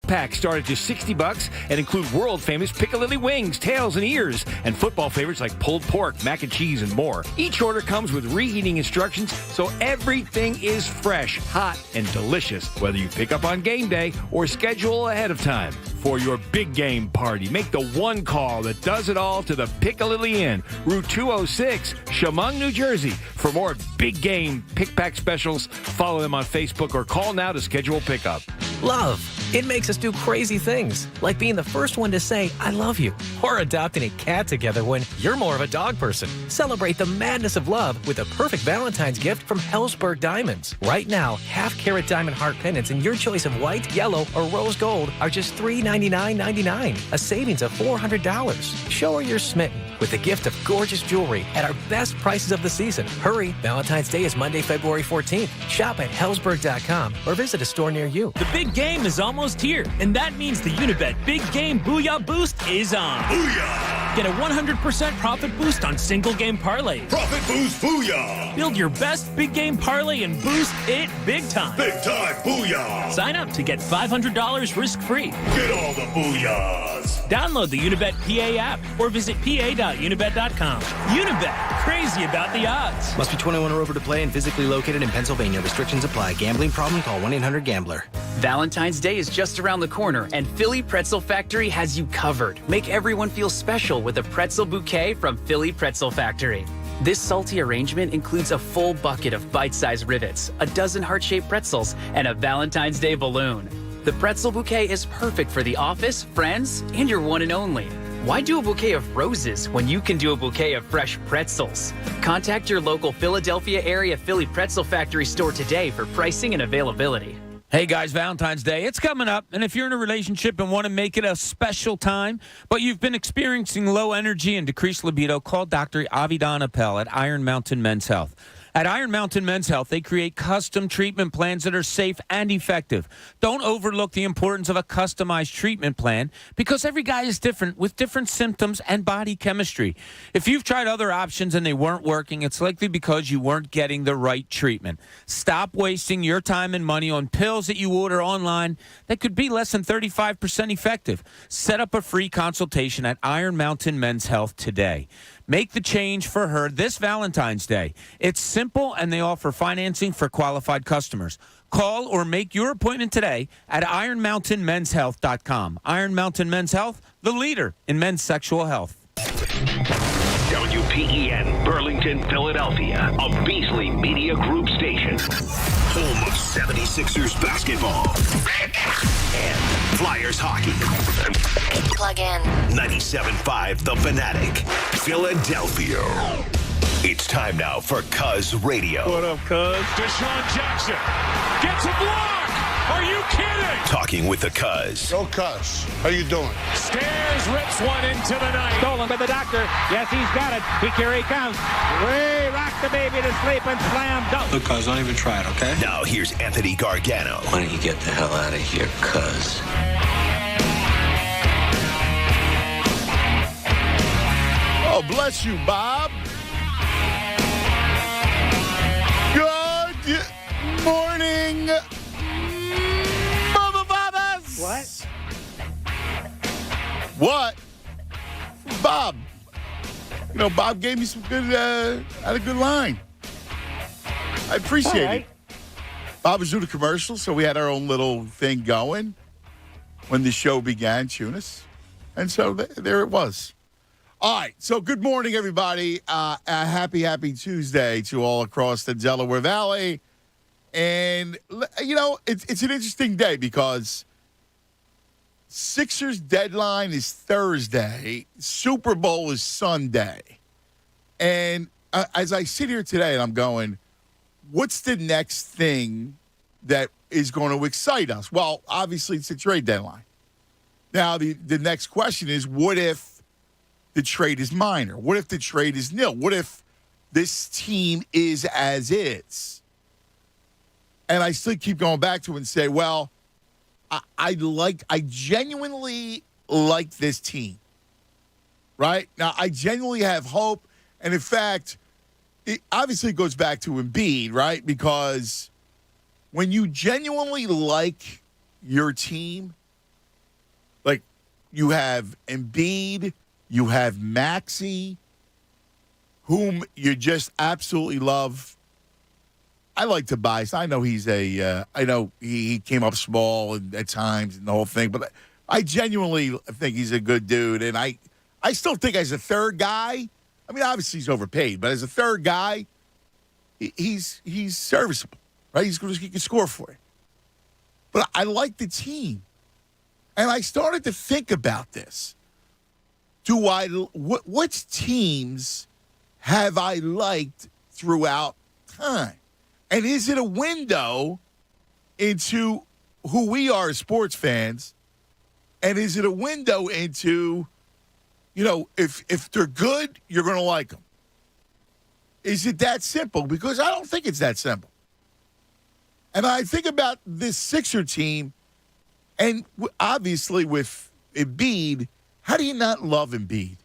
packs start at just $60 and include world-famous piccalilli wings, tails, and ears, and football favorites like pulled pork, mac and cheese, and more. Each order comes with reheating instructions, so everything is fresh, hot, and delicious, whether you pick up on game day or schedule ahead of time. For your big game party, make the one call that does it all to the Piccalilli Inn, Route 206, Chemung, New Jersey. For more big game pick-pack specials, follow them on Facebook or call now to schedule pickup. Love. It makes us do crazy things, like being the first one to say, I love you, or adopting a cat together when you're more of a dog person. Celebrate the madness of love with a perfect Valentine's gift from Helzberg Diamonds. Right now, half-carat diamond heart pendants in your choice of white, yellow, or rose gold are just $399.99, a savings of $400. Show her you're smitten with the gift of gorgeous jewelry at our best prices of the season. Hurry, Valentine's Day is Monday, February 14th. Shop at Helzberg.com or visit a store near you. The big game is almost here, and that means the Unibet Big Game Booyah Boost is on. Booyah! Get a 100% profit boost on single game parlays. Profit boost booyah! Build your best big game parlay and boost it big time. Big time booyah! Sign up to get $500 risk-free. Get all the booyahs! Download the Unibet PA app or visit pa.unibet.com. Unibet, crazy about the odds. Must be 21 or over to play and physically located in Pennsylvania. Restrictions apply. Gambling problem? Call 1-800-GAMBLER. Valentine's Day is just around the corner, and Philly Pretzel Factory has you covered. Make everyone feel special with a pretzel bouquet from Philly Pretzel Factory. This salty arrangement includes a full bucket of bite-sized rivets, a dozen heart-shaped pretzels, and a Valentine's Day balloon. The pretzel bouquet is perfect for the office, friends, and your one and only. Why do a bouquet of roses when you can do a bouquet of fresh pretzels? Contact your local Philadelphia area Philly Pretzel Factory store today for pricing and availability. Hey guys, Valentine's Day, it's coming up, and if you're in a relationship and want to make it a special time, but you've been experiencing low energy and decreased libido, call Dr. Avidan Appel at Iron Mountain Men's Health. At Iron Mountain Men's Health, they create custom treatment plans that are safe and effective. Don't overlook the importance of a customized treatment plan because every guy is different with different symptoms and body chemistry. If you've tried other options and they weren't working, it's likely because you weren't getting the right treatment. Stop wasting your time and money on pills that you order online that could be less than 35% effective. Set up a free consultation at Iron Mountain Men's Health today. Make the change for her this Valentine's Day. It's simple, and they offer financing for qualified customers. Call or make your appointment today at IronMountainMen'sHealth.com. Iron Mountain Men's Health, the leader in men's sexual health. WPEN, Burlington, Philadelphia, a Beasley Media Group station. Home of 76ers basketball and Flyers hockey. Plug in. 97.5 The Fanatic, Philadelphia. It's time now for Cuz Radio. What up, Cuz? Deshaun Jackson gets a block. Are you kidding? Talking with the Cuz. Yo, Cuz, how you doing? Stairs rips one into the night. Stolen by the doctor. Yes, he's got it. Here he comes. Way rock the baby to sleep and slam dunk. Look, Cuz, don't even try it, okay? Now here's Anthony Gargano. Why don't you get the hell out of here, Cuz? Oh, bless you, Bob. Good morning, motherfuckers. What? Bob. You know, Bob gave me some good, had a good line. I appreciate it. Bob was doing a commercial, so we had our own little thing going when the show began, Tunis. And so there it was. All right, so good morning, everybody. A happy Tuesday to all across the Delaware Valley. And, you know, it's an interesting day because Sixers deadline is Thursday. Super Bowl is Sunday. And as I sit here today and I'm going, what's the next thing that is going to excite us? Well, obviously, it's the trade deadline. Now, the next question is, what if the trade is minor? What if the trade is nil? What if this team is as is? And I still keep going back to it and say, well, I genuinely like this team. Right? Now, I genuinely have hope. And in fact, it obviously goes back to Embiid, right? Because when you genuinely like your team, Like, you have Embiid, you have Maxey, whom you just absolutely love. I like Tobias. I know I know he came up small and at times and the whole thing, but I genuinely think he's a good dude. And I still think as a third guy, I mean, obviously he's overpaid, but as a third guy, he's serviceable, right? He can score for you. But I like the team. And I started to think about this. Which teams have I liked throughout time? And is it a window into who we are as sports fans? And is it a window into, if they're good, you're going to like them? Is it that simple? Because I don't think it's that simple. And I think about this Sixer team, and obviously with Embiid, how do you not love Embiid?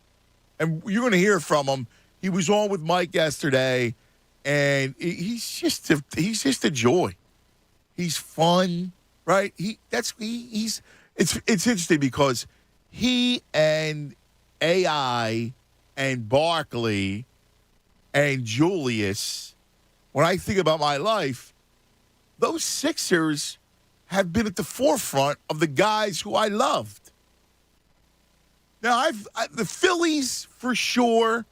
And you're going to hear from him. He was on with Mike yesterday. And he's just a joy. He's fun, right? It's interesting because he and AI and Barkley and Julius, when I think about my life, those Sixers have been at the forefront of the guys who I loved. Now the Phillies for sure.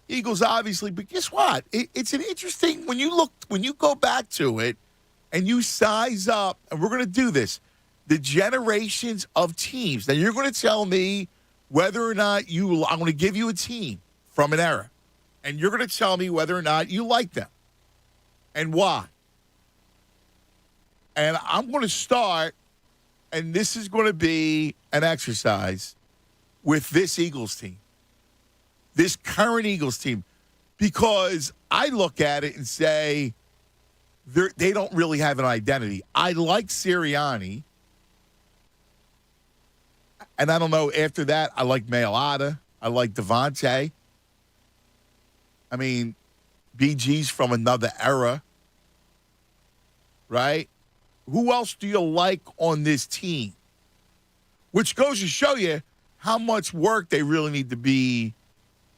Eagles, obviously, but guess what? It's an interesting, when you go back to it and you size up, and we're going to do this, the generations of teams. Now, you're going to tell me whether or not I'm going to give you a team from an era, and you're going to tell me whether or not you like them and why. And I'm going to start, and this is going to be an exercise with this Eagles team. This current Eagles team, because I look at it and say they don't really have an identity. I like Sirianni, and I don't know, after that, I like Mailata. I like Devontae. I mean, BG's from another era, right? Who else do you like on this team? Which goes to show you how much work they really need to be.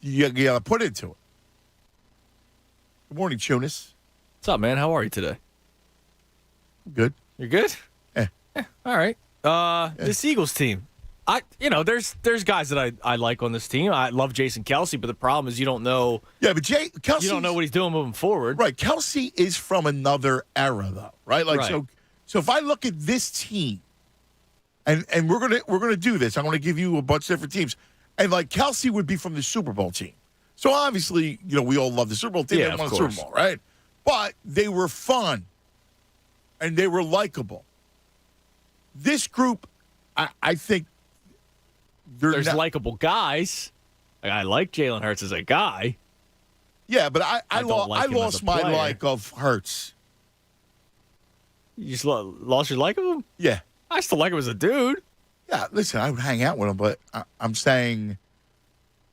You got to put into it. Good morning, Chunas. What's up, man? How are you today? Good. You're good? Yeah. All right. This Eagles team. There's guys that I like on this team. I love Jason Kelce, but the problem is you don't know. Yeah, but Kelce. You don't know what he's doing moving forward. Right. Kelce is from another era, though. Right. Right. So if I look at this team, and we're gonna do this, I'm gonna give you a bunch of different teams. And, Kelce would be from the Super Bowl team. So, obviously, we all love the Super Bowl team. Yeah, they won of the course. Super Bowl, right? But they were fun. And they were likable. This group, I think there's likable guys. I like Jalen Hurts as a guy. Yeah, but I lost my player. like of Hurts. You just lost your like of him? Yeah. I still like him as a dude. Yeah, listen, I would hang out with him, but I'm saying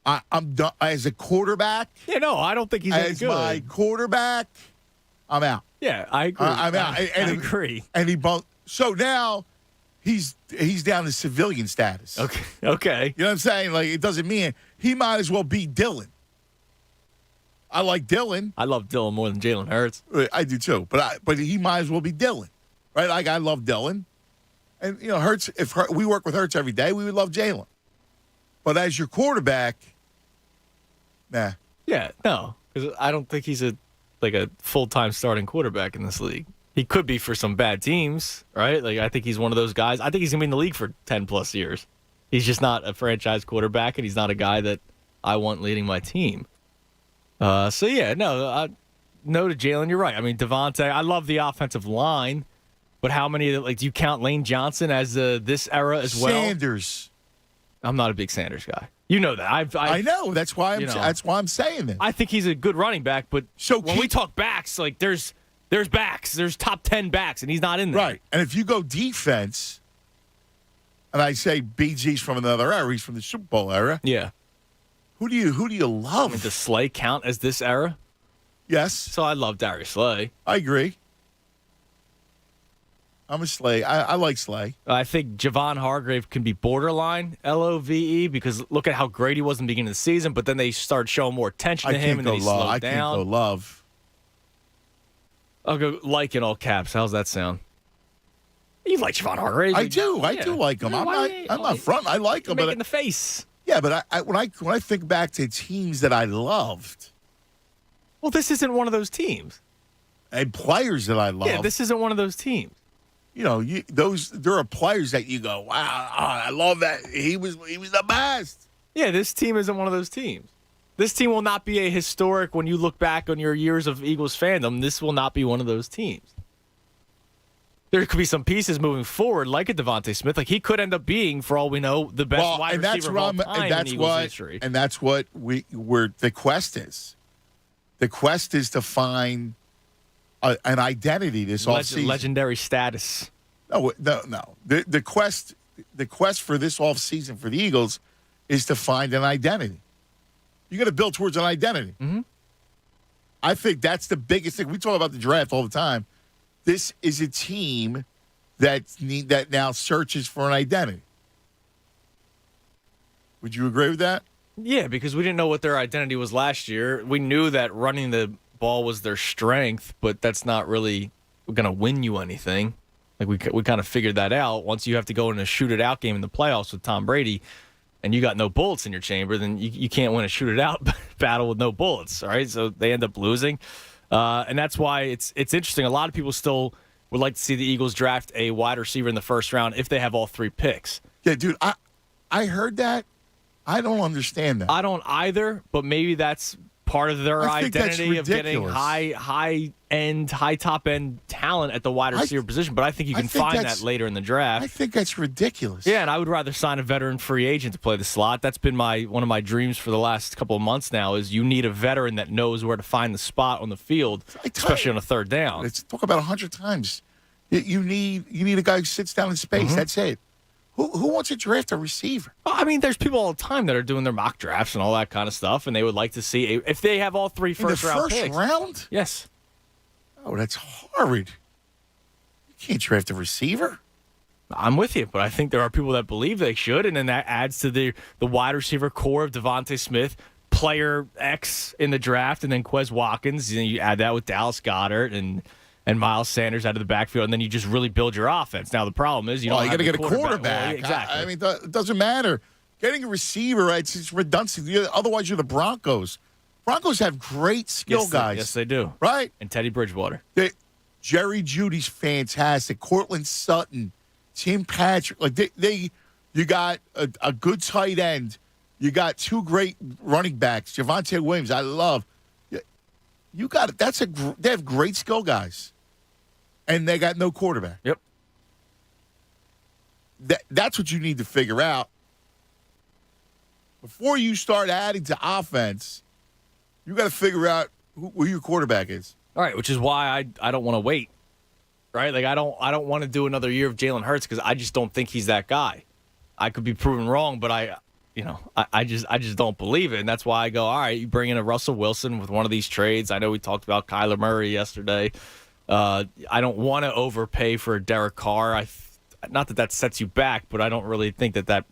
I'm done as a quarterback. Yeah, no, I don't think he's any as good. my quarterback. I'm out. Yeah, I agree. I'm out. I agree. And he bumped. So now he's down to civilian status. Okay. You know what I'm saying? It doesn't mean he might as well be Dylan. I like Dylan. I love Dylan more than Jalen Hurts. I do too, but he might as well be Dylan, right? I love Dylan. And, Hurts, we work with Hurts every day, we would love Jalen. But as your quarterback, nah. Yeah, no. Because I don't think he's a full-time starting quarterback in this league. He could be for some bad teams, right? I think he's one of those guys. I think he's going to be in the league for 10-plus years. He's just not a franchise quarterback, and he's not a guy that I want leading my team. No to Jalen, you're right. I mean, Devontae, I love the offensive line. But how many, do you count Lane Johnson as this era as well? Sanders. I'm not a big Sanders guy. You know that. I know. That's why I'm saying this. I think he's a good running back, but when we talk backs, there's backs. There's top 10 backs, and he's not in there. Right. And if you go defense, and I say BG's from another era, he's from the Super Bowl era. Yeah. Who do you love? Does Slay count as this era? Yes. So I love Darius Slay. I agree. I'm a Slay. I like Slay. I think Javon Hargrave can be borderline LOVE because look at how great he was in the beginning of the season, but then they started showing more attention to him and then he slowed down. I can't go Love. I'll go like in all caps. How's that sound? You like Javon Hargrave? I do. I do like him. I'm not front. I like him. But in the face. Yeah, but when I think back to teams that I loved. Well, this isn't one of those teams. And players that I love. Yeah, this isn't one of those teams. You know, there are players that you go, wow, I love that. He was the best. Yeah, this team isn't one of those teams. This team will not be a historic when you look back on your years of Eagles fandom. This will not be one of those teams. There could be some pieces moving forward, like a Devontae Smith. Like he could end up being, for all we know, the best wide receiver of all time in Eagles history. And that's what the quest is. The quest is to find an identity this offseason. Legendary status. No. The quest for this offseason for the Eagles is to find an identity. You got to build towards an identity. Mm-hmm. I think that's the biggest thing. We talk about the draft all the time. This is a team that now searches for an identity. Would you agree with that? Yeah, because we didn't know what their identity was last year. We knew that running the ball was their strength, but that's not really going to win you anything. Like we kind of figured that out. Once you have to go in a shoot-it-out game in the playoffs with Tom Brady and you got no bullets in your chamber, then you can't win a shoot-it-out battle with no bullets, all right? So they end up losing. And that's why it's interesting. A lot of people still would like to see the Eagles draft a wide receiver in the first round if they have all three picks. Yeah, dude, I heard that. I don't understand that. I don't either, but maybe that's part of their identity of getting high top end talent at the wide receiver position. But I think you can find that later in the draft. I think that's ridiculous. Yeah, and I would rather sign a veteran free agent to play the slot. That's been one of my dreams for the last couple of months now. Is you need a veteran that knows where to find the spot on the field, especially on a third down. Let's talk about 100 times. You need a guy who sits down in space. Mm-hmm. That's it. Who wants to draft a receiver? Well, I mean, there's people all the time that are doing their mock drafts and all that kind of stuff, and they would like to see if they have all three first-round picks. First round? Yes. Oh, that's horrid. You can't draft a receiver. I'm with you, but I think there are people that believe they should, and then that adds to the wide receiver core of Devontae Smith, player X in the draft, and then Quez Watkins. And you add that with Dallas Goedert and Miles Sanders out of the backfield, and then you just really build your offense. Now, the problem is you got to get a quarterback. Well, exactly. I mean, it doesn't matter. Getting a receiver, it's redundant. Otherwise, you're the Broncos. Broncos have great skill guys. Yes, they do. Right? And Teddy Bridgewater. Jerry Jeudy's fantastic. Cortland Sutton, Tim Patrick. Like you got a good tight end. You got two great running backs. Javonte Williams, I love. You got it. They have great skill guys. And they got no quarterback. Yep. That's what you need to figure out. Before you start adding to offense, you got to figure out who your quarterback is. All right, which is why I don't want to wait. Right? Like I don't want to do another year of Jalen Hurts because I just don't think he's that guy. I could be proven wrong, but I just don't believe it, and that's why I go, all right, you bring in a Russell Wilson with one of these trades. I know we talked about Kyler Murray yesterday. I don't want to overpay for a Derek Carr. Not that sets you back, but I don't really think that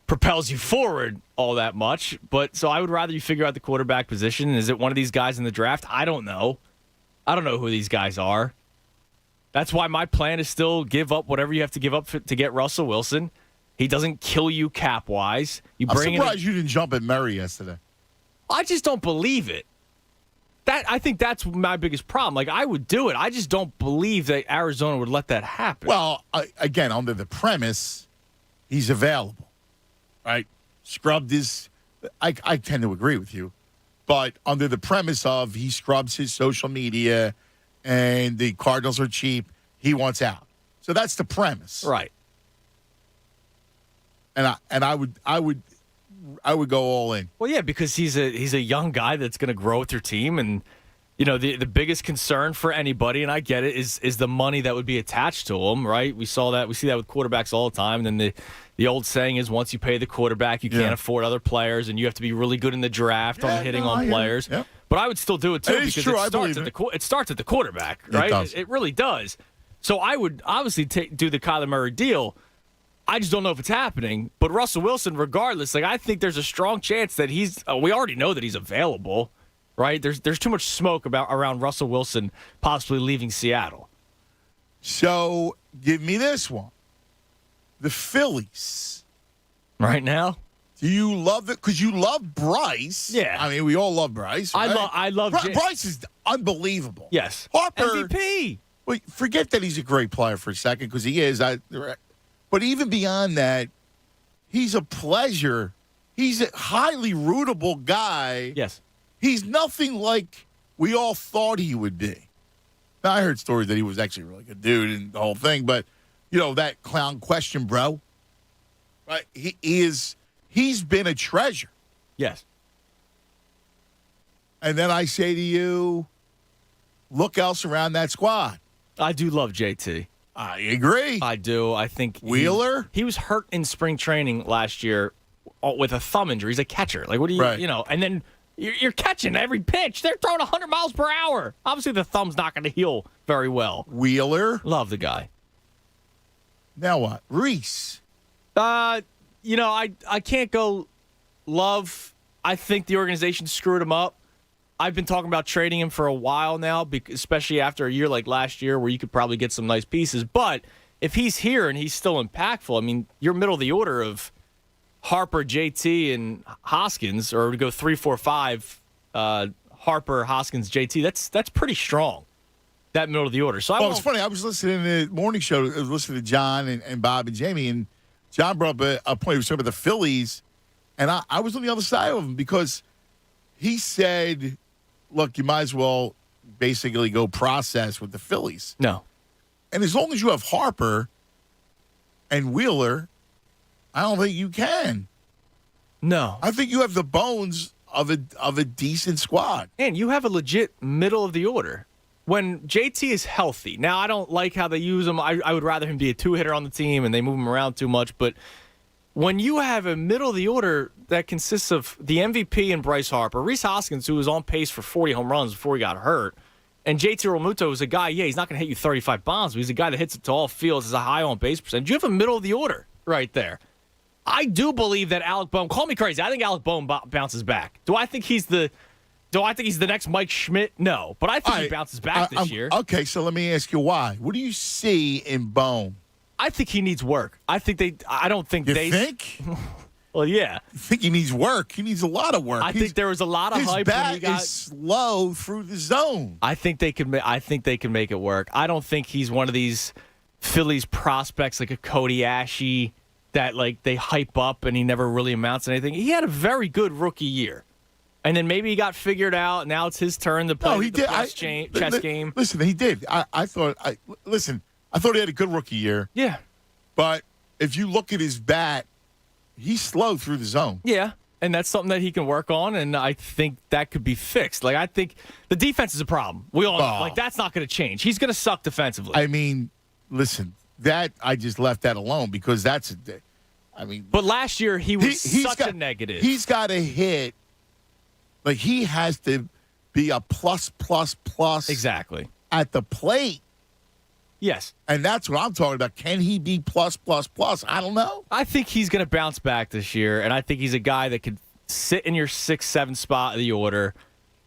propels you forward all that much. But so I would rather you figure out the quarterback position. Is it one of these guys in the draft? I don't know. I don't know who these guys are. That's why my plan is still give up whatever you have to give up to get Russell Wilson. He doesn't kill you cap-wise. I'm surprised you didn't jump at Murray yesterday. I just don't believe it. I think that's my biggest problem. Like, I would do it. I just don't believe that Arizona would let that happen. Well, again, under the premise, he's available, right? Scrubbed his – I tend to agree with you. But under the premise of he scrubs his social media and the Cardinals are cheap, he wants out. So that's the premise. Right. And I would go all in. Well, yeah, because he's a young guy that's going to grow with your team, and you know the biggest concern for anybody, and I get it, is the money that would be attached to him, right? We see that with quarterbacks all the time. And then the old saying is, once you pay the quarterback, you can't afford other players, and you have to be really good in the draft on hitting on players. Yeah. But I would still do it too because true. it starts at the quarterback, right? It does. It really does. So I would obviously do the Kyler Murray deal. I just don't know if it's happening. But Russell Wilson, regardless, like I think there's a strong chance that we already know that he's available, right? There's too much smoke around Russell Wilson possibly leaving Seattle. So give me this one. The Phillies. Right now? Do you love it? Because you love Bryce. Yeah. I mean, we all love Bryce. Right? I love Bryce is unbelievable. Yes. Harper. MVP. Well, forget that he's a great player for a second, because he is. But even beyond that, he's a pleasure. He's a highly rootable guy. Yes. He's nothing like we all thought he would be. Now, I heard stories that he was actually a really good dude and the whole thing, but, that clown question, bro. Right? He's been a treasure. Yes. And then I say to you, look else around that squad. I do love JT. I agree. I do. I think Wheeler? He was hurt in spring training last year with a thumb injury. He's a catcher. Like, what do you, right. And then you're catching every pitch. They're throwing 100 miles per hour. Obviously, the thumb's not going to heal very well. Wheeler? Love the guy. Now what? Reese? I can't go love. I think the organization screwed him up. I've been talking about trading him for a while now, especially after a year like last year where you could probably get some nice pieces. But if he's here and he's still impactful, I mean, you're middle of the order of Harper, JT, and Hoskins, or to go 3, 4, 5, Harper, Hoskins, JT. That's pretty strong, that middle of the order. So it's funny. I was listening to the morning show, listening to John and Bob and Jamie, and John brought up a point. He was talking about the Phillies, and I was on the other side of him because he said, look, you might as well basically go process with the Phillies. No. And as long as you have Harper and Wheeler, I don't think you can. No. I think you have the bones of a decent squad. And you have a legit middle of the order. When JT is healthy, now I don't like how they use him. I would rather him be a two-hitter on the team and they move him around too much. But when you have a middle of the order that consists of the MVP and Bryce Harper, Rhys Hoskins, who was on pace for 40 home runs before he got hurt, and JT Realmuto is a guy, he's not going to hit you 35 bombs, but he's a guy that hits it to all fields, has a high on-base percentage. You have a middle of the order right there. I do believe that Alec Boehm, call me crazy, I think Alec Boehm bounces back. Do I think he's the next Mike Schmidt? No, but I think he bounces back this year. Okay, so let me ask you why. What do you see in Boehm? I think he needs work. I don't think you they think? Well, yeah. I think he needs work. He needs a lot of work. I think there was a lot of hype. His bat is slow through the zone. I think they can make it work. I don't think he's one of these Phillies prospects like a Cody Ashe that like they hype up and he never really amounts to anything. He had a very good rookie year. And then maybe he got figured out. Now it's his turn to play chess game. Listen, he did. I thought he had a good rookie year. Yeah. But if you look at his bat, he's slow through the zone. Yeah. And that's something that he can work on, and I think that could be fixed. Like, I think the defense is a problem. We all know. Like, that's not going to change. He's going to suck defensively. I mean, listen, that I just left that alone because that's But last year, he was such a negative. He's got to hit. Like, he has to be a plus. Exactly. At the plate. Yes. And that's what I'm talking about. Can he be plus? I don't know. I think he's going to bounce back this year, and I think he's a guy that could sit in your 6, 7 spot of the order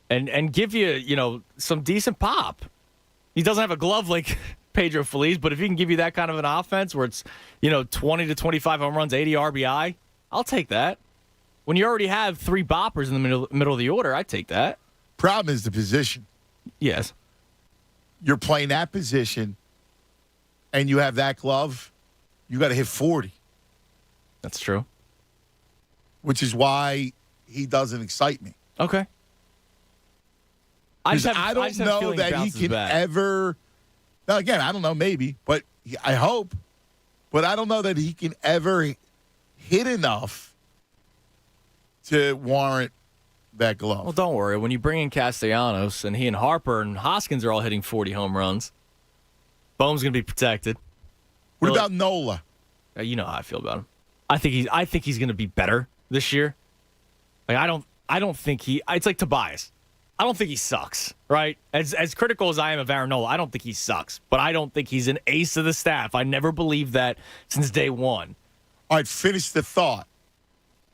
and give you, some decent pop. He doesn't have a glove like Pedro Feliz, but if he can give you that kind of an offense where it's, 20 to 25 home runs, 80 RBI, I'll take that. When you already have 3 boppers in the middle of the order, I'd take that. Problem is the position. Yes. You're playing that position, and you have that glove, you got to hit 40. That's true. Which is why he doesn't excite me. Okay. I don't know that he can ever. Now, again, I don't know, maybe, but I hope. But I don't know that he can ever hit enough to warrant that glove. Well, don't worry. When you bring in Castellanos and he and Harper and Hoskins are all hitting 40 home runs, Boehm's going to be protected. What about Nola? You know how I feel about him. I think he's going to be better this year. Like I don't think it's like Tobias. I don't think he sucks, right? As critical as I am of Aaron Nola, I don't think he sucks. But I don't think he's an ace of the staff. I never believed that since day one. All right, finish the thought.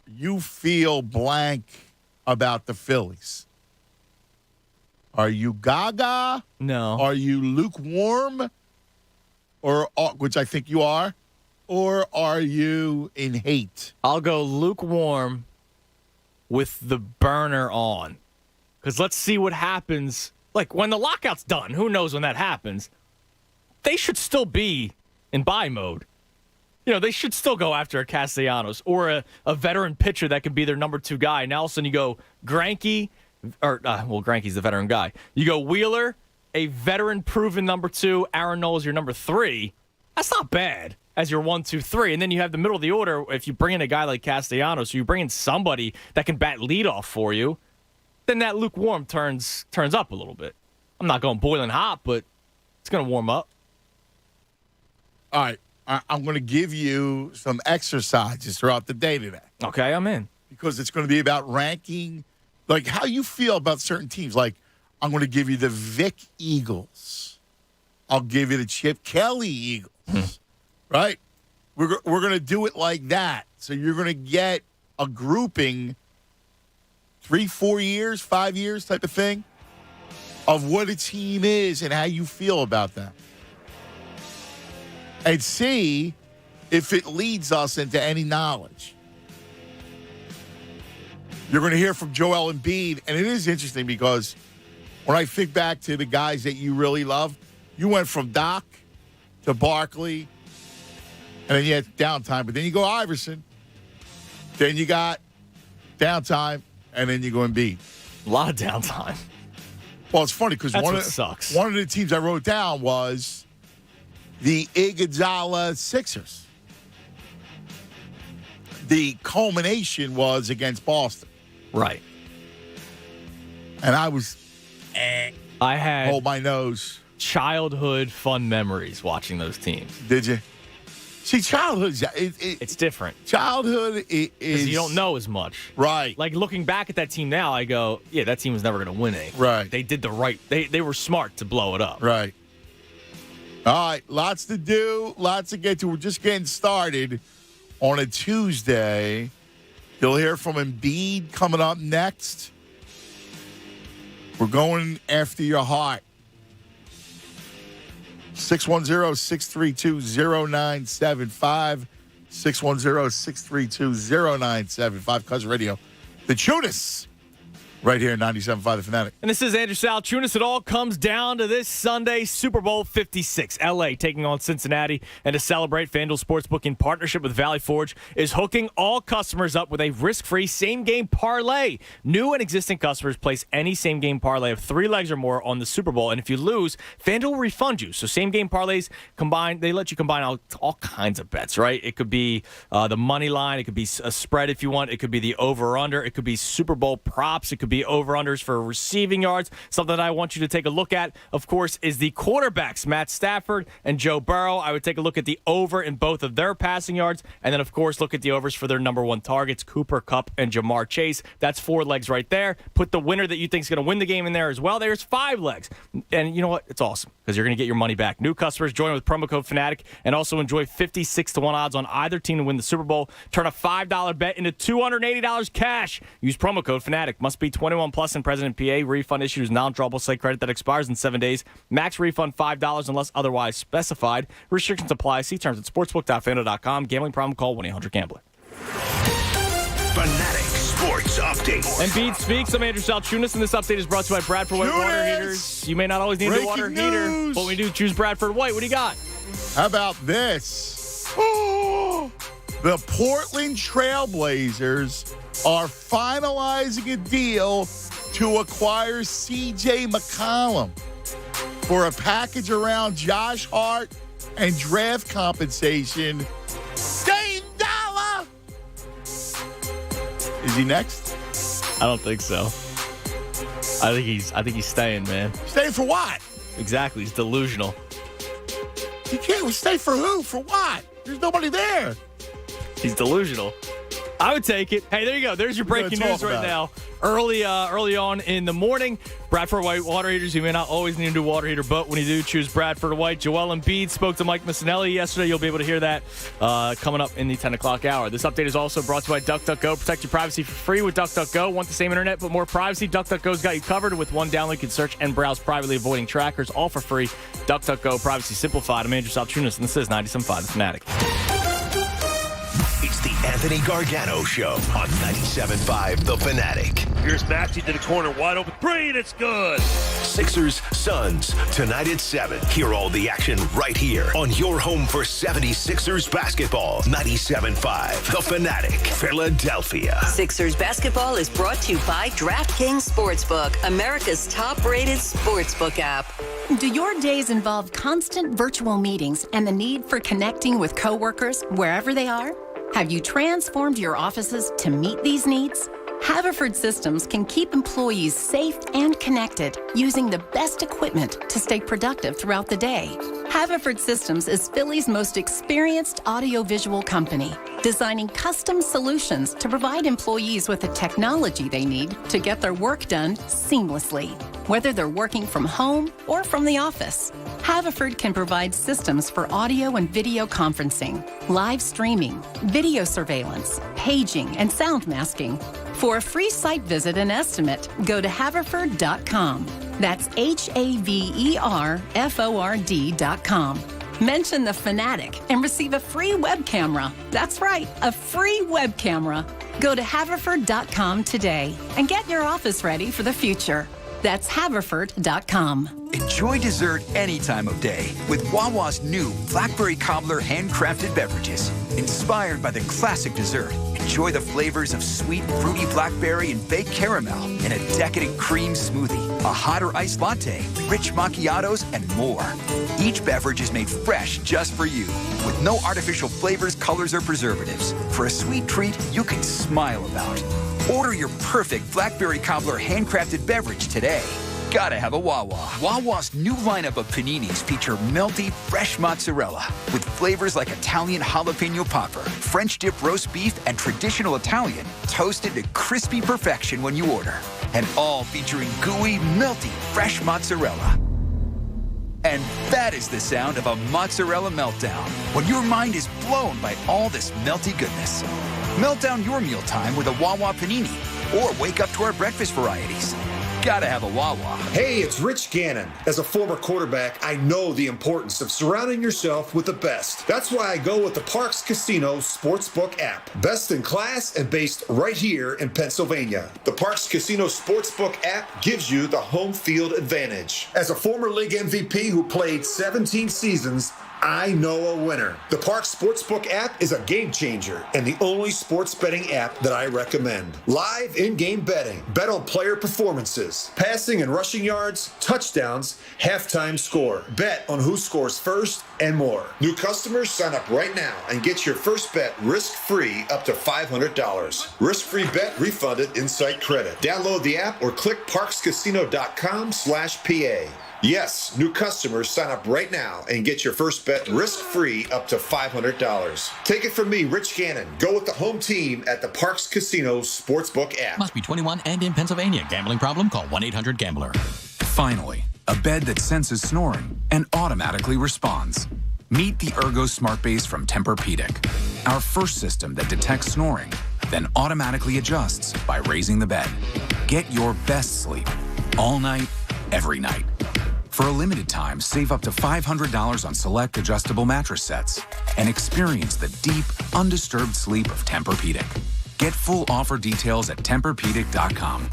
You feel blank about the Phillies. Are you gaga? No. Are you lukewarm? Or which I think you are? Or are you in hate? I'll go lukewarm with the burner on. Because let's see what happens. Like, when the lockout's done, who knows when that happens, they should still be in buy mode. You know, they should still go after a Castellanos or a veteran pitcher that could be their number 2 guy. Now all of a sudden you go Greinke, Greinke's the veteran guy. You go Wheeler, a veteran proven number 2. Aaron Nola's your number 3. That's not bad as your 1, 2, 3. And then you have the middle of the order. If you bring in a guy like Castellanos, so you bring in somebody that can bat leadoff for you, then that lukewarm turns up a little bit. I'm not going boiling hot, but it's going to warm up. All right. I'm going to give you some exercises throughout the day today. Okay, I'm in. Because it's going to be about ranking, like how you feel about certain teams. Like, I'm going to give you the Vic Eagles. I'll give you the Chip Kelly Eagles. Right? We're going to do it like that. So you're going to get a grouping 3, 4 years, 5 years type of thing of what a team is and how you feel about them. And see if it leads us into any knowledge. You're going to hear from Joel Embiid, and it is interesting because when I think back to the guys that you really love, you went from Doc to Barkley, and then you had downtime, but then you go Iverson, then you got downtime, and then you go Embiid. A lot of downtime. Well, it's funny because one of the teams I wrote down was the Iguodala Sixers. The culmination was against Boston. Right. And I was I had hold my nose. Childhood fun memories watching those teams. Did you? See, childhood, it's different. Childhood is... You don't know as much. Right. Like, looking back at that team now, I go, yeah, that team was never going to win anything. Right. They did the right... They were smart to blow it up. Right. All right, lots to do, lots to get to. We're just getting started on a Tuesday. You'll hear from Embiid coming up next. We're going after your heart. 610-632-0975. 610-632-0975. Cuz Radio. The Chunas. Right here, 97.5 The Fanatic. And this is Andrew Salchunas. It all comes down to this Sunday, Super Bowl 56. L.A. taking on Cincinnati. And to celebrate, FanDuel Sportsbook, in partnership with Valley Forge, is hooking all customers up with a risk-free same-game parlay. New and existing customers place any same-game parlay of 3 legs or more on the Super Bowl. And if you lose, FanDuel will refund you. So same-game parlays combine. They let you combine all kinds of bets, right? It could be the money line. It could be a spread if you want. It could be the over-under. It could be Super Bowl props. It could be over-unders for receiving yards. Something that I want you to take a look at, of course, is the quarterbacks, Matt Stafford and Joe Burrow. I would take a look at the over in both of their passing yards, and then, of course, look at the overs for their number 1 targets, Cooper Kupp and Jamar Chase. That's 4 legs right there. Put the winner that you think is going to win the game in there as well. There's 5 legs. And you know what? It's awesome because you're going to get your money back. New customers join with promo code Fanatic and also enjoy 56-1 odds on either team to win the Super Bowl. Turn a $5 bet into $280 cash. Use promo code Fanatic. Must be 21 plus in President PA. Refund issues non-drawable site credit that expires in 7 days. Max refund $5 unless otherwise specified. Restrictions apply. See terms at sportsbook.fanduel.com. Gambling problem? Call 1-800-GAMBLER. Fanatic Sports Update. Embiid speaks. I'm Andrew Salchunas, and this update is brought to you by Bradford White Water Heaters. You may not always need the water heater, but we do choose Bradford White. What do you got? How about this? The Portland Trailblazers are finalizing a deal to acquire C.J. McCollum for a package around Josh Hart and draft compensation. Dame Dollar! Is he next? I don't think so. I think he's staying, man. Staying for what? Exactly. He's delusional. He can't stay for who? For what? There's nobody there. He's delusional. I would take it. Hey, there you go. There's your breaking news right now. early on in the morning. Bradford White water heaters. You may not always need a new water heater, but when you do, choose Bradford White. Joel Embiid spoke to Mike Missinelli yesterday. You'll be able to hear that coming up in the 10 o'clock hour. This update is also brought to you by DuckDuckGo. Protect your privacy for free with DuckDuckGo. Want the same internet but more privacy? DuckDuckGo's got you covered. With one download, you can search and browse privately avoiding trackers, all for free. DuckDuckGo, privacy simplified. I'm Andrew Saltunas, and this is 97.5 The Fanatic. It's the Anthony Gargano Show on 97.5 The Fanatic. Here's Maxey to the corner, wide open three, and it's good. Sixers, Suns, tonight at 7. Hear all the action right here on your home for 76ers basketball. 97.5 The Fanatic, Philadelphia. Sixers basketball is brought to you by DraftKings Sportsbook, America's top-rated sportsbook app. Do your days involve constant virtual meetings and the need for connecting with coworkers wherever they are? Have you transformed your offices to meet these needs? Haverford Systems can keep employees safe and connected using the best equipment to stay productive throughout the day. Haverford Systems is Philly's most experienced audiovisual company, designing custom solutions to provide employees with the technology they need to get their work done seamlessly, whether they're working from home or from the office. Haverford can provide systems for audio and video conferencing, live streaming, video surveillance, paging, and sound masking. For a free site visit and estimate, go to haverford.com. That's HAVERFORD.com. Mention the Fanatic and receive a free web camera. That's right, a free web camera. Go to haverford.com today and get your office ready for the future. That's haverford.com. Enjoy dessert any time of day with Wawa's new Blackberry Cobbler handcrafted beverages. Inspired by the classic dessert, enjoy the flavors of sweet, fruity blackberry and baked caramel in a decadent cream smoothie, a hot or iced latte, rich macchiatos, and more. Each beverage is made fresh just for you, with no artificial flavors, colors, or preservatives. For a sweet treat you can smile about. Order your perfect Blackberry Cobbler handcrafted beverage today. Gotta have a Wawa. Wawa's new lineup of paninis feature melty, fresh mozzarella with flavors like Italian jalapeno popper, French dip roast beef, and traditional Italian, toasted to crispy perfection when you order. And all featuring gooey, melty, fresh mozzarella. And that is the sound of a mozzarella meltdown, when your mind is blown by all this melty goodness. Melt down your mealtime with a Wawa panini, or wake up to our breakfast varieties. Gotta have a Wawa. Hey, it's Rich Gannon. As a former quarterback, I know the importance of surrounding yourself with the best. That's why I go with the Parx Casino Sportsbook app. Best in class and based right here in Pennsylvania. The Parx Casino Sportsbook app gives you the home field advantage. As a former league MVP who played 17 seasons, I know a winner. The Parx Sportsbook app is a game changer and the only sports betting app that I recommend. Live in-game betting. Bet on player performances, passing and rushing yards, touchdowns, halftime score. Bet on who scores first and more. New customers sign up right now and get your first bet risk-free up to $500. Risk-free bet refunded in site credit. Download the app or click parxcasino.com/PA. Yes, new customers sign up right now and get your first bet risk-free up to $500. Take it from me, Rich Gannon. Go with the home team at the Parx Casino Sportsbook app. Must be 21 and in Pennsylvania. Gambling problem? Call 1-800-GAMBLER. Finally, a bed that senses snoring and automatically responds. Meet the Ergo Smart Base from Tempur-Pedic, our first system that detects snoring, then automatically adjusts by raising the bed. Get your best sleep all night, every night. For a limited time, save up to $500 on select adjustable mattress sets and experience the deep, undisturbed sleep of Tempur-Pedic. Get full offer details at TempurPedic.com.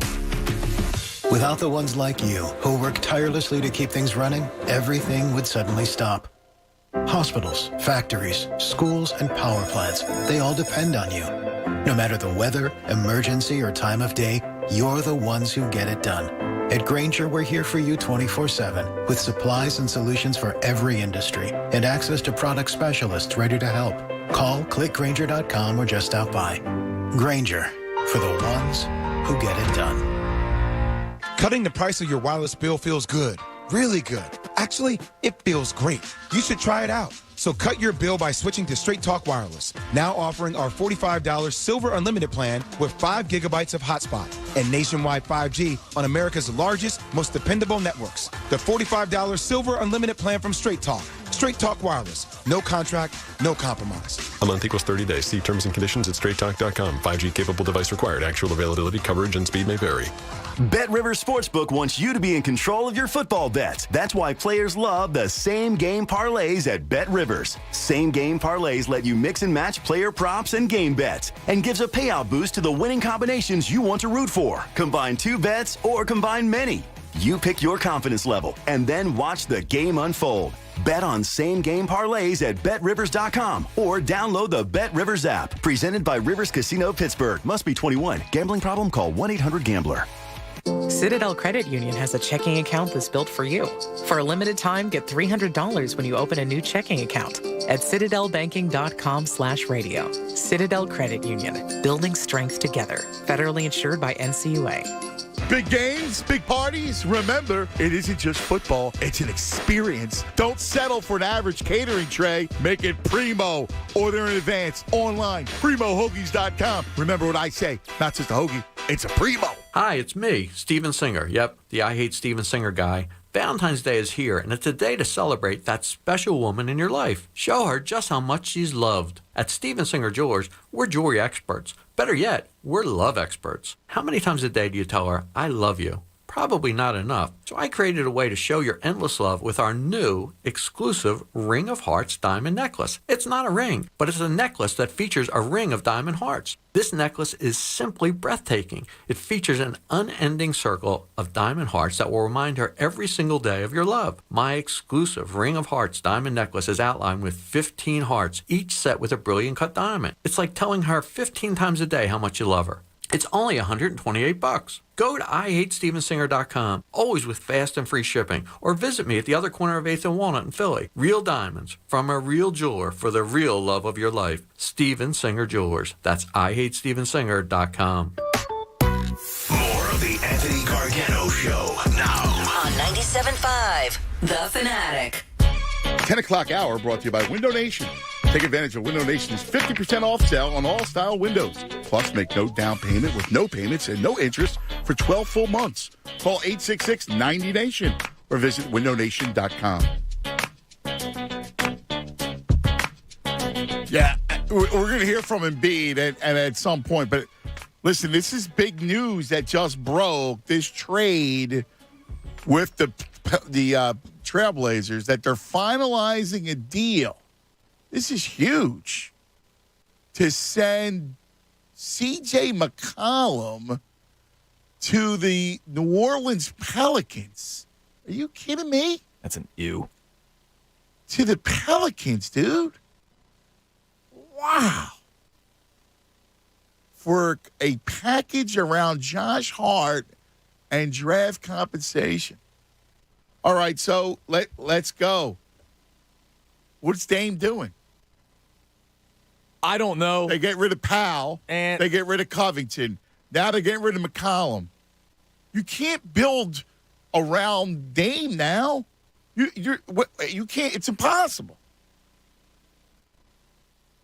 Without the ones like you, who work tirelessly to keep things running, everything would suddenly stop. Hospitals, factories, schools, and power plants, they all depend on you. No matter the weather, emergency, or time of day, you're the ones who get it done. At Grainger, we're here for you 24/7 with supplies and solutions for every industry and access to product specialists ready to help. Call, click Grainger.com, or just stop by. Grainger, for the ones who get it done. Cutting the price of your wireless bill feels good. Really good. Actually, it feels great. You should try it out. So cut your bill by switching to Straight Talk Wireless, now offering our $45 Silver Unlimited plan with 5 gigabytes of hotspot and nationwide 5G on America's largest, most dependable networks. The $45 Silver Unlimited plan from Straight Talk. Straight Talk Wireless. No contract, no compromise. A month equals 30 days. See terms and conditions at straighttalk.com. 5G capable device required. Actual availability, coverage, and speed may vary. BetRivers Sportsbook wants you to be in control of your football bets. That's why players love the same game parlays at BetRivers. Same game parlays let you mix and match player props and game bets and gives a payout boost to the winning combinations you want to root for. Combine 2 bets or combine many. You pick your confidence level and then watch the game unfold. Bet on same-game parlays at BetRivers.com or download the BetRivers app. Presented by Rivers Casino Pittsburgh. Must be 21. Gambling problem? Call 1-800-GAMBLER. Citadel Credit Union has a checking account that's built for you. For a limited time, get $300 when you open a new checking account at citadelbanking.com/radio. Citadel Credit Union. Building strength together. Federally insured by NCUA. Big games, big parties. Remember, it isn't just football, it's an experience. Don't settle for an average catering tray. Make it primo. Order in advance, online, primohoagies.com. Remember what I say, not just a hoagie, it's a primo. Hi, it's me, Steven Singer. Yep, the I Hate Steven Singer guy. Valentine's Day is here, and it's a day to celebrate that special woman in your life. Show her just how much she's loved. At Steven Singer Jewelers, we're jewelry experts. Better yet, we're love experts. How many times a day do you tell her, I love you? Probably not enough. So I created a way to show your endless love with our new exclusive Ring of Hearts diamond necklace. It's not a ring, but it's a necklace that features a ring of diamond hearts. This necklace is simply breathtaking. It features an unending circle of diamond hearts that will remind her every single day of your love. My exclusive Ring of Hearts diamond necklace is outlined with 15 hearts, each set with a brilliant cut diamond. It's like telling her 15 times a day how much you love her. It's only $128. Go to IHateStevenSinger.com, always with fast and free shipping, or visit me at the other corner of 8th and Walnut in Philly. Real diamonds from a real jeweler for the real love of your life. Steven Singer Jewelers. That's IHateStevenSinger.com. More of the Anthony Gargano Show now on 97.5 The Fanatic. 10 o'clock hour brought to you by Window Nation. Take advantage of Window Nation's 50% off sale on all style windows. Plus, make no down payment with no payments and no interest for 12 full months. Call 866-90-NATION or visit windownation.com. Yeah, we're going to hear from Embiid and at some point. But listen, this is big news that just broke. This trade with the Trailblazers, that they're finalizing a deal. This is huge, to send C.J. McCollum to the New Orleans Pelicans. Are you kidding me? That's an ew. To the Pelicans, dude. Wow. For a package around Josh Hart and draft compensation. All right, so let's go. What's Dame doing? I don't know. They get rid of Powell, and they get rid of Covington. Now they're getting rid of McCollum. You can't build around Dame now. You can't. It's impossible.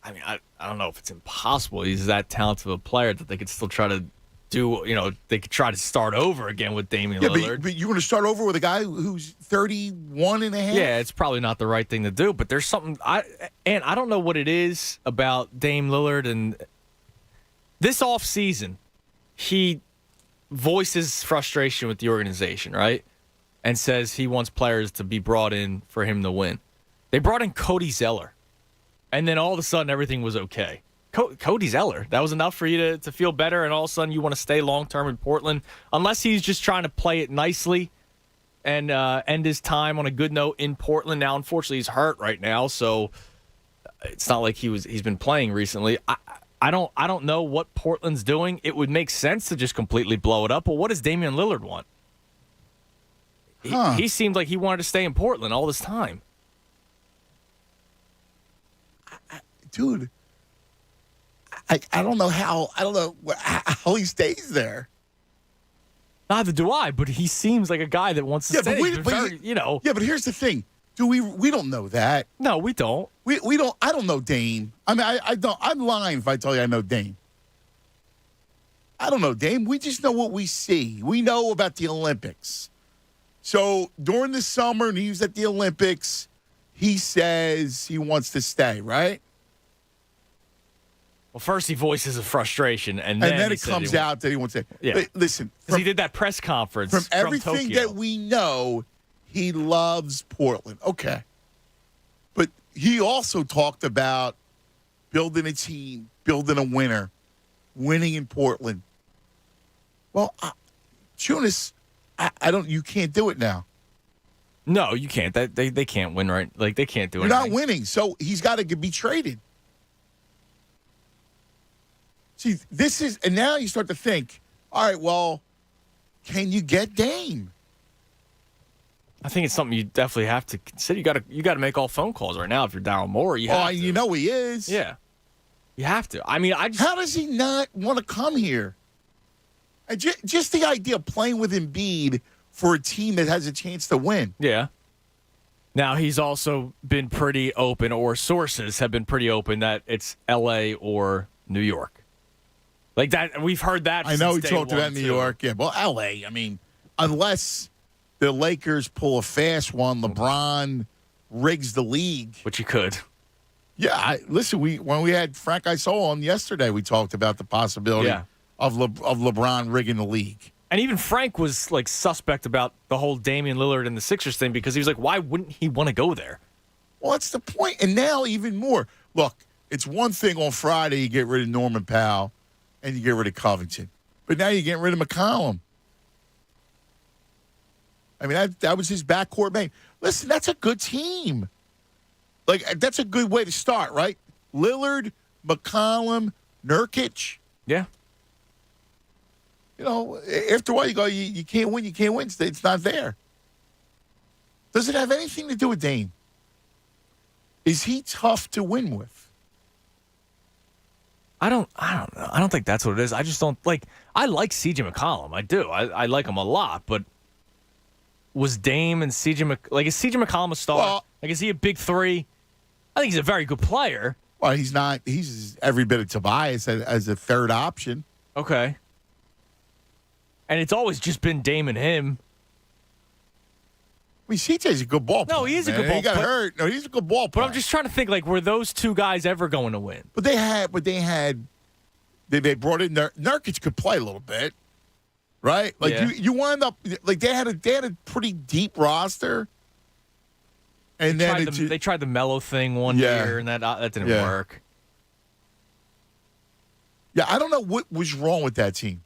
I mean, I don't know if it's impossible. He's that talented of a player that they could still try to do, they could try to start over again with Damian Lillard. But you're going to start over with a guy who's 31 and a half? Yeah, it's probably not the right thing to do, but there's something I don't know what it is about Dame Lillard. And this offseason, he voices frustration with the organization, right? And says he wants players to be brought in for him to win. They brought in Cody Zeller, and then all of a sudden everything was okay. Cody Zeller, that was enough for you to feel better, and all of a sudden you want to stay long-term in Portland, unless he's just trying to play it nicely and end his time on a good note in Portland. Now, unfortunately, he's hurt right now, so it's not like he's been playing recently. I don't know what Portland's doing. It would make sense to just completely blow it up, but what does Damian Lillard want? He seemed like he wanted to stay in Portland all this time. Dude, I don't know how he stays there. Neither do I, but he seems like a guy that wants to stay. Yeah, but here's the thing. We don't know that. No, we don't. We don't. I don't know Dame. I mean, I don't. I'm lying if I tell you I know Dame. I don't know Dame. We just know what we see. We know about the Olympics. So during the summer, and he was at the Olympics, he says he wants to stay, right? Well, first he voices a frustration, and then it comes out that he wants to stay. Yeah. Listen, he did that press conference from everything Tokyo. that we know, he loves Portland. Okay. But he also talked about building a team, building a winner, winning in Portland. Well, Tunis, I don't. You can't do it now. No, you can't. They can't win, right? Like they can't do it. You're not winning, so he's got to be traded. See, this is, and now you start to think, all right, well, can you get Dame? I think it's something you definitely have to consider. You got to make all phone calls right now if you're Daryl Morey. You know he is. Yeah, you have to. I mean, how does he not want to come here? Just the idea of playing with Embiid for a team that has a chance to win. Yeah. Now, he's also been pretty open, or sources have been pretty open, that it's L.A. or New York. Like that, we've heard that. I know he talked about New York. Yeah, well, L.A., I mean, unless the Lakers pull a fast one, LeBron rigs the league. Which he could. Yeah, listen, when we had Frank Isola on yesterday, we talked about the possibility of LeBron rigging the league. And even Frank was like suspect about the whole Damian Lillard and the Sixers thing because he was like, why wouldn't he want to go there? Well, that's the point. And now even more. Look, it's one thing on Friday you get rid of Norman Powell and you get rid of Covington. But now you're getting rid of McCollum. I mean, that was his backcourt mate. Listen, that's a good team. Like, that's a good way to start, right? Lillard, McCollum, Nurkic. Yeah. You know, after a while you go, you can't win, you can't win. It's not there. Does it have anything to do with Dame? Is he tough to win with? I don't know. I don't think that's what it is. I just don't like. I like CJ McCollum. I do. I like him a lot. But was Dame and CJ is CJ McCollum a star? Well, like, is he a big three? I think he's a very good player. Well, he's not. He's every bit of Tobias as a third option. Okay. And it's always just been Dame and him. I mean, CJ's a good ball player. No, he is a good ball player. He got hurt. No, he's a good ball player. But I'm just trying to think, like, were those two guys ever going to win? But they brought in Nurkic could play a little bit, right? Like you wind up like they had a pretty deep roster, and they tried the Melo thing one year, and that didn't work. Yeah, I don't know what was wrong with that team.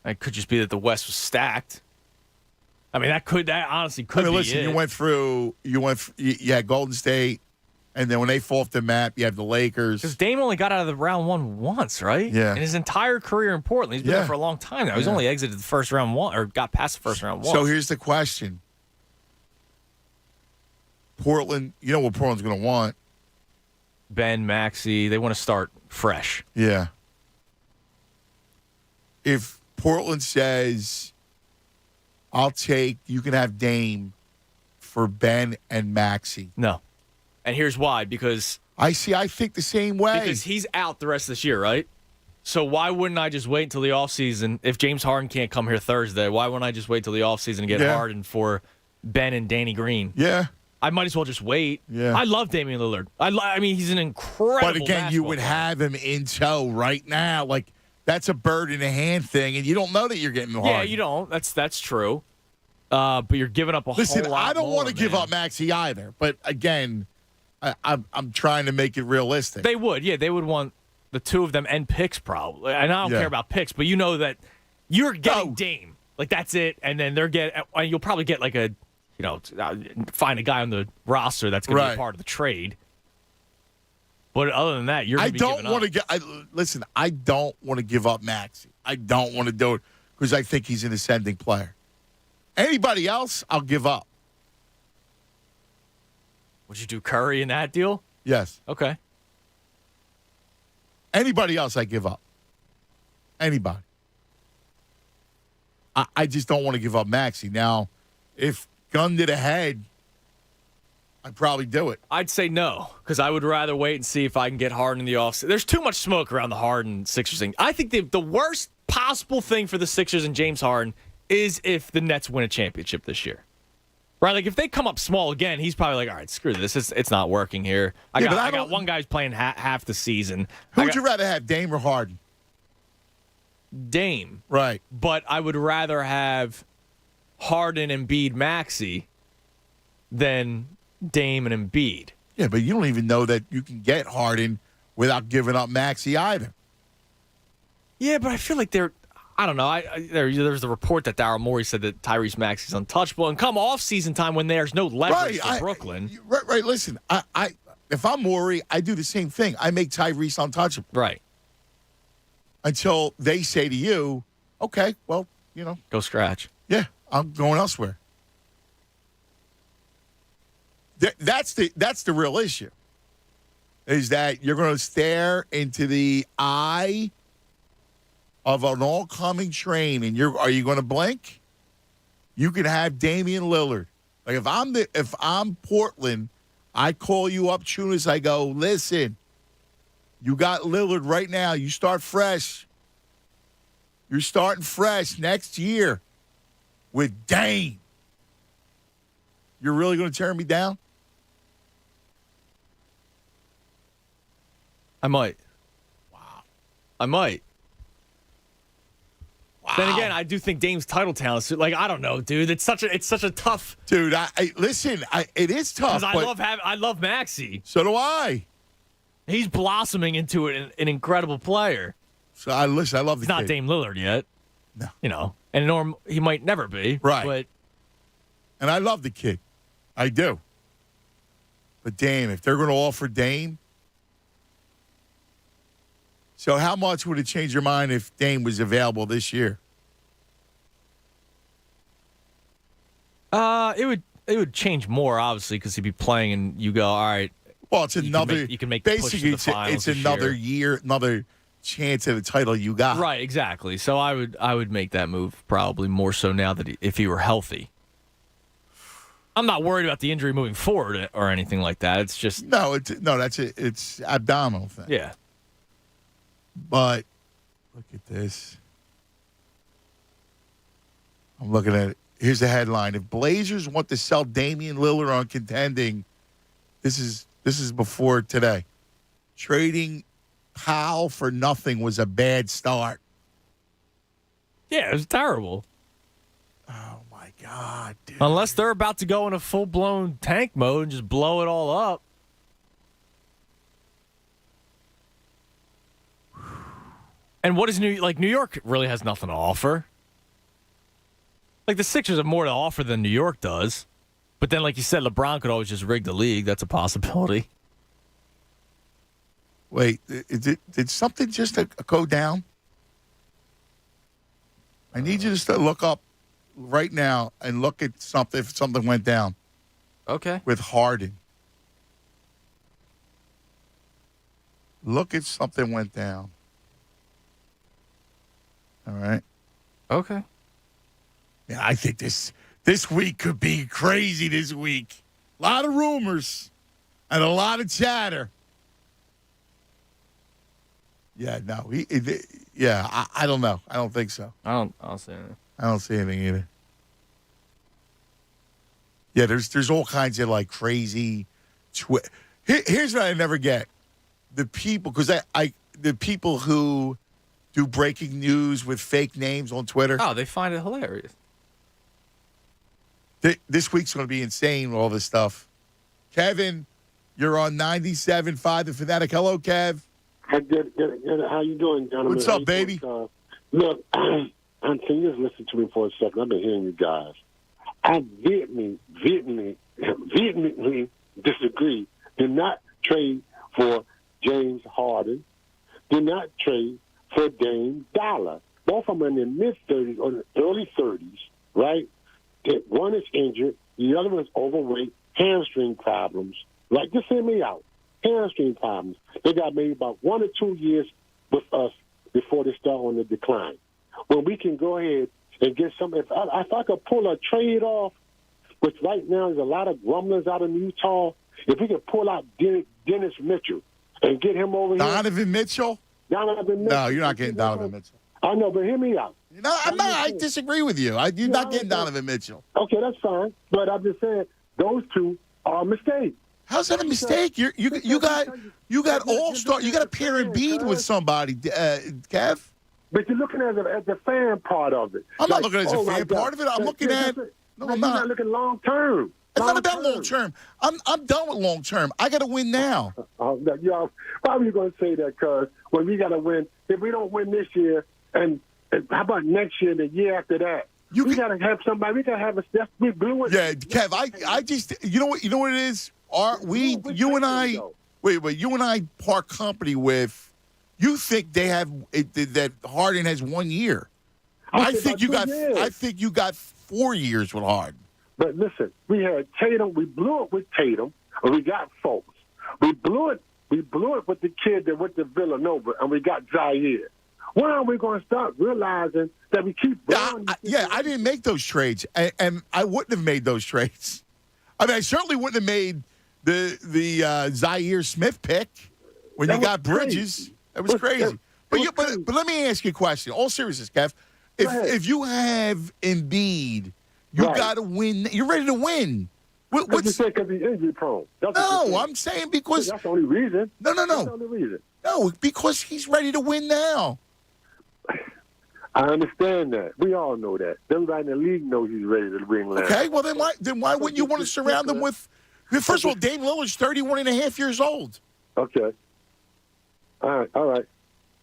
It could just be that the West was stacked. I mean, that honestly could be listen, it. You had Golden State, and then when they fall off the map, you have the Lakers. Because Dame only got out of the round one once, right? Yeah. In his entire career in Portland. He's been there for a long time now. He's only exited the first round one, or got past the first round once. So here's the question. Portland, you know what Portland's going to want? Ben, Maxey, they want to start fresh. Yeah. If Portland says, you can have Dame for Ben and Maxey. No. And here's why, because I think the same way. Because he's out the rest of this year, right? So why wouldn't I just wait until the offseason? If James Harden can't come here Thursday, why wouldn't I just wait till the offseason and get Harden for Ben and Danny Green? Yeah. I might as well just wait. Yeah. I love Damian Lillard. I mean, he's an incredible But again, you would have him in tow right now. Like, that's a bird in the hand thing, and you don't know that you're getting Harden. Yeah, you don't. That's true. But you're giving up a whole lot more. Listen, I don't want to give up Maxey either. But again, I'm trying to make it realistic. They would. Yeah, they would want the two of them and picks probably. And I don't care about picks, but you know that you're getting Dame. Like, that's it. And then you'll probably get like find a guy on the roster that's going to be a part of the trade. But other than that, you're going to be giving up. Listen, I don't want to give up Maxey. I don't want to do it because I think he's an ascending player. Anybody else, I'll give up. Would you do Curry in that deal? Yes. Okay. Anybody else, I give up. Anybody. I just don't want to give up Maxey. Now, if gun to the head, I'd probably do it. I'd say no, because I would rather wait and see if I can get Harden in the offseason. There's too much smoke around the Harden Sixers thing. I think the worst possible thing for the Sixers and James Harden is if the Nets win a championship this year. Right? Like, if they come up small again, he's probably like, all right, screw this. It's not working here. I got one guy who's playing half the season. Who would you rather have, Dame or Harden? Dame. Right. But I would rather have Harden, Embiid, Maxey than Dame and Embiid. Yeah, but you don't even know that you can get Harden without giving up Maxey either. Yeah, but I feel like I don't know. There's the report that Daryl Morey said that Tyrese Maxey's untouchable. And come off-season time when there's no leverage for Brooklyn. Right. Listen, if I'm Morey, I do the same thing. I make Tyrese untouchable. Right. Until they say to you, okay, well, go scratch. Yeah, I'm going elsewhere. That's the real issue. Is that you're going to stare into the eye of an all-coming train, and are you going to blink? You can have Damian Lillard. Like if I'm Portland, I call you up, Chunas. I go, listen, you got Lillard right now. You start fresh. You're starting fresh next year with Dame. You're really going to turn me down? I might. Wow. I might. Wow. Then again, I do think Dame's title talent. Like, I don't know, dude. It's such a tough. Dude, listen. It is tough. I love Maxey. So do I. He's blossoming into an incredible player. So I love the He's kid. not Dame Lillard yet. No. And he might never be. Right. But and I love the kid. I do. But Dame, if they're going to offer Dame. So how much would it change your mind if Dame was available this year? It would change more, obviously, because he'd be playing and you go, all right. Well, it's another. You can make basically the push to the finals it's another year, another chance at a title you got. Right, exactly. So I would make that move probably more so now that if he were healthy. I'm not worried about the injury moving forward or anything like that. It's just it's abdominal thing. Yeah. But look at this. I'm looking at it. Here's the headline. If Blazers want to sell Damian Lillard on contending, this is before today. Trading Powell for nothing was a bad start. Yeah, it was terrible. Oh, my God, dude. Unless they're about to go in a full-blown tank mode and just blow it all up. And what is New York really has nothing to offer. Like, the Sixers have more to offer than New York does. But then, like you said, LeBron could always just rig the league. That's a possibility. Wait, did something just go down? I need you to look up right now and look at something if something went down. Okay. With Harden. Look at something went down. All right. Okay. Yeah, I think this week could be crazy this week. A lot of rumors and a lot of chatter. Yeah, no. I don't know. I don't think so. I don't see anything. I don't see anything either. Yeah, there's all kinds of like crazy. Here's what I never get: the people, because the people who do breaking news with fake names on Twitter. Oh, they find it hilarious. This week's going to be insane with all this stuff. Kevin, you're on 97.5 The Fanatic. Hello, Kev. Good. How you doing, gentlemen? What's up, baby? Look, can you just listen to me for a second? I've been hearing you guys. I vehemently disagree. Do not trade for James Harden. Do not trade for Dame Dollar. Both of them are in their mid-30s or the early 30s, right? One is injured. The other one is overweight, hamstring problems. Like, just hear me out. Hamstring problems. They got maybe about 1 or 2 years with us before they start on the decline. When we can go ahead and get some, if I could pull a trade off which right now there's a lot of grumblers out in Utah. If we could pull out Dennis Mitchell and get him over here. Donovan Mitchell? Donovan Mitchell. No, you're not getting Donovan Mitchell. I know, but hear me out. No, I'm not. I disagree with you. You're not getting Donovan Mitchell. Okay, that's fine. But I'm just saying those two are a mistake. How's that a mistake? You got all-star. You got to pair Embiid with somebody, Kev. But you're looking at the fan part of it. I'm not looking at the fan part of it. I'm looking at. No, I'm not. You're not looking long term. It's not about long term. I'm done with long term. I got to win now. Why are you going to say that? Because when we got to win, if we don't win this year, and how about next year, and the year after that? We got to have somebody. We got to have a step. We blew it. Yeah, Kev. I just. You know what it is. You and I part company with. You think they have that Harden has 1 year? I think you got 4 years with Harden. But listen, we had Tatum. We blew it with Tatum, and we got folks. We blew it with the kid that went to Villanova, and we got Zaire. When are we going to start realizing that we keep blowing? I didn't make those trades, and I wouldn't have made those trades. I mean, I certainly wouldn't have made the Zaire Smith pick when you got Bridges. Crazy. That was crazy. But let me ask you a question. All seriousness, Kev. If you have Embiid, you got to win. You're ready to win. What's you say? Because he's injury prone. No, I'm saying because that's the only reason. No. That's the only reason. No, because he's ready to win now. I understand that. We all know that. Everybody in the league knows he's ready to win now. Okay, well then why wouldn't you want to surround him with? First of all, Damian Lillard's 31 and a half years old. Okay. All right.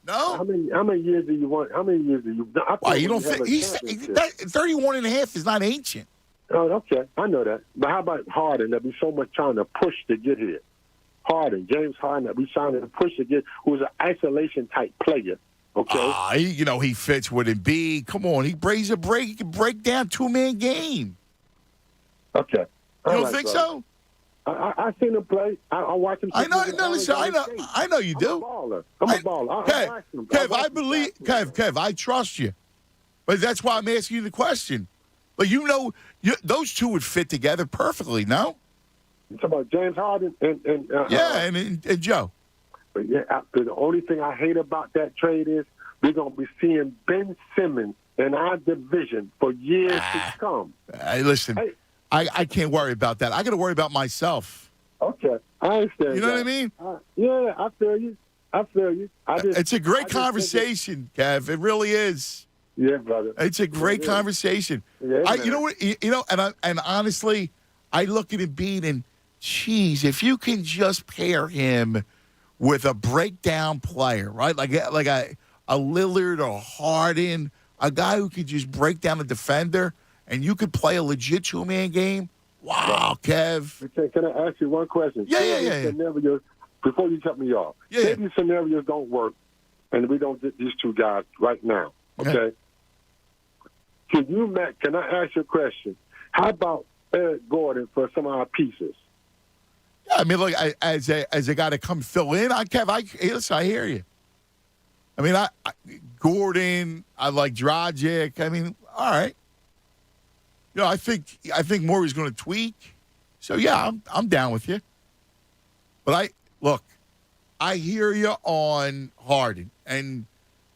No? How many years do you want? How many years do you? Why, you don't think he's 31 and a half is not ancient. Oh, okay. I know that. But how about Harden? There'll be so much trying to push to get here. James Harden, that we trying to push to get, who's an isolation type player. Okay. He fits with Embiid. Come on, he can break down 2-man game. Okay. You don't think so? I seen him play. I watch him. I know. You do. I'm a baller. Kev, I trust you, but that's why I'm asking you the question. But those two would fit together perfectly. No. You talking about James Harden and Joe. But the only thing I hate about that trade is we're gonna be seeing Ben Simmons in our division for years to come. Listen. I can't worry about that. I got to worry about myself. Okay, I understand. You know what I mean? Yeah, I feel you. It's a great conversation, Kev. It really is. Yeah, brother. It's a great conversation. Yeah, you know what? And honestly, I look at Embiid and, geez, if you can just pair him with a breakdown player, right? Like a Lillard or Harden, a guy who could just break down a defender. And you could play a legit 2-man game. Wow, Kev. Okay, can I ask you one question? Yeah. Scenarios, before you cut me off. Yeah. These scenarios don't work, and we don't get these two guys right now. Okay. Can I ask you a question? How about Eric Gordon for some of our pieces? Yeah, I mean, look, as a guy to come fill in, Kev, I hear you. I mean, Gordon, I like Dragic. I mean, all right. I think Morey's going to tweak. So, yeah, I'm down with you. But I hear you on Harden. And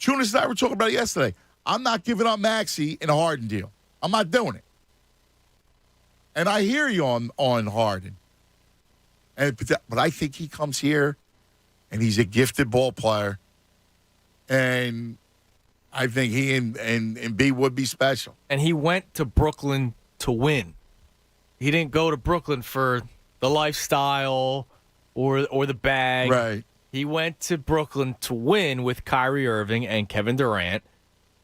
Chunas and I were talking about it yesterday. I'm not giving up Maxey in a Harden deal. I'm not doing it. And I hear you on Harden. But I think he comes here, and he's a gifted ball player. And I think he and B would be special. And he went to Brooklyn to win. He didn't go to Brooklyn for the lifestyle or the bag. Right. He went to Brooklyn to win with Kyrie Irving and Kevin Durant,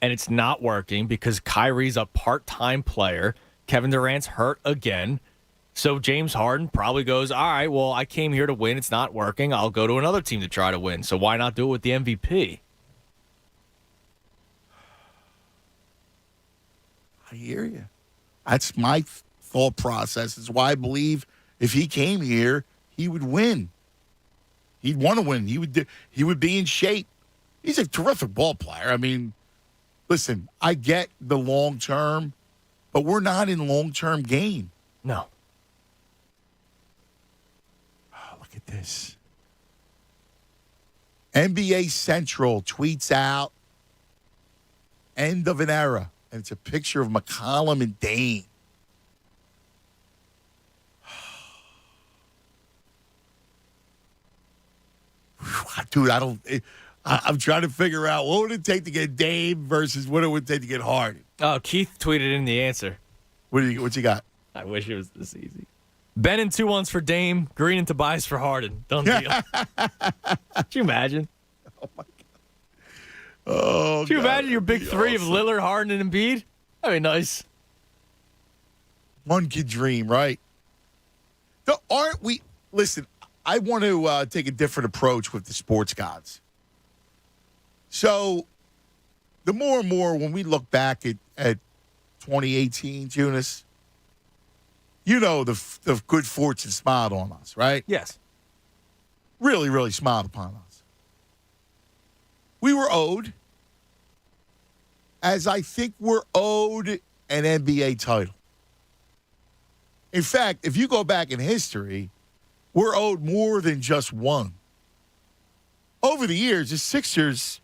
and it's not working because Kyrie's a part-time player. Kevin Durant's hurt again. So James Harden probably goes, all right, well, I came here to win. It's not working. I'll go to another team to try to win. So why not do it with the MVP? I hear you. That's my thought process. That's why I believe if he came here, he would win. He'd want to win. He would be in shape. He's a terrific ball player. I mean, listen, I get the long term, but we're not in long-term game. No. Oh, look at this. NBA Central tweets out, end of an era. And it's a picture of McCollum and Dame. Dude, I'm trying to figure out what would it take to get Dame versus what it would take to get Harden. Oh, Keith tweeted in the answer. What you got? I wish it was this easy. Ben and 2 ones for Dame, Green and Tobias for Harden. Done deal. Could you imagine? Oh, my God. Oh, could you imagine your big three of Lillard, Harden, and Embiid? That'd be nice. One could dream, right? Aren't we? Listen, I want to take a different approach with the sports gods. So, the more and more when we look back at 2018, Jonas, you know the good fortune smiled on us, right? Yes. Really, really smiled upon us. We were owed, as I think we're owed an NBA title. In fact, if you go back in history, we're owed more than just one. Over the years, the Sixers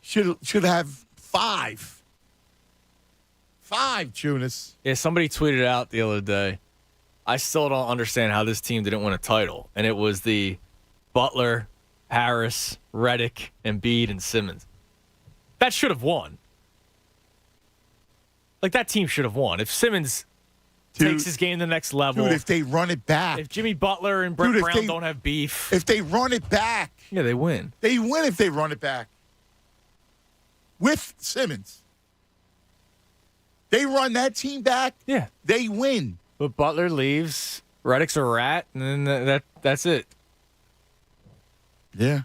should have 5. 5, Jonas. Yeah, somebody tweeted out the other day, I still don't understand how this team didn't win a title. And it was the Butler, Harris, Redick, Embiid, and Simmons. That should have won. Like, that team should have won. If Simmons takes his game to the next level. Dude, if they run it back. If Jimmy Butler and Brett Brown don't have beef. If they run it back. Yeah, they win. They win if they run it back. With Simmons. They run that team back. Yeah. They win. But Butler leaves. Redick's a rat. And then that's it. Yeah.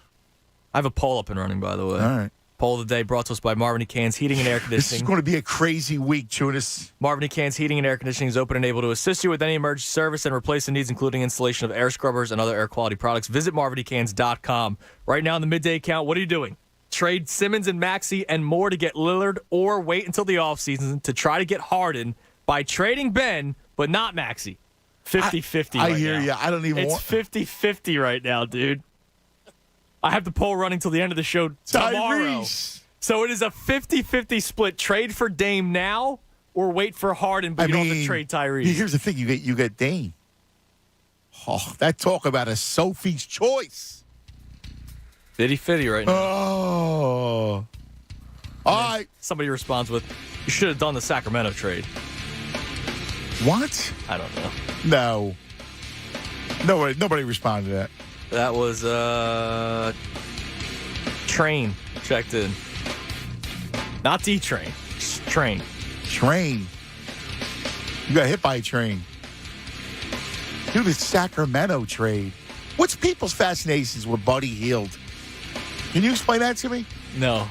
I have a poll up and running, by the way. All right. Poll of the day brought to us by Marvin E. Cans Heating and Air Conditioning. This is going to be a crazy week, Jonas. Marvin E. Cans Heating and Air Conditioning is open and able to assist you with any emergency service and replacement needs, including installation of air scrubbers and other air quality products. Visit marvincans.com. Right now in the midday count, what are you doing? Trade Simmons and Maxey and more to get Lillard, or wait until the offseason to try to get Harden by trading Ben, but not Maxey. 50-50 I hear you. I don't even want... It's 50-50 right now, dude. I have the poll running till the end of the show tomorrow. Tyrese. So it is a 50-50 split. Trade for Dame now or wait for Harden, but you don't have to trade Tyrese. Here's the thing. You get Dame. Oh, that talk about a Sophie's choice. 50-50 right now. Oh. All right. Somebody responds with, you should have done the Sacramento trade. What? I don't know. No. Nobody responded to that. That was Train checked in. Not D-Train. Train. Train. You got hit by a train. Do the Sacramento trade. What's people's fascinations with Buddy Hield? Can you explain that to me? No.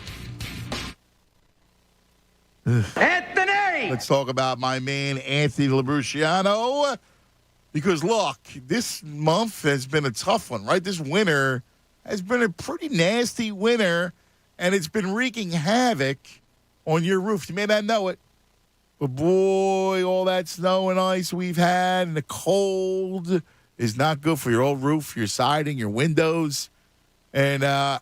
Anthony! Let's talk about my man, Anthony Labruciano. Because, look, this month has been a tough one, right? This winter has been a pretty nasty winter, and it's been wreaking havoc on your roof. You may not know it, but, boy, all that snow and ice we've had and the cold is not good for your old roof, your siding, your windows, and the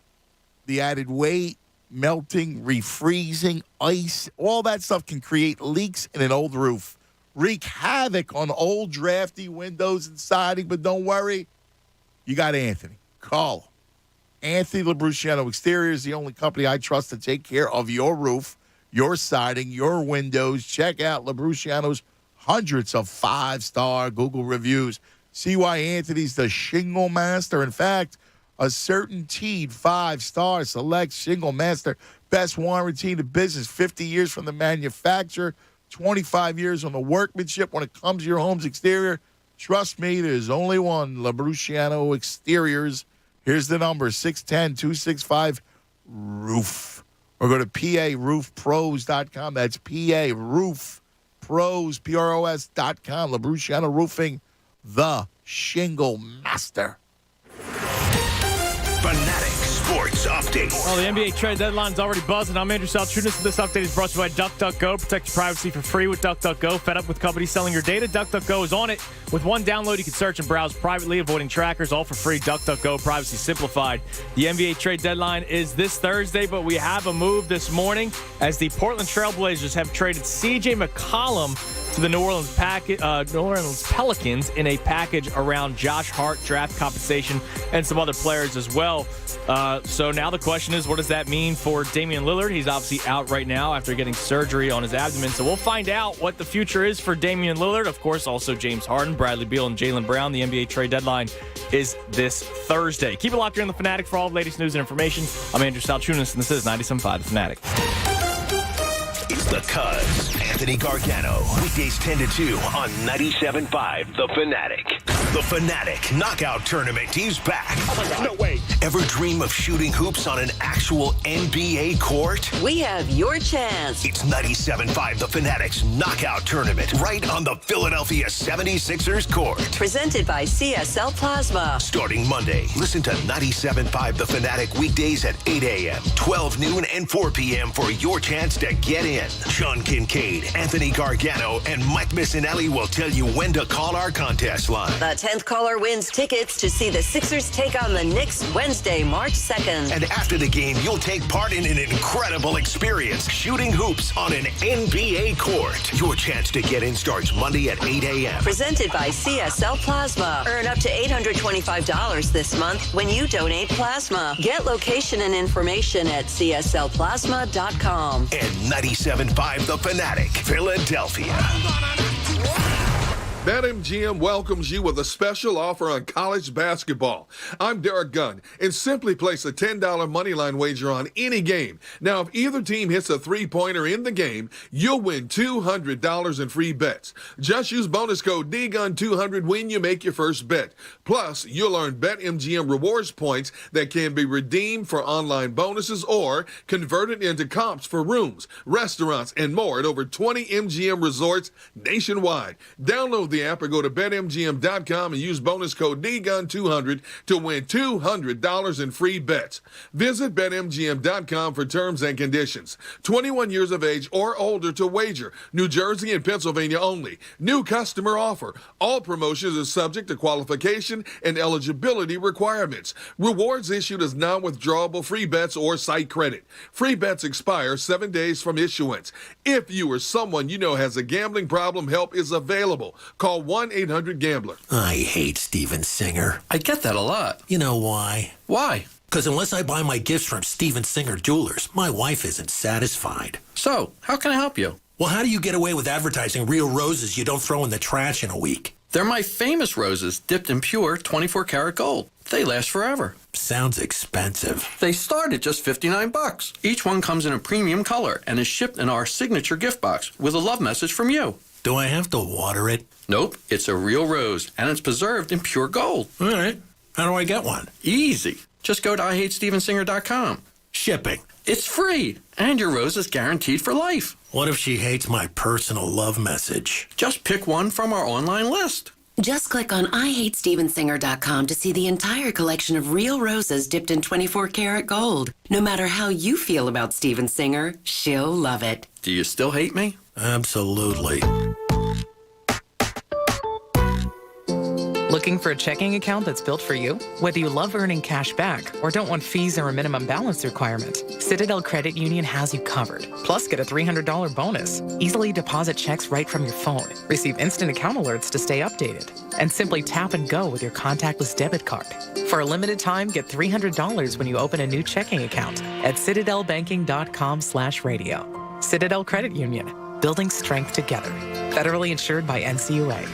added weight, melting, refreezing, ice, all that stuff can create leaks in an old roof. Wreak havoc on old drafty windows and siding, but don't worry. You got Anthony. Call him. Anthony Labruciano Exterior is the only company I trust to take care of your roof, your siding, your windows. Check out Labruciano's hundreds of 5-star Google reviews. See why Anthony's the shingle master. In fact, a certainteed 5-star select shingle master. Best warranty in the business, 50 years from the manufacturer. 25 years on the workmanship when it comes to your home's exterior. Trust me, there's only one, Labruciano Exteriors. Here's the number, 610-265-ROOF. Or go to PARoofPros.com. That's PARoofPros, PROS.com. Labruciano Roofing, the shingle master. Fanatic Sports Update. Well, the NBA trade deadline is already buzzing. I'm Andrew Salchunas. This update is brought to you by DuckDuckGo. Protect your privacy for free with DuckDuckGo. Fed up with companies selling your data? DuckDuckGo is on it. With one download, you can search and browse privately, avoiding trackers, all for free. DuckDuckGo, privacy simplified. The NBA trade deadline is this Thursday, but we have a move this morning as the Portland Trailblazers have traded C.J. McCollum to the New Orleans Pelicans in a package around Josh Hart, draft compensation, and some other players as well. So now the question is, what does that mean for Damian Lillard? He's obviously out right now after getting surgery on his abdomen. So we'll find out what the future is for Damian Lillard. Of course, also James Harden, Bradley Beal, and Jaylen Brown. The NBA trade deadline is this Thursday. Keep it locked here on The Fanatic for all the latest news and information. I'm Andrew Salchunas, and this is 97.5 The Fanatic. It's the Cuz, Anthony Gargano. Weekdays 10 to 2 on 97.5 The Fanatic. The Fanatic Knockout Tournament is back. Oh my God. No way. Ever dream of shooting hoops on an actual NBA court? We have your chance. It's 97.5 The Fanatic's Knockout Tournament right on the Philadelphia 76ers court. Presented by CSL Plasma. Starting Monday, listen to 97.5 The Fanatic weekdays at 8 a.m., 12 noon, and 4 p.m. for your chance to get in. Sean Kincaid, Anthony Gargano, and Mike Missinelli will tell you when to call our contest line. The 10th caller wins tickets to see the Sixers take on the Knicks Wednesday, March 2nd. And after the game, you'll take part in an incredible experience, shooting hoops on an NBA court. Your chance to get in starts Monday at 8 a.m. Presented by CSL Plasma. Earn up to $825 this month when you donate plasma. Get location and information at cslplasma.com. And 97.5 The Fanatic, Philadelphia. BetMGM welcomes you with a special offer on college basketball. I'm Derek Gunn, and simply place a $10 moneyline wager on any game. Now, if either team hits a three-pointer in the game, you'll win $200 in free bets. Just use bonus code DGUN200 when you make your first bet. Plus, you'll earn BetMGM rewards points that can be redeemed for online bonuses or converted into comps for rooms, restaurants, and more at over 20 MGM resorts nationwide. Download the app or go to BetMGM.com and use bonus code DGUN200 to win $200 in free bets. Visit BetMGM.com for terms and conditions. 21 years of age or older to wager. New Jersey and Pennsylvania only. New customer offer. All promotions are subject to qualification and eligibility requirements. Rewards issued as non-withdrawable free bets or site credit. Free bets expire 7 days from issuance. If you or someone you know has a gambling problem, help is available. Call 1-800-GAMBLER. I hate Steven Singer. I get that a lot. You know why? Why? Because unless I buy my gifts from Steven Singer Jewelers, my wife isn't satisfied. So, how can I help you? Well, how do you get away with advertising real roses you don't throw in the trash in a week? They're my famous roses, dipped in pure 24-karat gold. They last forever. Sounds expensive. They start at just $59. Each one comes in a premium color and is shipped in our signature gift box with a love message from you. Do I have to water it? Nope, it's a real rose, and it's preserved in pure gold. All right. How do I get one? Easy. Just go to IHateStevenSinger.com. Shipping. It's free, and your rose is guaranteed for life. What if she hates my personal love message? Just pick one from our online list. Just click on IHateStevenSinger.com to see the entire collection of real roses dipped in 24-karat gold. No matter how you feel about Steven Singer, she'll love it. Do you still hate me? Absolutely. Looking for a checking account that's built for you? Whether you love earning cash back or don't want fees or a minimum balance requirement, Citadel Credit Union has you covered. Plus, get a $300 bonus. Easily deposit checks right from your phone. Receive instant account alerts to stay updated. And simply tap and go with your contactless debit card. For a limited time, get $300 when you open a new checking account at citadelbanking.com/radio. Citadel Credit Union. Building strength together. Federally insured by NCUA.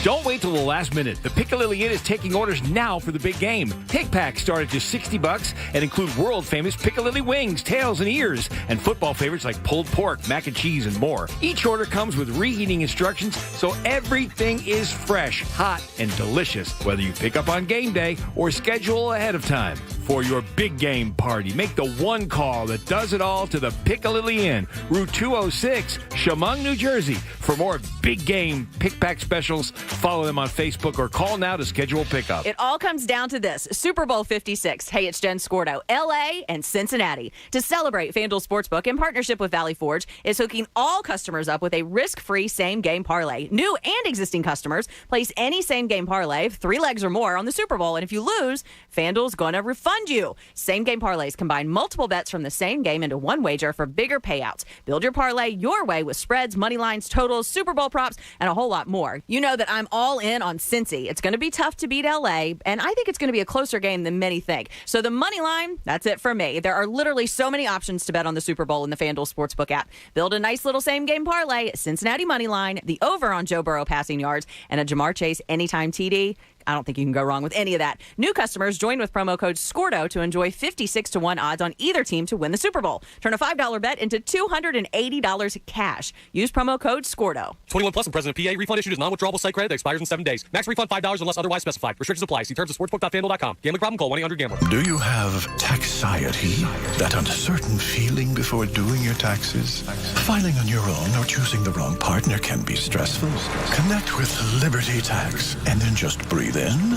Don't wait till the last minute. The Piccalilli Inn is taking orders now for the big game. Pick packs start at just $60 and include world-famous Piccalilli wings, tails, and ears, and football favorites like pulled pork, mac and cheese, and more. Each order comes with reheating instructions, so everything is fresh, hot, and delicious, whether you pick up on game day or schedule ahead of time. for your big game party. Make the one call that does it all to the Piccalilli Inn, Route 206, Chemung, New Jersey. For more big game pick-pack specials, follow them on Facebook or call now to schedule pickup. It all comes down to this. Super Bowl 56. Hey, it's Jen Scordo. L.A. and Cincinnati. To celebrate, FanDuel Sportsbook, in partnership with Valley Forge, is hooking all customers up with a risk-free same-game parlay. New and existing customers place any same-game parlay, 3 legs or more, on the Super Bowl. And if you lose, FanDuel's going to refund you. Same-game parlays combine multiple bets from the same game into one wager for bigger payouts. Build your parlay your way with spreads, money lines, totals, Super Bowl props, and a whole lot more. You know that I'm all in on Cincy. It's going to be tough to beat L.A., and I think it's going to be a closer game than many think. So the money line, that's it for me. There are literally so many options to bet on the Super Bowl in the FanDuel Sportsbook app. Build a nice little same-game parlay, Cincinnati money line, the over on Joe Burrow passing yards, and a Jamar Chase anytime TD. I don't think you can go wrong with any of that. New customers join with promo code SCORDO to enjoy 56-1 odds on either team to win the Super Bowl. Turn a $5 bet into $280 cash. Use promo code SCORDO. 21 plus and present of PA. Refund issued as non-withdrawable site credit that expires in 7 days. Max refund $5 unless otherwise specified. Restrictions apply. See terms at sportsbook.fanduel.com. Gambling problem? Call 1-800-GAMBLER. Do you have taxiety? That uncertain feeling before doing your taxes? Filing on your own or choosing the wrong partner can be stressful. Connect with Liberty Tax and then just breathe in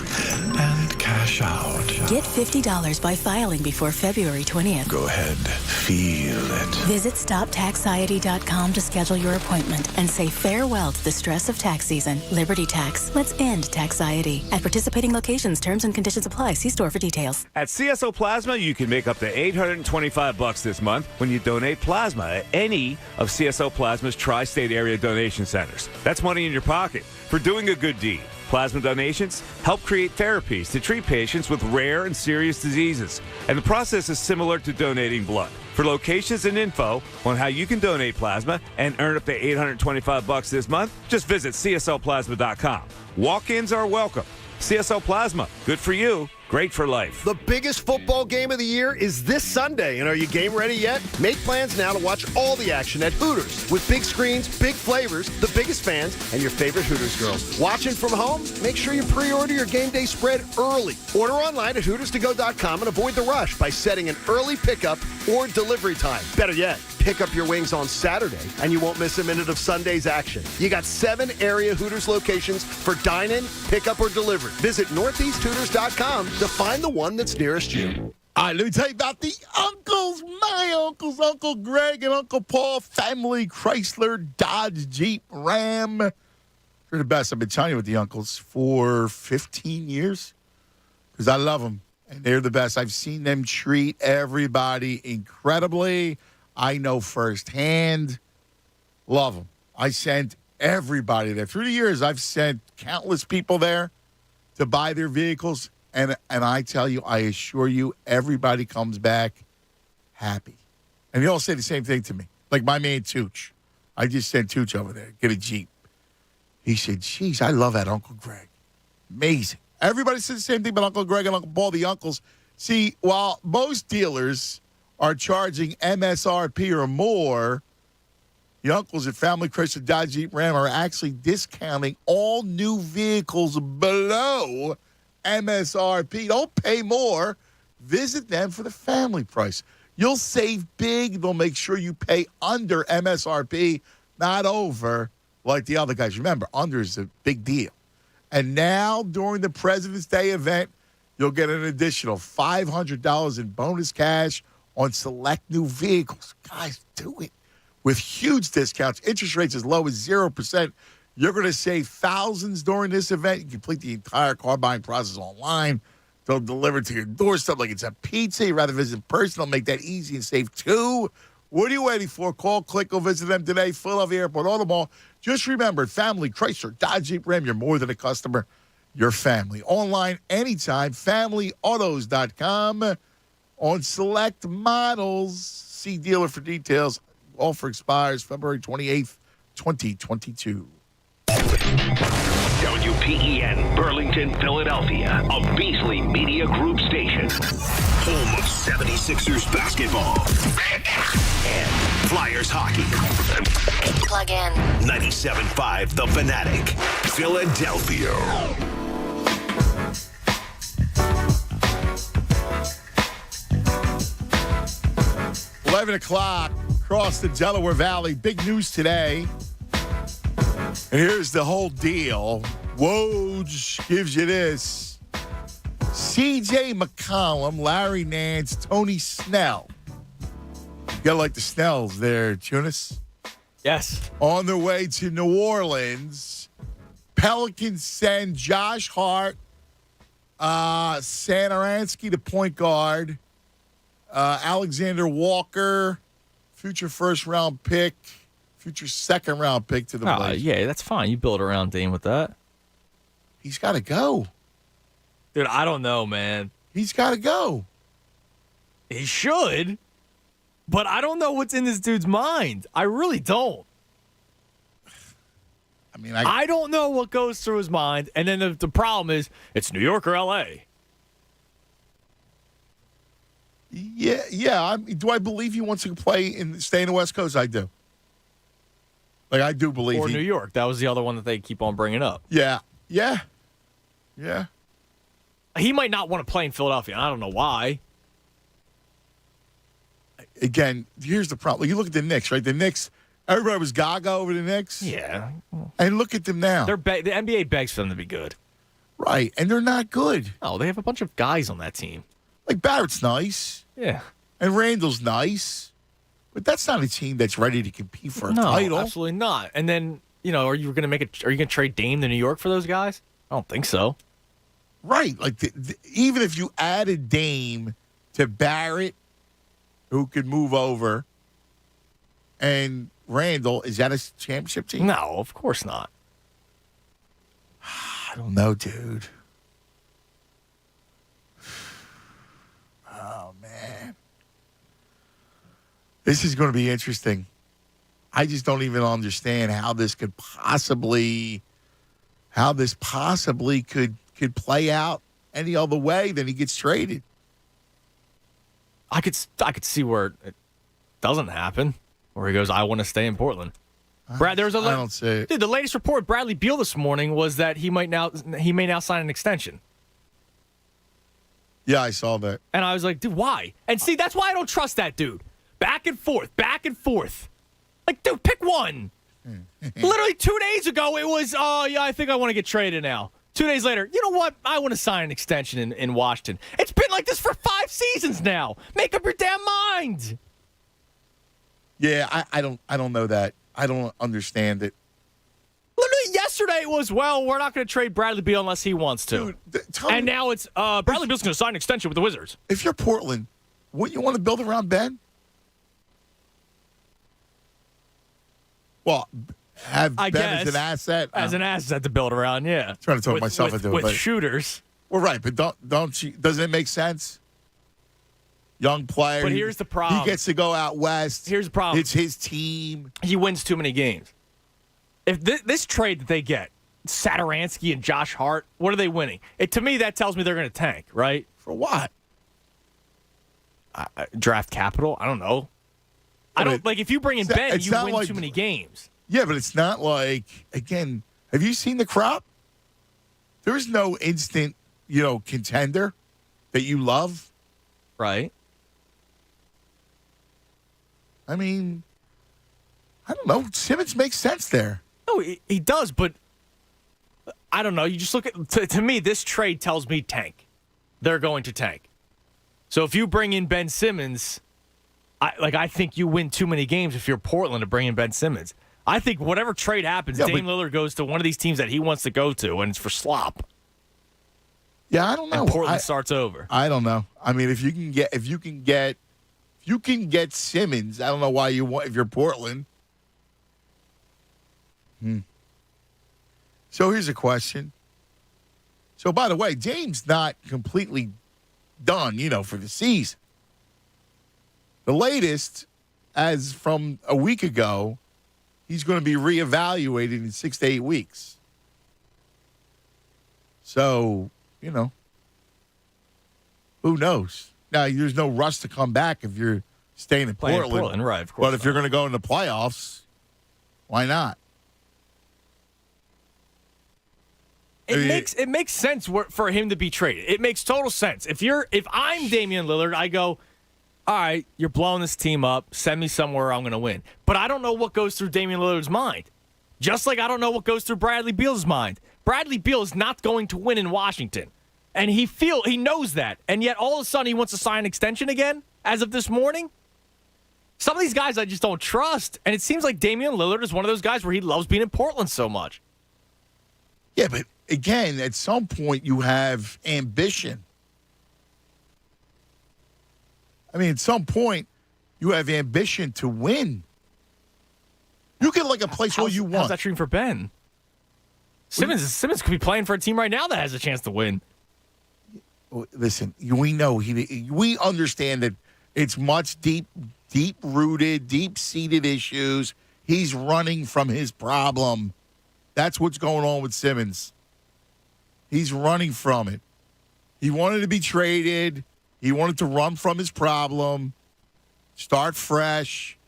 and cash out. Get $50 by filing before February 20th. Go ahead, feel it. Visit StopTaxiety.com to schedule your appointment and say farewell to the stress of tax season. Liberty Tax. Let's end taxiety. At participating locations, terms and conditions apply. See store for details. At CSO Plasma, you can make up to $825 this month when you donate plasma at any of CSO Plasma's tri-state area donation centers. That's money in your pocket for doing a good deed. Plasma donations help create therapies to treat patients with rare and serious diseases, and the process is similar to donating blood. For locations and info on how you can donate plasma and earn up to $825 this month, just visit csoplasma.com. Walk-ins are welcome. CSO Plasma, good for you, great for life. The biggest football game of the year is this Sunday, and are you game ready yet? Make plans now to watch all the action at Hooters. With big screens, big flavors, the biggest fans, and your favorite Hooters girls. Watching from home? Make sure you pre-order your game day spread early. Order online at HootersToGo.com and avoid the rush by setting an early pickup or delivery time. Better yet, pick up your wings on Saturday, and you won't miss a minute of Sunday's action. You got 7 area Hooters locations for dine-in, pickup, or delivery. Visit NortheastHooters.com to find the one that's nearest you. All right, let me tell you about the uncles, my uncles, Uncle Greg and Uncle Paul, family, Chrysler, Dodge, Jeep, Ram. They're the best. I've been telling you with the uncles for 15 years because I love them, and they're the best. I've seen them treat everybody incredibly. I know firsthand. Love them. I sent everybody there. Through the years, I've sent countless people there to buy their vehicles. And I tell you, I assure you, everybody comes back happy. And they all say the same thing to me. Like my man Tooch. I just sent Tooch over there, get a Jeep. He said, geez, I love that Uncle Greg. Amazing. Everybody said the same thing about Uncle Greg and Uncle Paul, the uncles. See, while most dealers are charging MSRP or more, the uncles at Family Chrysler Dodge Jeep Ram are actually discounting all new vehicles below MSRP. Don't pay more. Visit them for the family price. You'll save big. They'll make sure you pay under MSRP, not over like the other guys. Remember, under is a big deal. And now, during the President's Day event, you'll get an additional $500 in bonus cash on select new vehicles. Guys, do it. With huge discounts, interest rates as low as 0%. You're going to save thousands during this event. You complete the entire car buying process online. They'll deliver to your doorstep like it's a pizza. You'd rather visit in person. They'll make that easy and save too. What are you waiting for? Call, click, go visit them today. Philadelphia Airport Automall. Just remember, Family, Chrysler, Dodge, Jeep, Ram. You're more than a customer. You're family. Online anytime. FamilyAutos.com. On select models. See dealer for details. Offer expires February 28th, 2022. WPEN, Burlington, Philadelphia, a Beasley Media Group station. Home of 76ers basketball and Flyers hockey. Plug in. 97.5 The Fanatic, Philadelphia. 11 o'clock across the Delaware Valley. Big news today. And here's the whole deal. Woj gives you this. C.J. McCollum, Larry Nance, Tony Snell. You got to like the Snells there, Tunis. Yes. On their way to New Orleans. Pelicans send Josh Hart, Satoransky, the point guard, Alexander Walker, future first-round pick, future second-round pick to the Blazers. Yeah, that's fine. You build around Dame with that. He's got to go. Dude, I don't know, man. He's got to go. He should, but I don't know what's in this dude's mind. I really don't. I mean, I don't know what goes through his mind. And then the problem is, it's New York or L.A. Yeah. Do I believe he wants to stay in the West Coast? I do. Like, I do believe Or New York. That was the other one that they keep on bringing up. Yeah. He might not want to play in Philadelphia. I don't know why. Again, here's the problem. You look at the Knicks, right? The Knicks, everybody was gaga over the Knicks. Yeah. And look at them now. The NBA begs for them to be good. Right, and they're not good. Oh, they have a bunch of guys on that team. Like Barrett's nice. Yeah. And Randall's nice. But that's not a team that's ready to compete for a title. No, absolutely not. And then, are you going to trade Dame to New York for those guys? I don't think so. Right. Like, even if you added Dame to Barrett, who could move over, and Randall, is that a championship team? No, of course not. I don't know, dude. Oh, man. This is going to be interesting. I just don't even understand how this possibly could play out any other way than he gets traded. I could see where it doesn't happen, where he goes, I want to stay in Portland. Brad, I don't see it. Dude, the latest report, Bradley Beal this morning, was that he may now sign an extension. Yeah, I saw that. And I was like, dude, why? And see, that's why I don't trust that dude. Back and forth. Like, dude, pick one. Literally 2 days ago, it was, I think I want to get traded now. 2 days later, you know what? I want to sign an extension in Washington. It's been like this for 5 seasons now. Make up your damn mind. Yeah, I don't know that. I don't understand it. Literally yesterday it was, we're not going to trade Bradley Beal unless he wants to. Dude, and now it's Bradley Beal's going to sign an extension with the Wizards. If you're Portland, wouldn't you want to build around Ben? Well, have Ben as an asset. As an asset to build around, yeah. Trying to talk myself into it. With shooters. Well, right, but doesn't it make sense? Young player. But here's the problem. He gets to go out west. Here's the problem. It's his team. He wins too many games. If this trade that they get, Satoransky and Josh Hart, what are they winning? To me, that tells me they're going to tank, right? For what? Draft capital? I don't know. If you bring in Ben, you win too many games. Yeah, but it's not like, again, have you seen the crop? There's no instant, contender that you love. Right. I mean, I don't know. Simmons makes sense there. No, he does, but I don't know. You just look at, to me, this trade tells me tank. They're going to tank. So if you bring in Ben Simmons, I think you win too many games if you're Portland to bring in Ben Simmons. I think whatever trade happens, Dame Lillard goes to one of these teams that he wants to go to, and it's for slop. Yeah, I don't know. And Portland starts over. I don't know. I mean, if you can get Simmons, I don't know why you want if you're Portland. So here's a question. So by the way, Dame's not completely done, for the season. The latest, as from a week ago, he's going to be reevaluated in 6 to 8 weeks. So, who knows? Now, there's no rush to come back if you're staying in Portland. Right, of course. But if you're going to go in the playoffs, why not? It makes sense for him to be traded. It makes total sense. If I'm Damian Lillard, I go, all right, you're blowing this team up. Send me somewhere I'm going to win. But I don't know what goes through Damian Lillard's mind. Just like I don't know what goes through Bradley Beal's mind. Bradley Beal is not going to win in Washington. And he knows that. And yet all of a sudden he wants to sign an extension again as of this morning. Some of these guys I just don't trust. And it seems like Damian Lillard is one of those guys where he loves being in Portland so much. Yeah, but again, at some point you have ambition. I mean, at some point you have ambition to win. You get like a place all you want. How's that true for Ben? Simmons could be playing for a team right now that has a chance to win. Listen, we know we understand that it's much deep-rooted, deep-seated issues. He's running from his problem. That's what's going on with Simmons. He's running from it. He wanted to be traded. He wanted to run from his problem, start fresh.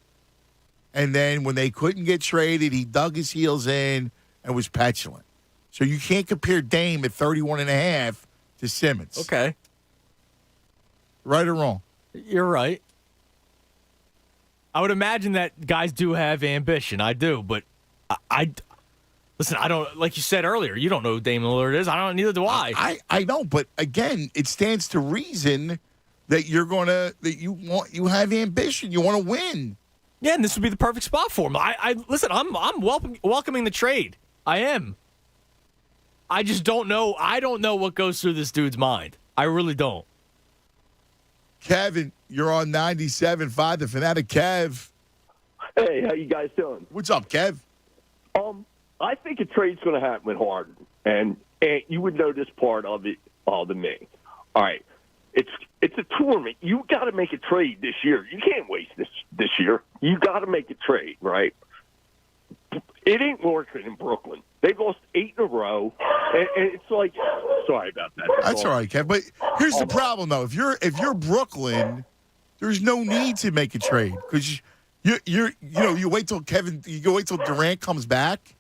And then when they couldn't get traded, he dug his heels in and was petulant. So you can't compare Dame at 31.5 to Simmons. Okay. Right or wrong? You're right. I would imagine that guys do have ambition. I do, but listen, I don't, like you said earlier, you don't know who Damian Lillard is. Neither do I. I don't, but again, it stands to reason that you have ambition. You want to win. Yeah, and this would be the perfect spot for him. Listen, I'm welcoming the trade. I am. I just don't know. I don't know what goes through this dude's mind. I really don't. Kevin, you're on 97.5 The Fanatic. Kev. Hey, how you guys doing? What's up, Kev? I think a trade's going to happen with Harden, and you would know this part of it all than me. All right, it's a tournament. You got to make a trade this year. You can't waste this year. You got to make a trade, right? It ain't working in Brooklyn. They've lost 8 in a row, and it's like, sorry about that. That's all right, Kev. But here's the problem, though. If you're Brooklyn, there's no need to make a trade because you wait till Durant comes back,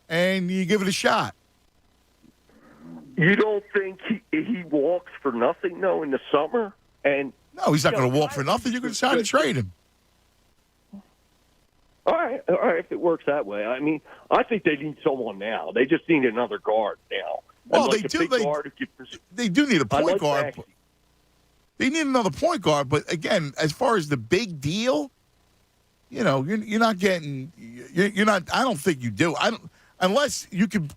and you give it a shot. You don't think he walks for nothing, though, in the summer? And no, he's not going to walk for nothing. You're going to try to trade him. All right, if it works that way. I mean, I think they need someone now. They just need another guard now. Well, they do. They do need a point guard. They need another point guard. But again, as far as the big deal, you're not getting. You're not. I don't think you do. I don't unless you could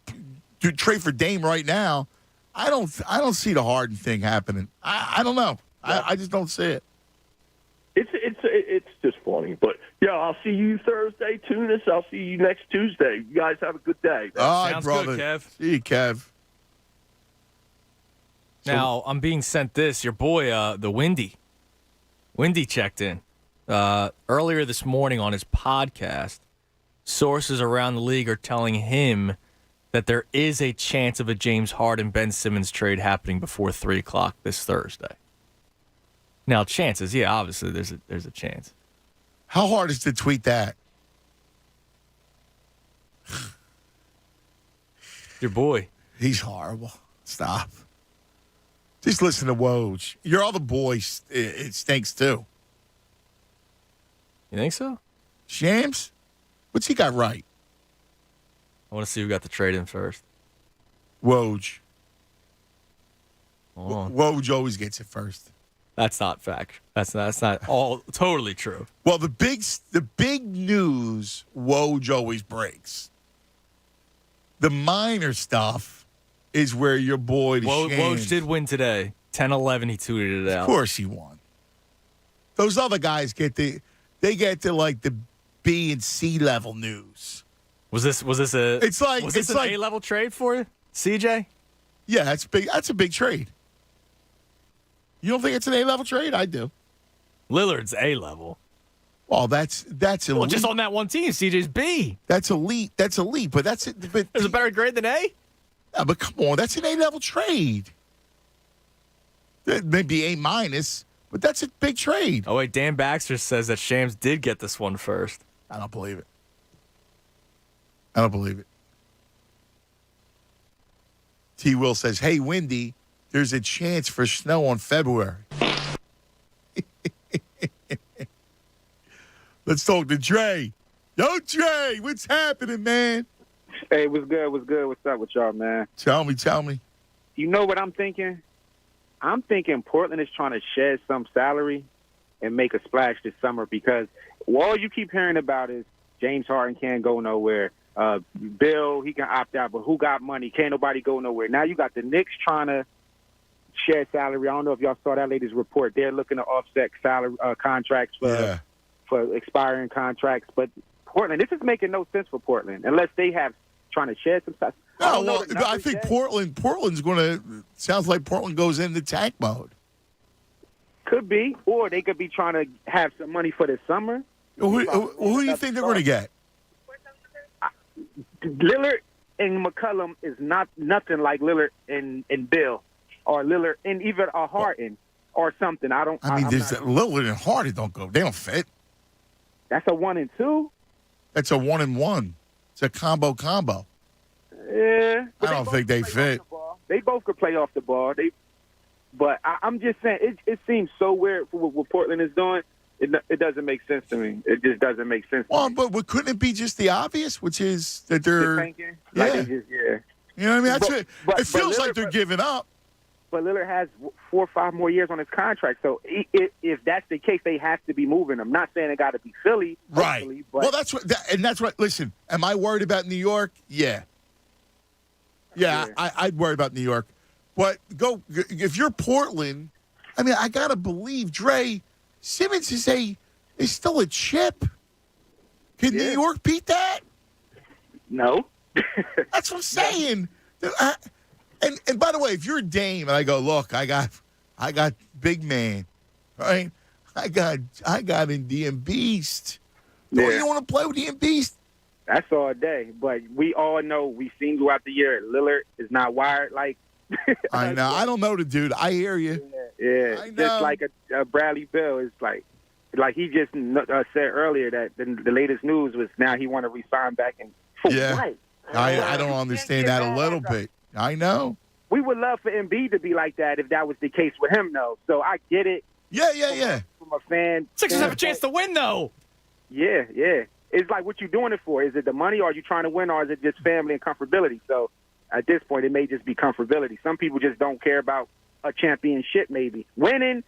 trade for Dame right now. I don't see the Harden thing happening. I don't know. I just don't see it. It's just funny, but yeah, I'll see you Thursday, Tunis. I'll see you next Tuesday. You guys have a good day. All right, Sounds brother. good, Kev. See you, Kev. Now, I'm being sent this. Your boy, the Windy checked in earlier this morning on his podcast. Sources around the league are telling him that there is a chance of a James Harden-Ben Simmons trade happening before 3 o'clock this Thursday. Now, chances, yeah, obviously there's a chance. How hard is to tweet that? Your boy. He's horrible. Stop. Just listen to Woj. Your other boy, it stinks too. You think so? Shams? What's he got right? I want to see who got the trade in first. Woj. Hold on. Woj always gets it first. That's not fact. That's not all totally true. Well, the big news Woj always breaks. The minor stuff is where your boy Woj did win today. 10-11, he tweeted it out. Of course he won. Those other guys get the like the B and C level news. Was this a an A level trade for you, CJ? Yeah, that's big. That's a big trade. You don't think it's an A-level trade? I do. Lillard's A-level. Well, that's elite. Well, just on that one team, CJ's B. That's elite. That's elite. But that's it. But there's a better grade than A? Yeah, but come on. That's an A-level trade. Maybe A-, but that's a big trade. Oh, wait. Dan Baxter says that Shams did get this one first. I don't believe it. I don't believe it. T. Will says, hey, Wendy, there's a chance for snow on February. Let's talk to Dre. Yo, Dre, what's happening, man? Hey, what's good? What's up with y'all, man? Tell me. You know what I'm thinking? I'm thinking Portland is trying to shed some salary and make a splash this summer because all you keep hearing about is James Harden can't go nowhere. Bill, he can opt out, but who got money? Can't nobody go nowhere. Now you got the Knicks trying to shed salary. I don't know if y'all saw that latest report. They're looking to offset salary contracts for expiring contracts. But Portland, this is making no sense for Portland unless they have trying to shed some stuff. No, well, I think Portland's going to – sounds like Portland goes into tank mode. Could be. Or they could be trying to have some money for the summer. Who do you think they're going to get? Lillard and McCollum is nothing like Lillard and Bill or Lillard and even a Harden or something. I mean, Lillard and Harden don't go. They don't fit. That's a 1 and 2. That's a 1 and 1. It's a combo. Yeah. I don't think they fit. They both could play off the ball. But I'm just saying, it seems so weird for what Portland is doing. It doesn't make sense to me. It just doesn't make sense. But couldn't it be just the obvious, which is that they're You know what I mean? It feels like they're giving up. But Lillard has 4 or 5 more years on his contract, so if that's the case, they have to be moving him. Not saying it got to be Philly, right? But well, that's what. Listen, am I worried about New York? Yeah. I'd worry about New York, but if you're Portland. I mean, I gotta believe Dre. Simmons is still a chip. Can New York beat that? No. That's what I'm saying. And by the way, if you're Dame and I go, look, I got big man, right? I got Indian Beast. Don't you want to play with Indian Beast? That's all day. But we all know, we've seen throughout the year, Lillard is not wired like. I know. I don't know the dude. I hear you. Yeah. Just like a Bradley Bill is like he just said earlier that the latest news was now he want to resign back in. Yeah. I don't understand that a little bit. I know. We would love for Embiid to be like that if that was the case with him, though. So I get it. Yeah. From a fan. Sixers have a chance to win, though. Yeah. It's like, what you doing it for? Is it the money, or are you trying to win, or is it just family and comfortability? So at this point, it may just be comfortability. Some people just don't care about a championship, maybe. Winning,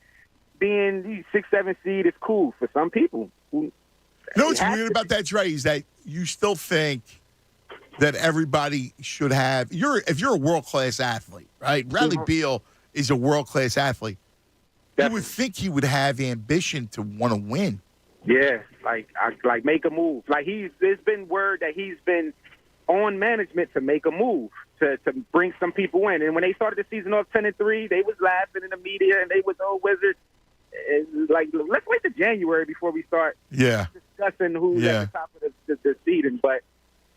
being 6-7 seed is cool for some people. You know what's weird about that, Dre, is that you still think that everybody should have. If you're a world-class athlete, right? Bradley Beal is a world-class athlete. You would think he would have ambition to want to win. Yeah, like make a move. Like there's been word that he's been on management to make a move to bring some people in. And when they started the season off 10-3, they was laughing in the media and they was Wizards. Like, let's wait to January before we start discussing who's at the top of the season. But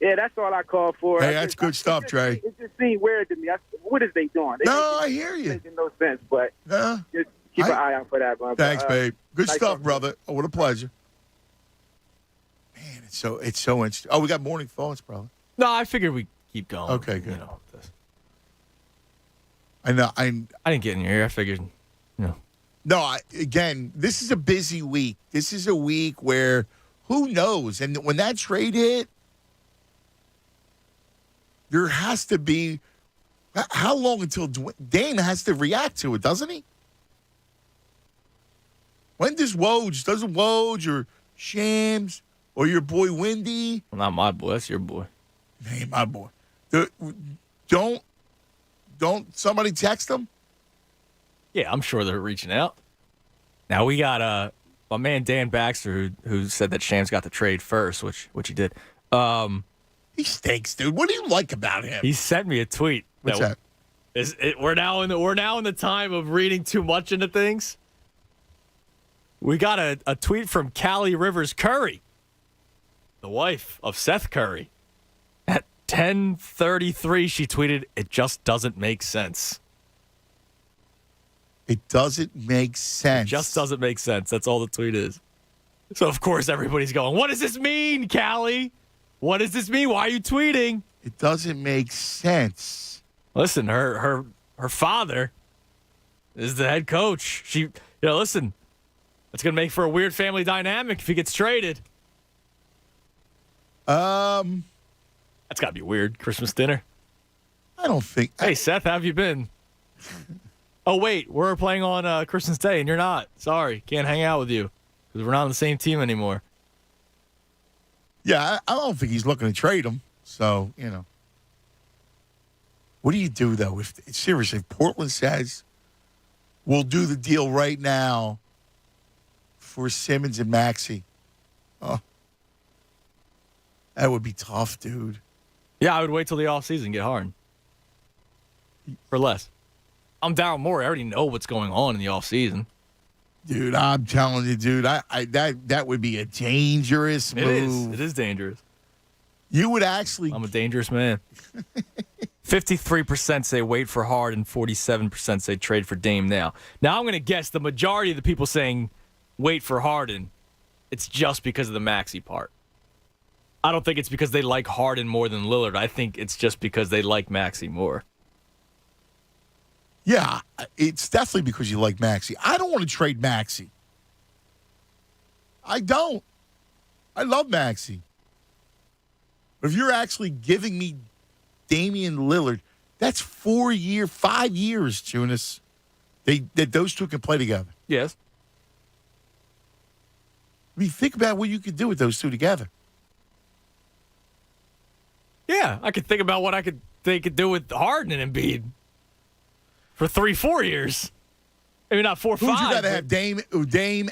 yeah, that's all I call for. Hey, that's good stuff, Trey. It just seemed weird to me. What is they doing? I hear you. Making no sense, but just keep an eye out for that, man. Thanks, babe. Good stuff, brother. Oh, what a pleasure. Man, it's so interesting. Oh, we got morning thoughts, brother. No, I figured we'd keep going. Okay, good. You know, I know. I didn't get in your ear. I figured, No, again, this is a busy week. This is a week where who knows? And when that trade hit, there has to be how long until Dame has to react to it, doesn't he? When doesn't Woj or Shams or your boy Windy? Well, not my boy. That's your boy. Hey, my boy. Don't somebody text them? Yeah, I'm sure they're reaching out. Now we got my man Dan Baxter who said that Shams got the trade first, which he did. He stinks, dude. What do you like about him? He sent me a tweet. What's that? We're now in the time of reading too much into things. We got a tweet from Callie Rivers Curry, the wife of Seth Curry. At 10:33, she tweeted, "It just doesn't make sense." It doesn't make sense. It just doesn't make sense. That's all the tweet is. So, of course, everybody's going, what does this mean, Callie? What does this mean? Why are you tweeting? It doesn't make sense. Listen, her father is the head coach. Listen, It's going to make for a weird family dynamic if he gets traded. That's got to be weird. Christmas dinner. I don't think. Hey, Seth, how have you been? Oh, wait, we're playing on Christmas Day, and you're not. Sorry, can't hang out with you because we're not on the same team anymore. Yeah, I don't think he's looking to trade him. So, what do you do, though? Seriously, if Portland says, we'll do the deal right now for Simmons and Maxey. Oh, that would be tough, dude. Yeah, I would wait till the offseason, get Harden. For less. I'm Daryl Morey. I already know what's going on in the offseason. Dude, I'm telling you, dude, that would be a dangerous move. It is dangerous. You would actually... I'm a dangerous man. 53% say wait for Harden, 47% say trade for Dame now. Now I'm going to guess the majority of the people saying wait for Harden, it's just because of the Maxey part. I don't think it's because they like Harden more than Lillard. I think it's just because they like Maxey more. Yeah, it's definitely because you like Maxey. I don't want to trade Maxey. I don't. I love Maxey. But if you're actually giving me Damian Lillard, that's 5 years, Tunis, that those two can play together. Yes. I mean, think about what you could do with those two together. Yeah, I could think about what they could do with Harden and Embiid for 3-4 years. Maybe not 4 or 5. Who'd you rather have, Dame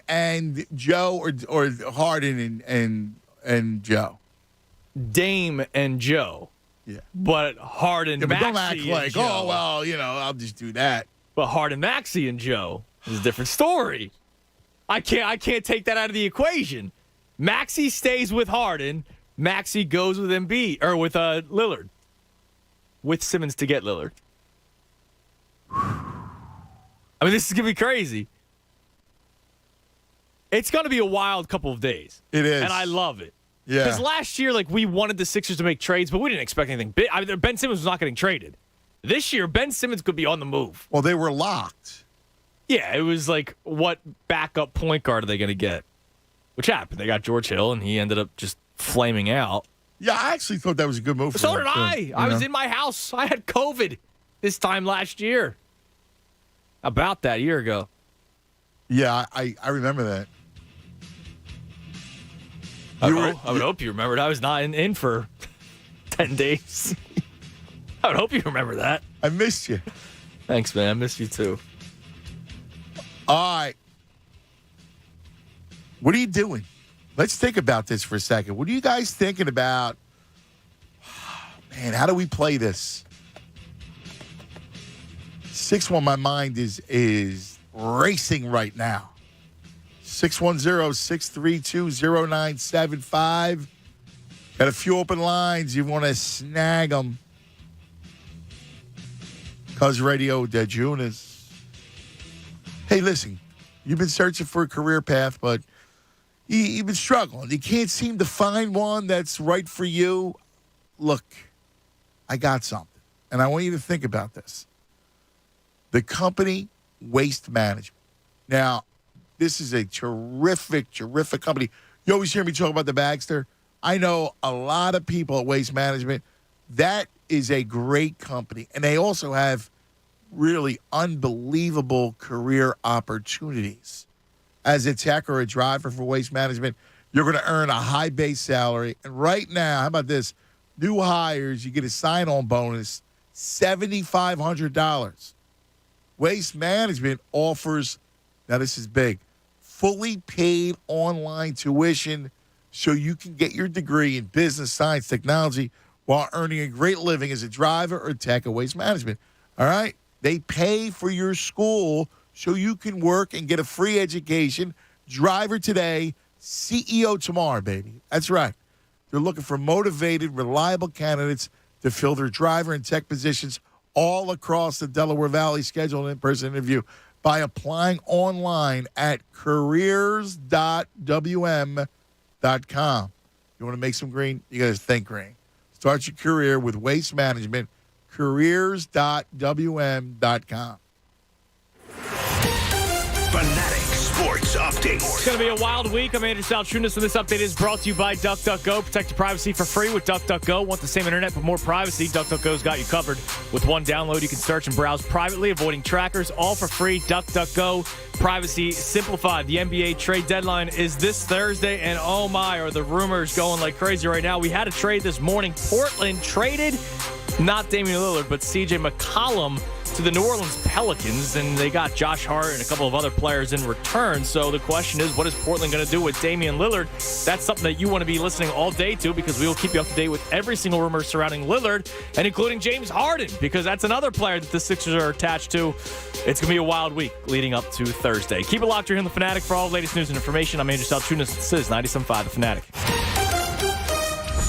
and Joe, or Harden and Joe? Dame and Joe. Yeah. But Harden, but Maxey, don't act like, Joe. oh, well, I'll just do that. But Harden, Maxey, and Joe is a different story. I can't take that out of the equation. Maxey stays with Harden. Maxey goes with Embiid or with Lillard. With Simmons to get Lillard. I mean, this is gonna be crazy. It's gonna be a wild couple of days. It is, and I love it. Yeah. Because last year, we wanted the Sixers to make trades, but we didn't expect anything big. I mean, Ben Simmons was not getting traded. This year, Ben Simmons could be on the move. Well, they were locked. Yeah, it was like, what backup point guard are they going to get? Which happened. They got George Hill, and he ended up just flaming out. Yeah, I actually thought that was a good move for So them, did I. I was in my house. I had COVID this time last year. About that, a year ago. Yeah, I remember that. I would hope you remembered. I was not in for 10 days. I would hope you remember that. I missed you. Thanks, man. I missed you, too. All right. What are you doing? Let's think about this for a second. What are you guys thinking about? Man, how do we play this? 6-1, my mind is racing right now. 610-632-0975. Got a few open lines. You want to snag them. Cuz Radio Dejunas. Hey, listen. You've been searching for a career path, but you've been struggling. You can't seem to find one that's right for you. Look, I got something, and I want you to think about this. The company Waste Management. Now, this is a terrific company. You always hear me talk about the Bagster. I know a lot of people at Waste Management. That is a great company, and they also have really unbelievable career opportunities. As a tech or a driver for Waste Management, you're going to earn a high base salary. And right now, how about this? New hires, you get a sign-on bonus, $7,500. Waste Management offers, now this is big, fully paid online tuition so you can get your degree in business, science, technology while earning a great living as a driver or tech at Waste Management. All right? They pay for your school so you can work and get a free education. Driver today, CEO tomorrow, baby. That's right. They're looking for motivated, reliable candidates to fill their driver and tech positions all across the Delaware Valley. Schedule an in-person interview by applying online at careers.wm.com. You want to make some green? You got to think green. Start your career with Waste Management, careers.wm.com. Fanatic Sports update. It's going to be a wild week. I'm Andrew Salchunas, and this update is brought to you by DuckDuckGo. Protect your privacy for free with DuckDuckGo. Want the same internet but more privacy? DuckDuckGo's got you covered. With one download, you can search and browse privately, avoiding trackers, all for free. DuckDuckGo, privacy simplified. The NBA trade deadline is this Thursday, and oh my, are the rumors going like crazy right now. We had a trade this morning. Portland traded not Damian Lillard, but CJ McCollum to the New Orleans Pelicans, and they got Josh Hart and a couple of other players in return. So the question is, what is Portland going to do with Damian Lillard? That's something that you want to be listening all day to, because we will keep you up to date with every single rumor surrounding Lillard, and including James Harden, because that's another player that the Sixers are attached to. It's going to be a wild week leading up to Thursday. Keep it locked here in The Fanatic for all the latest news and information. I'm Andrew Salchunas. This is 97.5 The Fanatic.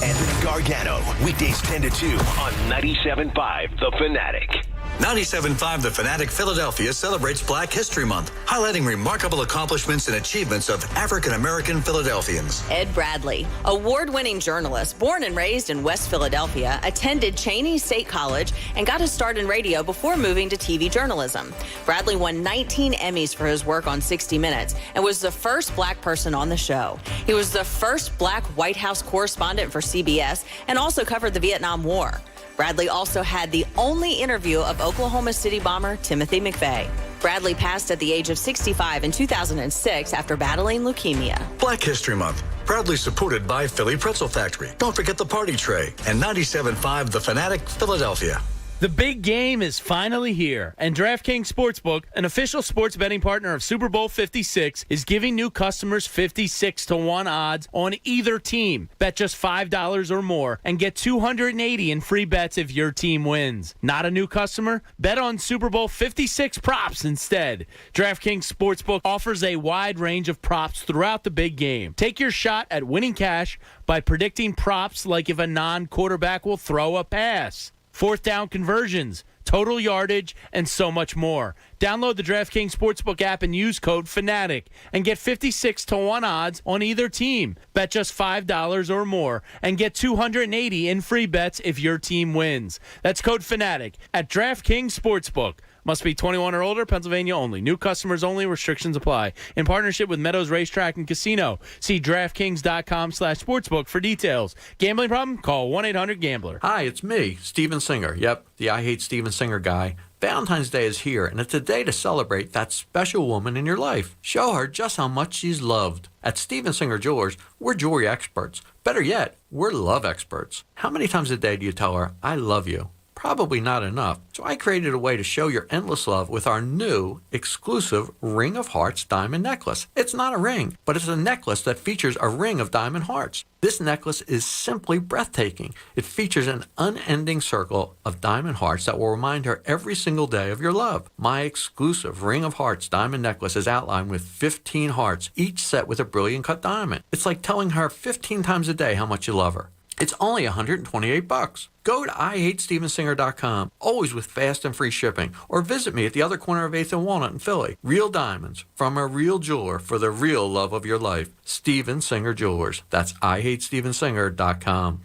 Anthony Gargano, weekdays 10 to 2 on 97.5 The Fanatic. 97.5 The Fanatic Philadelphia celebrates Black History Month, highlighting remarkable accomplishments and achievements of African-American Philadelphians. Ed Bradley, award-winning journalist, born and raised in West Philadelphia, attended Cheyney State College and got his start in radio before moving to TV journalism. Bradley won 19 Emmys for his work on 60 Minutes and was the first Black person on the show. He was the first Black White House correspondent for CBS and also covered the Vietnam War. Bradley also had the only interview of Oklahoma City bomber Timothy McVeigh. Bradley passed at the age of 65 in 2006 after battling leukemia. Black History Month, proudly supported by Philly Pretzel Factory. Don't forget the party tray. And 97.5 The Fanatic Philadelphia. The big game is finally here, and DraftKings Sportsbook, an official sports betting partner of Super Bowl 56, is giving new customers 56-1 odds on either team. Bet just $5 or more and get $280 in free bets if your team wins. Not a new customer? Bet on Super Bowl 56 props instead. DraftKings Sportsbook offers a wide range of props throughout the big game. Take your shot at winning cash by predicting props like if a non-quarterback will throw a pass, fourth down conversions, total yardage, and so much more. Download the DraftKings Sportsbook app and use code FANATIC and get 56-1 odds on either team. Bet just $5 or more and get $280 in free bets if your team wins. That's code FANATIC at DraftKings Sportsbook. Must be 21 or older, Pennsylvania only. New customers only. Restrictions apply. In partnership with Meadows Racetrack and Casino. See DraftKings.com/sportsbook for details. Gambling problem? Call 1-800-GAMBLER. Hi, it's me, Steven Singer. Yep, the I Hate Steven Singer guy. Valentine's Day is here, and it's a day to celebrate that special woman in your life. Show her just how much she's loved. At Steven Singer Jewelers, we're jewelry experts. Better yet, we're love experts. How many times a day do you tell her, I love you? Probably not enough. So I created a way to show your endless love with our new exclusive Ring of Hearts diamond necklace. It's not a ring, but it's a necklace that features a ring of diamond hearts. This necklace is simply breathtaking. It features an unending circle of diamond hearts that will remind her every single day of your love. My exclusive Ring of Hearts diamond necklace is outlined with 15 hearts, each set with a brilliant cut diamond. It's like telling her 15 times a day how much you love her. It's only $128. Go to IHateStevenSinger.com, always with fast and free shipping, or visit me at the other corner of 8th and Walnut in Philly. Real diamonds from a real jeweler for the real love of your life. Steven Singer Jewelers. That's IHateStevenSinger.com.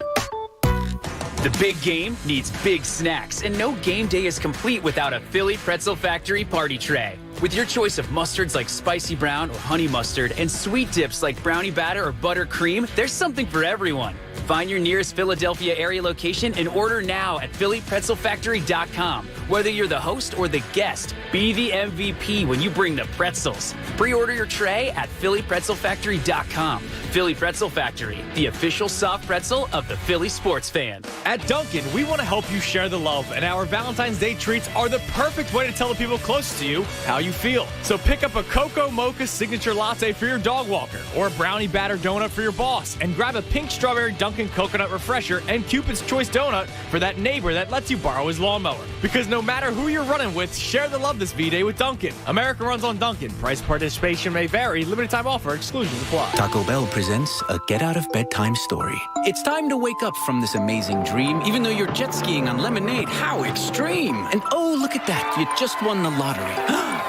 The big game needs big snacks, and no game day is complete without a Philly Pretzel Factory party tray. With your choice of mustards like spicy brown or honey mustard and sweet dips like brownie batter or buttercream, there's something for everyone. Find your nearest Philadelphia area location and order now at PhillyPretzelFactory.com. Whether you're the host or the guest, be the MVP when you bring the pretzels. Pre-order your tray at PhillyPretzelFactory.com. Philly Pretzel Factory, the official soft pretzel of the Philly sports fan. At Dunkin', we want to help you share the love, and our Valentine's Day treats are the perfect way to tell the people close to you how you feel. So pick up a Cocoa Mocha signature latte for your dog walker, or a brownie batter donut for your boss, and grab a pink strawberry Dunkin' coconut refresher and Cupid's Choice donut for that neighbor that lets you borrow his lawnmower. Because no matter who you're running with, share the love this V-Day with Dunkin'. America runs on Dunkin'. Price participation may vary. Limited time offer. Exclusions apply. Taco Bell presents a get-out-of-bedtime story. It's time to wake up from this amazing dream, even though you're jet skiing on lemonade. How extreme! And oh, look at that. You just won the lottery.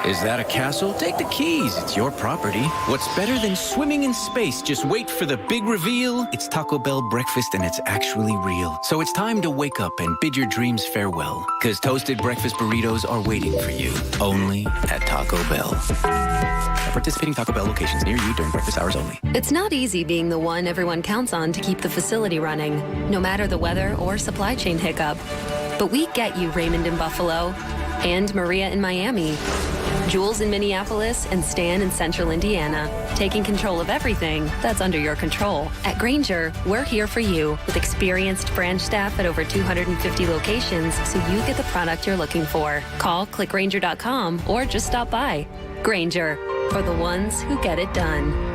Is that a castle? Take the keys. It's your property. What's better than swimming in space? Just wait for the big reveal. It's Taco Bell breakfast, and it's actually real. So it's time to wake up and bid your dreams farewell. Because toasted breakfast burritos are waiting for you. only at Taco Bell. At participating Taco Bell locations near you during breakfast hours only. It's not easy being the one everyone counts on to keep the facility running, no matter the weather or supply chain hiccup. But we get you, Raymond in Buffalo, and Maria in Miami, Jules in Minneapolis, and Stan in Central Indiana, taking control of everything that's under your control. At Grainger, we're here for you with experienced branch staff at over 250 locations so you get the product you're looking for. Call clickgrainger.com or just stop by. Grainger, for the ones who get it done.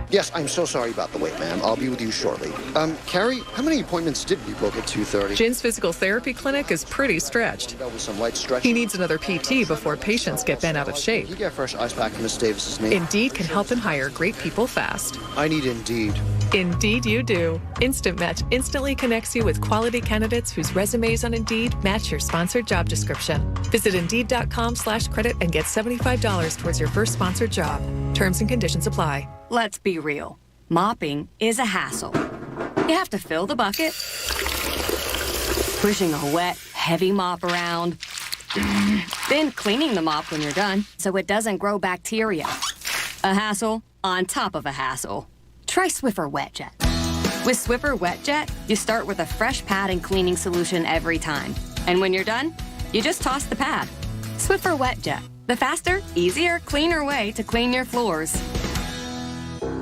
Yes, I'm so sorry about the wait, ma'am. I'll be with you shortly. Carrie, how many appointments did we book at 2:30? Jin's physical therapy clinic is pretty stretched. That was some light stretching. He needs another PT before patients get bent out of shape. Can you get a fresh ice pack for Miss Davis's name? Indeed can help him hire great people fast. I need Indeed. Indeed you do. Instant Match instantly connects you with quality candidates whose resumes on Indeed match your sponsored job description. Visit Indeed.com/credit and get $75 towards your first sponsored job. Terms and conditions apply. Let's be real. Mopping is a hassle. You have to fill the bucket, pushing a wet, heavy mop around, then cleaning the mop when you're done so it doesn't grow bacteria. A hassle on top of a hassle. Try Swiffer WetJet. With Swiffer WetJet, you start with a fresh pad and cleaning solution every time. And when you're done, you just toss the pad. Swiffer WetJet, the faster, easier, cleaner way to clean your floors.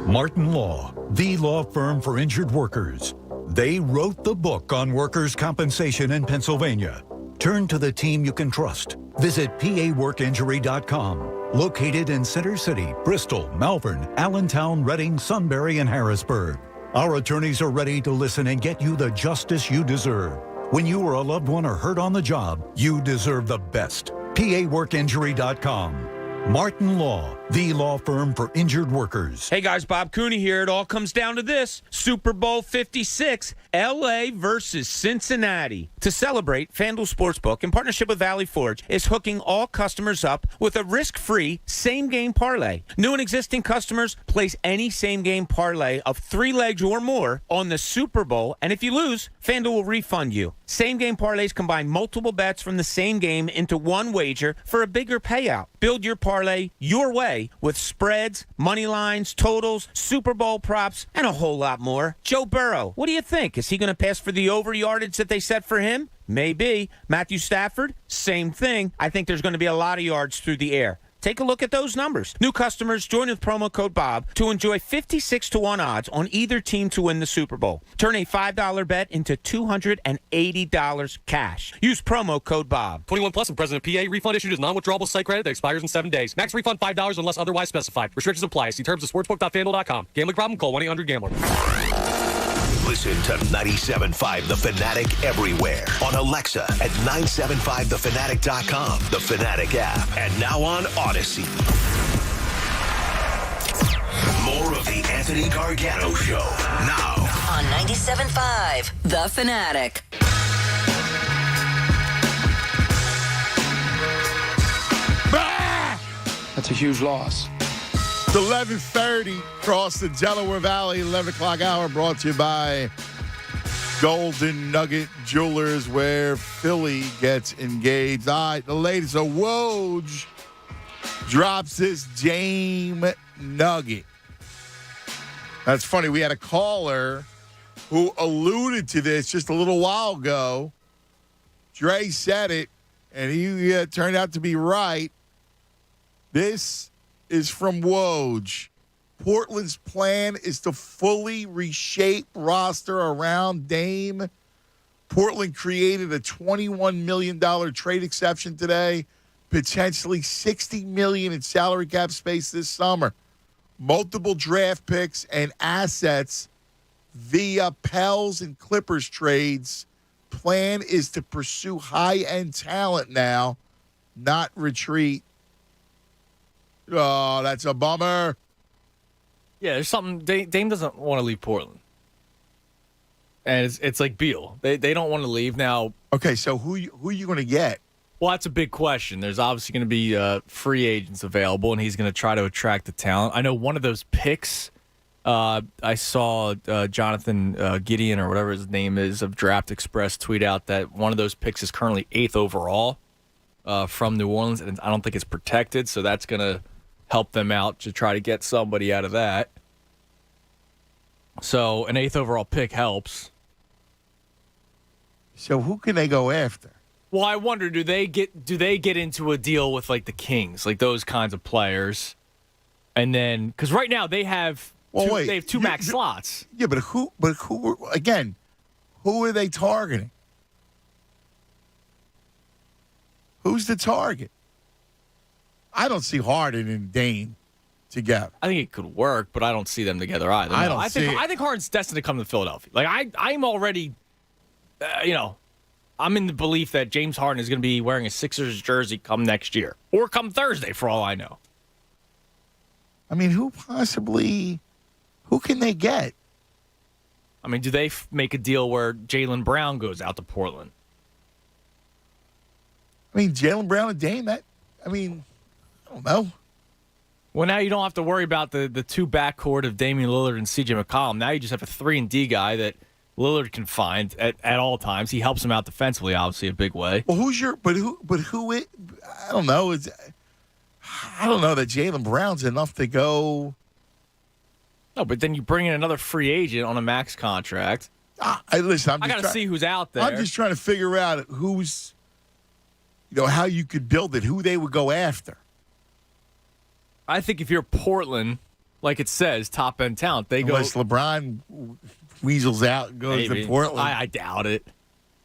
Martin Law, the law firm for injured workers. They wrote the book on workers' compensation in Pennsylvania. Turn to the team you can trust. Visit paworkinjury.com. Located in Center City, Bristol, Malvern, Allentown, Reading, Sunbury, and Harrisburg. Our attorneys are ready to listen and get you the justice you deserve. When you or a loved one are hurt on the job, you deserve the best. paworkinjury.com. Martin Law, the law firm for injured workers. Hey guys, Bob Cooney here. It all comes down to this. Super Bowl 56, LA versus Cincinnati. To celebrate, FanDuel Sportsbook, in partnership with Valley Forge, is hooking all customers up with a risk-free same-game parlay. New and existing customers place any same-game parlay of 3 legs or more on the Super Bowl, and if you lose, FanDuel will refund you. Same-game parlays combine multiple bets from the same game into one wager for a bigger payout. Build your parlay your way with spreads, money lines, totals, Super Bowl props, and a whole lot more. Joe Burrow, what do you think? Is he going to pass for the over yardage that they set for him? Maybe. Matthew Stafford? Same thing. I think there's going to be a lot of yards through the air. Take a look at those numbers. New customers join with promo code Bob to enjoy 56-1 odds on either team to win the Super Bowl. Turn a $5 bet into $280 cash. Use promo code Bob. 21 plus and present of PA. Refund issued as non-withdrawable site credit that expires in 7 days. Max refund $5 unless otherwise specified. Restrictions apply. See terms at sportsbook.fanduel.com. Gambling problem? Call 1-800-GAMBLER. Listen to 97.5 The Fanatic everywhere. On Alexa at 975thefanatic.com, the Fanatic app, and now on Odyssey. More of the Anthony Gargano Show now on 97.5 The Fanatic. That's a huge loss. It's 11:30 across the Delaware Valley, 11 o'clock hour, brought to you by Golden Nugget Jewelers, where Philly gets engaged. All right, the latest. So Woj drops this Dame nugget. That's funny. We had a caller who alluded to this just a little while ago. Dre said it, and he turned out to be right. This is from Woj. Portland's plan is to fully reshape roster around Dame. Portland created a $21 million trade exception today, potentially $60 million in salary cap space this summer. Multiple draft picks and assets via Pels and Clippers trades. Plan is to pursue high-end talent now, not retreat. Oh, that's a bummer. Yeah, there's something. Dame doesn't want to leave Portland, and it's like Beal. They don't want to leave now. Okay, so who are you going to get? Well, that's a big question. There's obviously going to be free agents available, and he's going to try to attract the talent. I know one of those picks. I saw Jonathan Gideon or whatever his name is of Draft Express tweet out that one of those picks is currently 8th overall. from New Orleans, and I don't think it's protected, so that's going to help them out to try to get somebody out of that. So an 8th overall pick helps. So who can they go after? Well, I wonder, do they get into a deal with like the Kings, like those kinds of players, and then because right now they have two max slots. Yeah, but who again? Who are they targeting? Who's the target? I don't see Harden and Dame together. I think it could work, but I don't see them together either. I think Harden's destined to come to Philadelphia. Like I'm already, I'm in the belief that James Harden is going to be wearing a Sixers jersey come next year or come Thursday, for all I know. I mean, who can they get? I mean, do they make a deal where Jaylen Brown goes out to Portland? I mean, Jaylen Brown and Dame, I don't know. Well, now you don't have to worry about the two backcourt of Damian Lillard and CJ McCollum. Now you just have a 3-and-D guy that Lillard can find at all times. He helps him out defensively, obviously, a big way. Well, I don't know. I don't know that Jaylen Brown's enough to go. No, but then you bring in another free agent on a max contract. I got to see who's out there. I'm just trying to figure out who's, how you could build it, who they would go after. I think if you're Portland, like it says, top-end talent, they Unless LeBron weasels out and goes to Portland. I doubt it.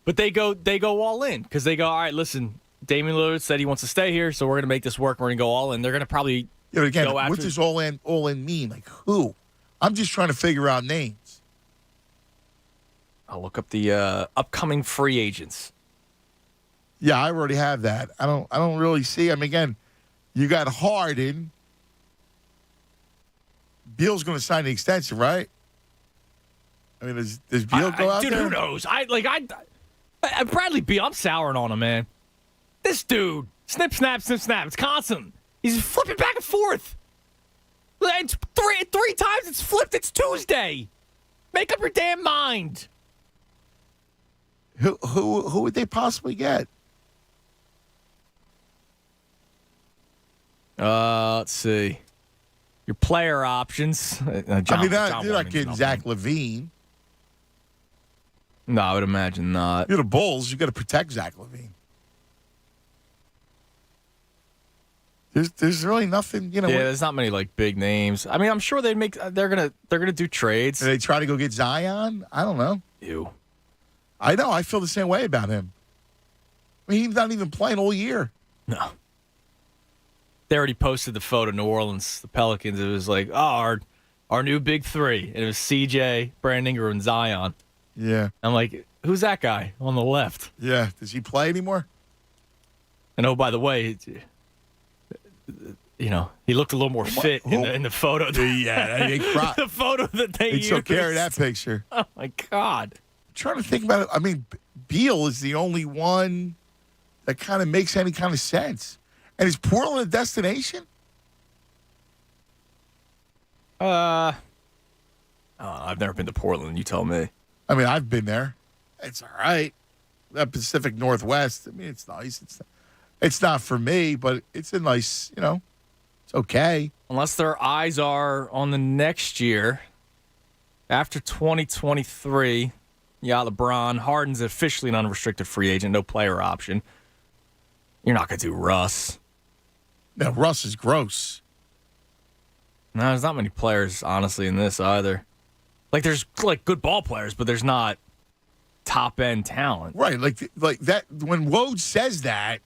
But they go all in because they go, all right, listen, Damian Lillard said he wants to stay here, so we're going to make this work. We're going to go all in. They're going to probably go after. What does all in mean? Like who? I'm just trying to figure out names. I'll look up the upcoming free agents. Yeah, I already have that. I don't really see. I mean, again, you got Harden. Beal's going to sign the extension, right? I mean, does Beal go out there? Dude, who knows? Bradley Beal, I'm souring on him, man. This dude, snip, snap. It's constant. He's flipping back and forth. It's three times it's flipped. It's Tuesday. Make up your damn mind. Who would they possibly get? Let's see. Your player options. You're not getting Zach LaVine. No, I would imagine not. You're the Bulls. You got to protect Zach LaVine. There's really nothing, Yeah, there's not many big names. I mean, I'm sure they're gonna do trades. Do they try to go get Zion? I don't know. Ew. I know. I feel the same way about him. I mean, he's not even playing all year. No. They already posted the photo. New Orleans, the Pelicans. It was like, our new big three. And it was CJ, Brandon Ingram, and Zion. Yeah. I'm like, who's that guy on the left? Yeah. Does he play anymore? And oh, by the way, he looked a little more fit in the photo. Yeah, the photo that they used. took care of that picture. Oh my God! I'm trying to think about it. I mean, Beal is the only one that kind of makes any kind of sense. And is Portland a destination? I've never been to Portland. You tell me. I mean, I've been there. It's all right. That Pacific Northwest. I mean, it's nice. It's not for me, but it's a nice, it's okay. Unless their eyes are on the next year. After 2023, LeBron. Harden's officially an unrestricted free agent, no player option. You're not going to do Russ. No, Russ is gross. No, there's not many players, honestly, in this either. There's good ball players, but there's not top-end talent. Right, like that. When Woj says that,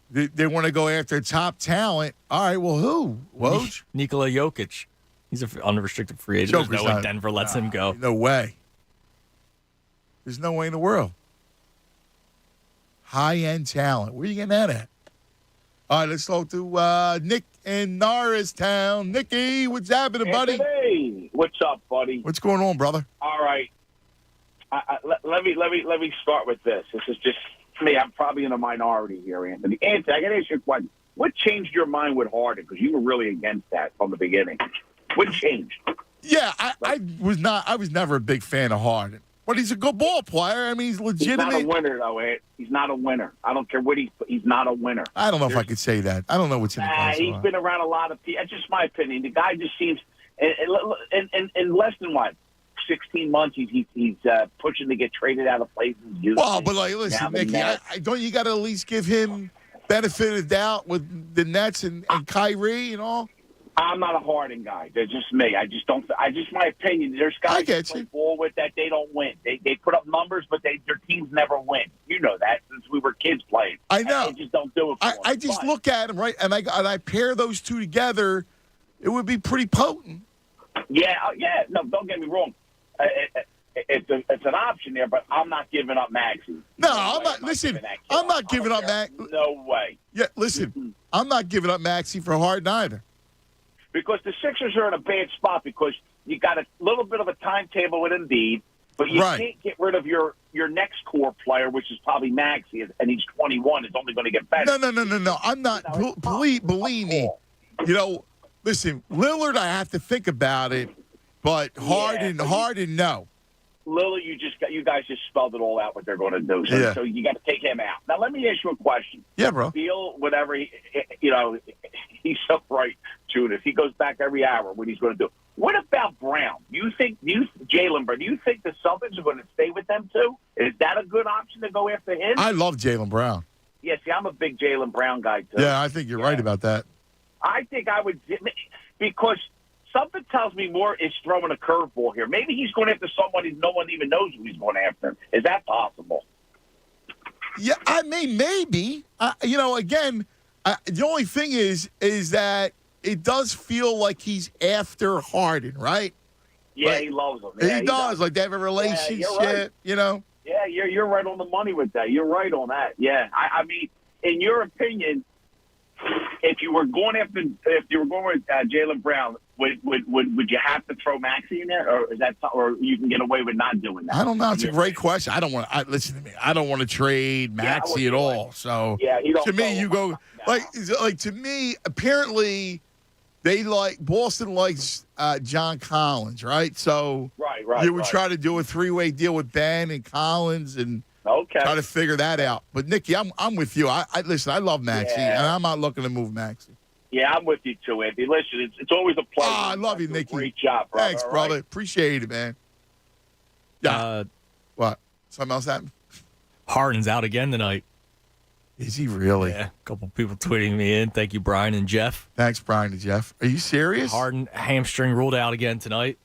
they want to go after top talent. All right, well, who? Woj? Nikola Jokic. He's an unrestricted free agent. There's no way Denver lets him go. No way. There's no way in the world. High-end talent. Where are you getting that at? All right, let's talk to Nick in Norristown. Nicky, what's happening, buddy? Hey, what's up, buddy? What's going on, brother? All right. Let me start with this. This is just me. I'm probably in a minority here, Anthony. Anthony, I got to ask you a question. What changed your mind with Harden? Because you were really against that from the beginning. What changed? Yeah, I was never a big fan of Harden. But he's a good ball player. I mean, he's legitimate. He's not a winner, though, Ed. He's not a winner. I don't care what he's not a winner. I don't know if I could say that. I don't know what's in the console. He's been around a lot of people. That's just my opinion. The guy just seems, in less than 16 months, he's pushing to get traded out of places. Well, but listen, Nicky, don't you got to at least give him benefit of the doubt with the Nets and Kyrie and all? I'm not a Harden guy. They're just me. I just don't. My opinion. There's guys who play ball with that they don't win. They put up numbers, but their teams never win. You know that since we were kids playing. I know. They just don't do it. I just look at them, right, and I pair those two together. It would be pretty potent. Yeah. No, don't get me wrong. It's an option there, but I'm not giving up Maxey. No, I'm not. Listen, I'm not giving up Maxey. No way. Yeah, listen, I'm not giving up Maxey for Harden either. Because the Sixers are in a bad spot because you got a little bit of a timetable with Embiid, but you can't get rid of your next core player, which is probably Maxey, and he's 21. It's only going to get better. No. I'm not. Believe me. Listen, Lillard, I have to think about it, but Harden, no. Lillard, you guys just spelled it all out what they're going to do. So you got to take him out. Now, let me ask you a question. Yeah, bro. Feel whatever he's upright, June. If he goes back every hour, what he's going to do. What about Brown? Jaylen Brown? Do you think the Celtics are going to stay with them too? Is that a good option to go after him? I love Jaylen Brown. Yeah, see, I'm a big Jaylen Brown guy too. Yeah, I think you're right about that. I think I would, because something tells me more is throwing a curveball here. Maybe he's going after somebody no one even knows who he's going after. Is that possible? Yeah, I mean, maybe. Again, the only thing is that it does feel like he's after Harden, right? Yeah, he loves him. Yeah, he does. Like they have a relationship, Yeah, you're right on the money with that. You're right on that. Yeah, I mean, in your opinion, if you were going with Jaylen Brown, would you have to throw Maxey in there, or you can get away with not doing that? I don't know. It's a great question. I don't want to listen to me. I don't want to trade Maxey at all. So to me, you go like to me. Apparently, Boston likes John Collins, right? So you would try to do a 3-way deal with Ben and Collins and. Okay. Try to figure that out. But, Nicky, I'm with you. I listen, I love Maxey, and I'm not looking to move Maxey. Yeah, I'm with you, too, Andy. Listen, it's always a pleasure. I love you, Nicky. Great job, brother. Thanks, brother. Right? Appreciate it, man. Yeah. What? Something else happened? Harden's out again tonight. Is he really? Yeah. A couple people tweeting me in. Thank you, Brian and Jeff. Thanks, Brian and Jeff. Are you serious? Harden hamstring ruled out again tonight.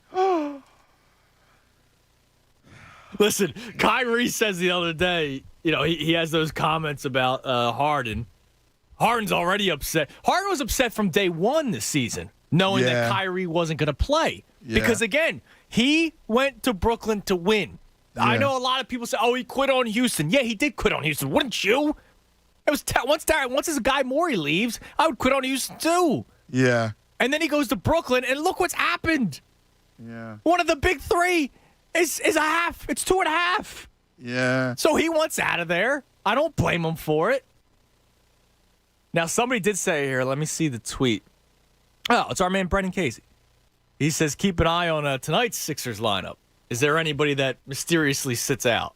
Listen, Kyrie says the other day, he has those comments about Harden. Harden's already upset. Harden was upset from day one this season, knowing that Kyrie wasn't going to play. Yeah. Because, again, he went to Brooklyn to win. Yeah. I know a lot of people say, he quit on Houston. Yeah, he did quit on Houston. Wouldn't you? It was once this guy Morey leaves, I would quit on Houston too. Yeah. And then he goes to Brooklyn, and look what's happened. Yeah. One of the big three. Is a half. It's 2.5. Yeah. So he wants out of there. I don't blame him for it. Now, somebody did say here, let me see the tweet. Oh, it's our man Brendan Casey. He says, keep an eye on tonight's Sixers lineup. Is there anybody that mysteriously sits out?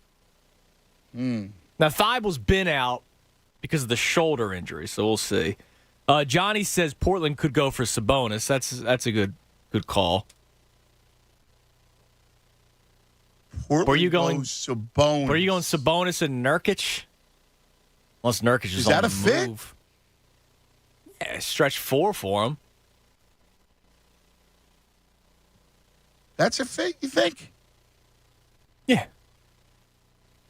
Now, Thibel's been out because of the shoulder injury, so we'll see. Johnny says Portland could go for Sabonis. That's a good call. Portland were you going Sabonis? Were you going Sabonis and Nurkic? Unless Nurkic is that on a the fit? move. Yeah, stretch 4 for him. That's a fit, you think? Yeah.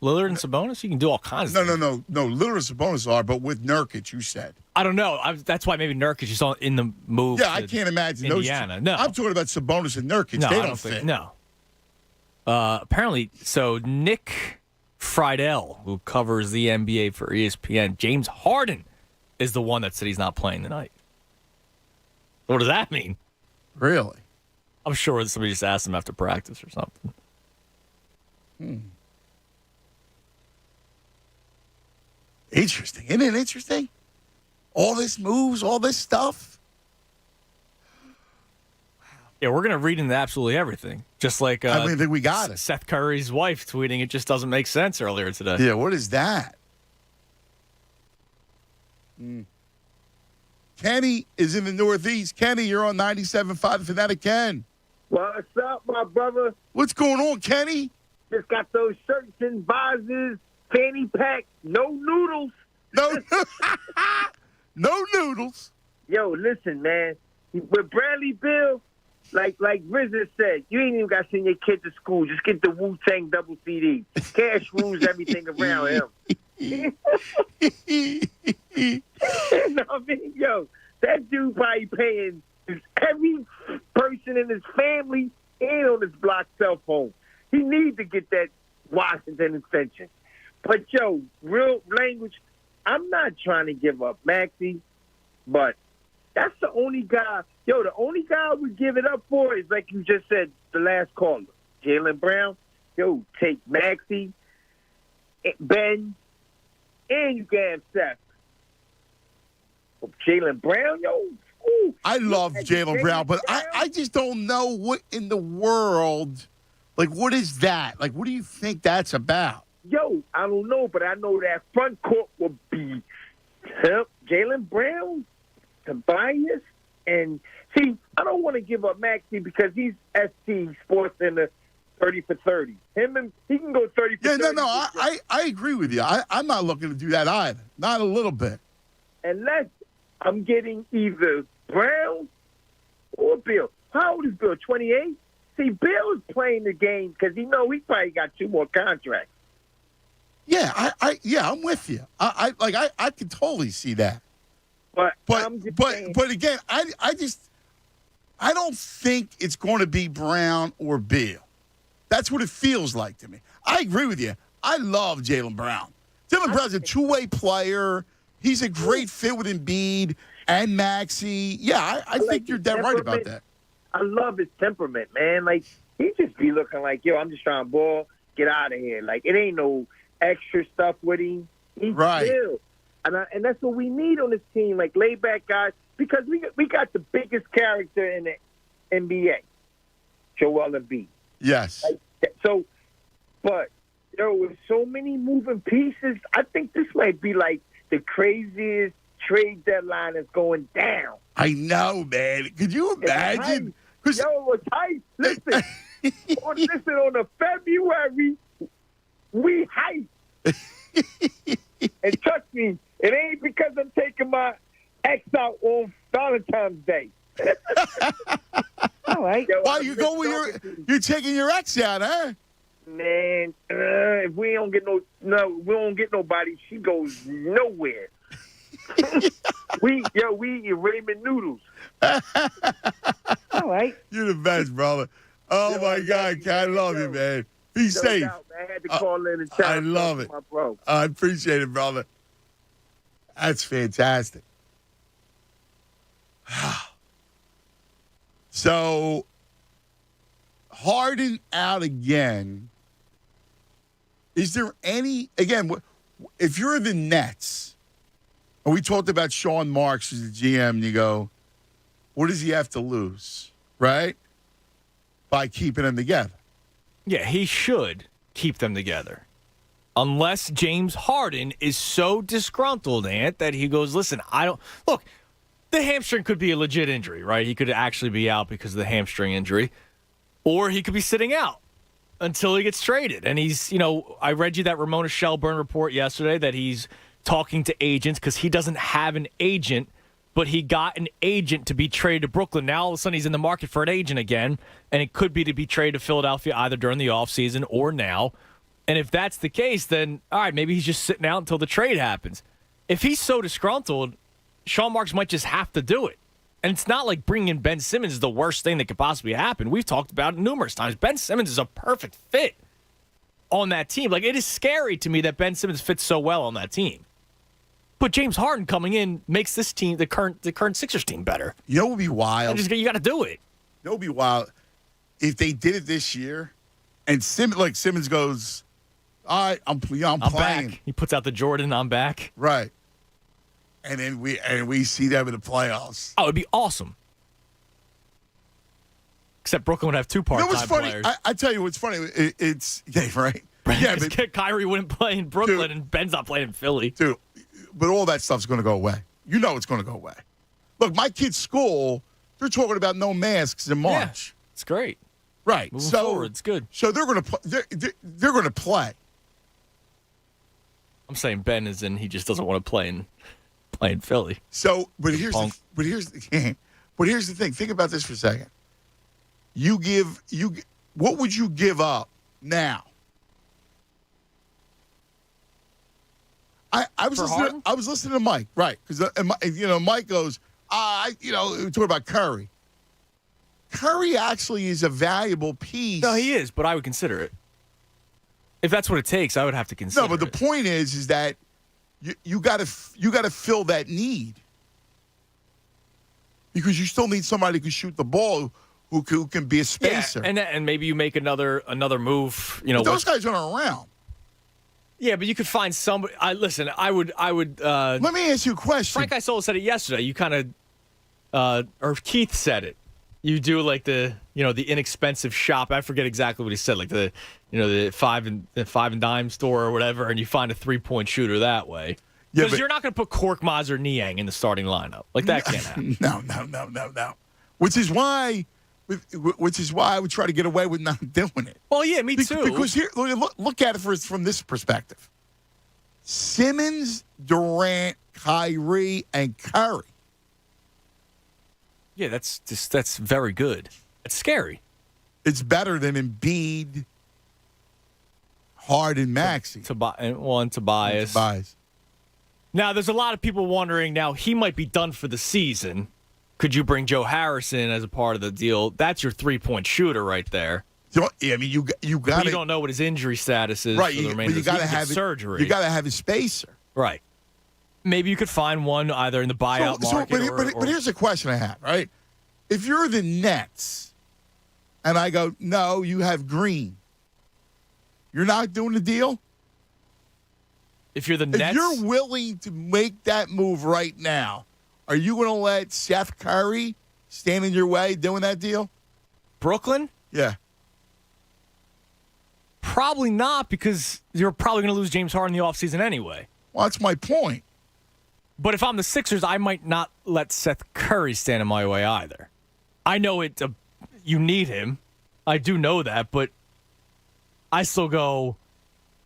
Lillard and Sabonis, you can do all kinds of things. No. Lillard and Sabonis are, but with Nurkic, you said. I don't know. That's why maybe Nurkic is in the move. Yeah, I can't imagine Indiana. those two. No. I'm talking about Sabonis and Nurkic. No, they I don't fit. No. Apparently, so Nick Friedel, who covers the NBA for ESPN, James Harden is the one that said he's not playing tonight. What does that mean? Really? I'm sure somebody just asked him after practice or something. Interesting. Isn't it interesting? All this moves, all this stuff. Wow. Yeah, we're going to read into absolutely everything. Just like I think we got it. Seth Curry's wife tweeting, it just doesn't make sense earlier today. Yeah, what is that? Kenny is in the Northeast. Kenny, you're on 97.5 The Fanatic. Ken. What's up, my brother? What's going on, Kenny? Just got those shirts and vases, fanny pack, no noodles. No, no noodles. Yo, listen, man. With Bradley Bill, like RZA said, you ain't even got to send your kid to school. Just get the Wu-Tang double CD. Cash rules everything around him. You know what I mean? Yo, that dude probably paying every person in his family and on his block cell phone. He needs to get that Washington extension. But, yo, real language, I'm not trying to give up Maxey, but that's the only guy. Yo, the only guy we give it up for is, like you just said, the last caller, Jaylen Brown. Yo, take Maxey, Ben, and you can have Seth. Jaylen Brown, yo. Ooh, I love Jaylen Brown, but I just don't know what in the world, like, what is that? Like, what do you think that's about? Yo, I don't know, but I know that front court will be Jaylen Brown, Tobias, and see, I don't want to give up Maxey because he's ST Sports in the 30 for 30. He can go 30 for 30. Yeah, no, I agree with you. I'm not looking to do that either. Not a little bit. Unless I'm getting either Brown or Bill. How old is Bill? 28? See, Bill is playing the game because he probably got 2 more contracts. Yeah, I'm with you. I can totally see that. But again, I don't think it's going to be Brown or Bill. That's what it feels like to me. I agree with you. I love Jaylen Brown. Jaylen Brown's a two-way player. He's a great fit with Embiid and Maxey. Yeah, I think you're dead right about that. I love his temperament, man. Like, he just be looking like, yo, I'm just trying to ball, get out of here. Like, it ain't no extra stuff with him. He's chill. And that's what we need on this team, like laid-back guys, because we got the biggest character in the NBA, Joel Embiid. Yes. But with so many moving pieces, I think this might be like the craziest trade deadline that's going down. I know, man. Could you imagine? It was hype. Listen, on a February, we hype. And trust me, it ain't because I'm taking my ex out on Valentine's Day. All right. Why you go with you're taking your ex out, huh? Man, if we don't get we don't get nobody, she goes nowhere. we eat ramen noodles. All right. You're the best, brother. Oh my God, I love you, man. Be safe. Doubt, man. I had to call in and chat. I love it. My bro. I appreciate it, brother. That's fantastic. So, Harden out again. Is there any, again, if you're the Nets, and we talked about Sean Marks as the GM, and you go, what does he have to lose, right? By keeping them together. Yeah, he should keep them together. Unless James Harden is so disgruntled, Ant, that he goes, listen, look, the hamstring could be a legit injury, right? He could actually be out because of the hamstring injury. Or he could be sitting out until he gets traded. And he's, I read you that Ramona Shelburne report yesterday that he's talking to agents because he doesn't have an agent, but he got an agent to be traded to Brooklyn. Now all of a sudden he's in the market for an agent again, and it could be to be traded to Philadelphia either during the offseason or now. And if that's the case, then, all right, maybe he's just sitting out until the trade happens. If he's so disgruntled, Sean Marks might just have to do it. And it's not like bringing in Ben Simmons is the worst thing that could possibly happen. We've talked about it numerous times. Ben Simmons is a perfect fit on that team. Like, it is scary to me that Ben Simmons fits so well on that team. But James Harden coming in makes this team, the current Sixers team, better. You know what would be wild? You got to do it. You know what would be wild? If they did it this year, and Simmons goes, all right, I'm playing. Back. He puts out the Jordan, I'm back. Right. And then we see them in the playoffs. Oh, it'd be awesome. Except Brooklyn would have two part-time what's funny? players. I tell you what's funny. It's right. Yeah, but Kyrie wouldn't play in Brooklyn, and Ben's not playing in Philly. Dude, but all that stuff's going to go away. You know it's going to go away. Look, my kid's school, they're talking about no masks in March. Yeah, it's great. Right. Moving forward, it's good. So they're going to they're going to play. I'm saying Ben is in. He just doesn't want to play in Philly. So, but here's the thing. Think about this for a second. What would you give up now? I was listening to Mike, right? Because Mike goes, we talk about Curry. Curry actually is a valuable piece. No, he is, but I would consider it. If that's what it takes, I would have to consider. No, but the point is that you got to fill that need because you still need somebody who can shoot the ball, who can be a spacer. Yeah, and maybe you make another move. But those guys aren't around. Yeah, but you could find somebody. Listen, I would. Let me ask you a question. Frank Isola said it yesterday. You kind of, or Keith said it. You do like the inexpensive shop. I forget exactly what he said, like the five and dime store or whatever, and you find a 3-point shooter that way. Because you're not going to put Korkmaz or Niang in the starting lineup. Like that can't happen. No. Which is why I would try to get away with not doing it. Well, yeah, me too. Because here, look at it from this perspective. Simmons, Durant, Kyrie, and Curry. Yeah, that's very good. It's scary. It's better than Embiid, Harden, Maxey. And Tobias. Now, there's a lot of people wondering, now he might be done for the season. Could you bring Joe Harris in as a part of the deal? That's your 3-point shooter right there. I mean, you got. You don't know what his injury status is. Right, for the remainder. You got to have surgery. You got to have his spacer. Right. Maybe you could find one either in the buyout market. But here's a question I have. Right, if you're the Nets, and I go, no, you have Green. You're not doing the deal. If you're the Nets, if you're willing to make that move right now, are you going to let Seth Curry stand in your way doing that deal? Brooklyn? Yeah. Probably not, because you're probably going to lose James Harden in the offseason anyway. Well, that's my point. But if I'm the Sixers, I might not let Seth Curry stand in my way either. I know you need him. I do know that, but I still go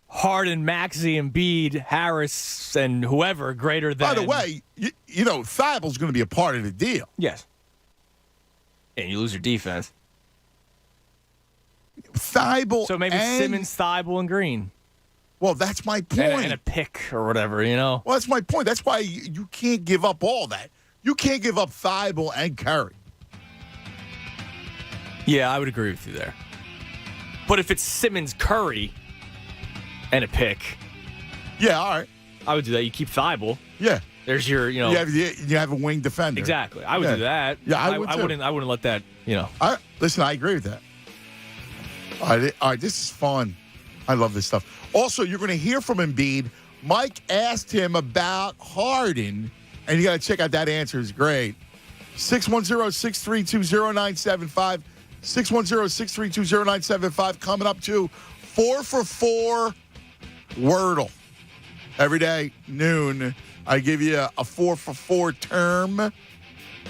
Harden, Maxey, Embiid, Harris, and whoever greater than. By the way, Thibault's going to be a part of the deal. Yes. And you lose your defense. Thibault. So maybe Simmons, Thibault, and Green. Well, that's my point. And a pick or whatever, Well, that's my point. That's why you can't give up all that. You can't give up Thibault and Curry. Yeah, I would agree with you there. But if it's Simmons, Curry, and a pick. Yeah, all right. I would do that. You keep Thibault. Yeah. There's your, You have a wing defender. Exactly. I would do that. Yeah, I would too. I wouldn't let that, Listen, I agree with that. All right, this is fun. I love this stuff. Also, you're going to hear from Embiid. Mike asked him about Harden, and you got to check out that answer. It's great. 610-632-0975. 610-632-0975. Coming up to 4 for 4 Wordle. Every day, noon, I give you a 4 for 4 term,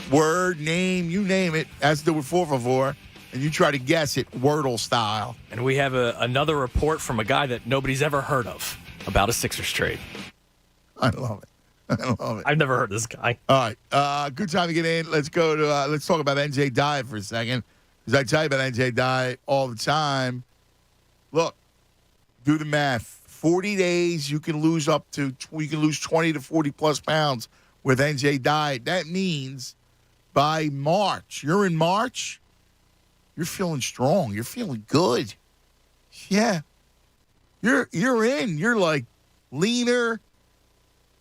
word, name, you name it. Has to do with 4 for 4. And you try to guess it Wordle style. And we have another report from a guy that nobody's ever heard of about a Sixers trade. I love it. I've never heard this guy. All right. Good time to get in. Let's go to let's talk about NJ Diet for a second. Because I tell you about NJ Diet all the time. Look, do the math. 40 days, you can lose 20 to 40 plus pounds with NJ Diet. That means by March, you're in March, you're feeling strong. You're feeling good. Yeah. You're in. You're like leaner.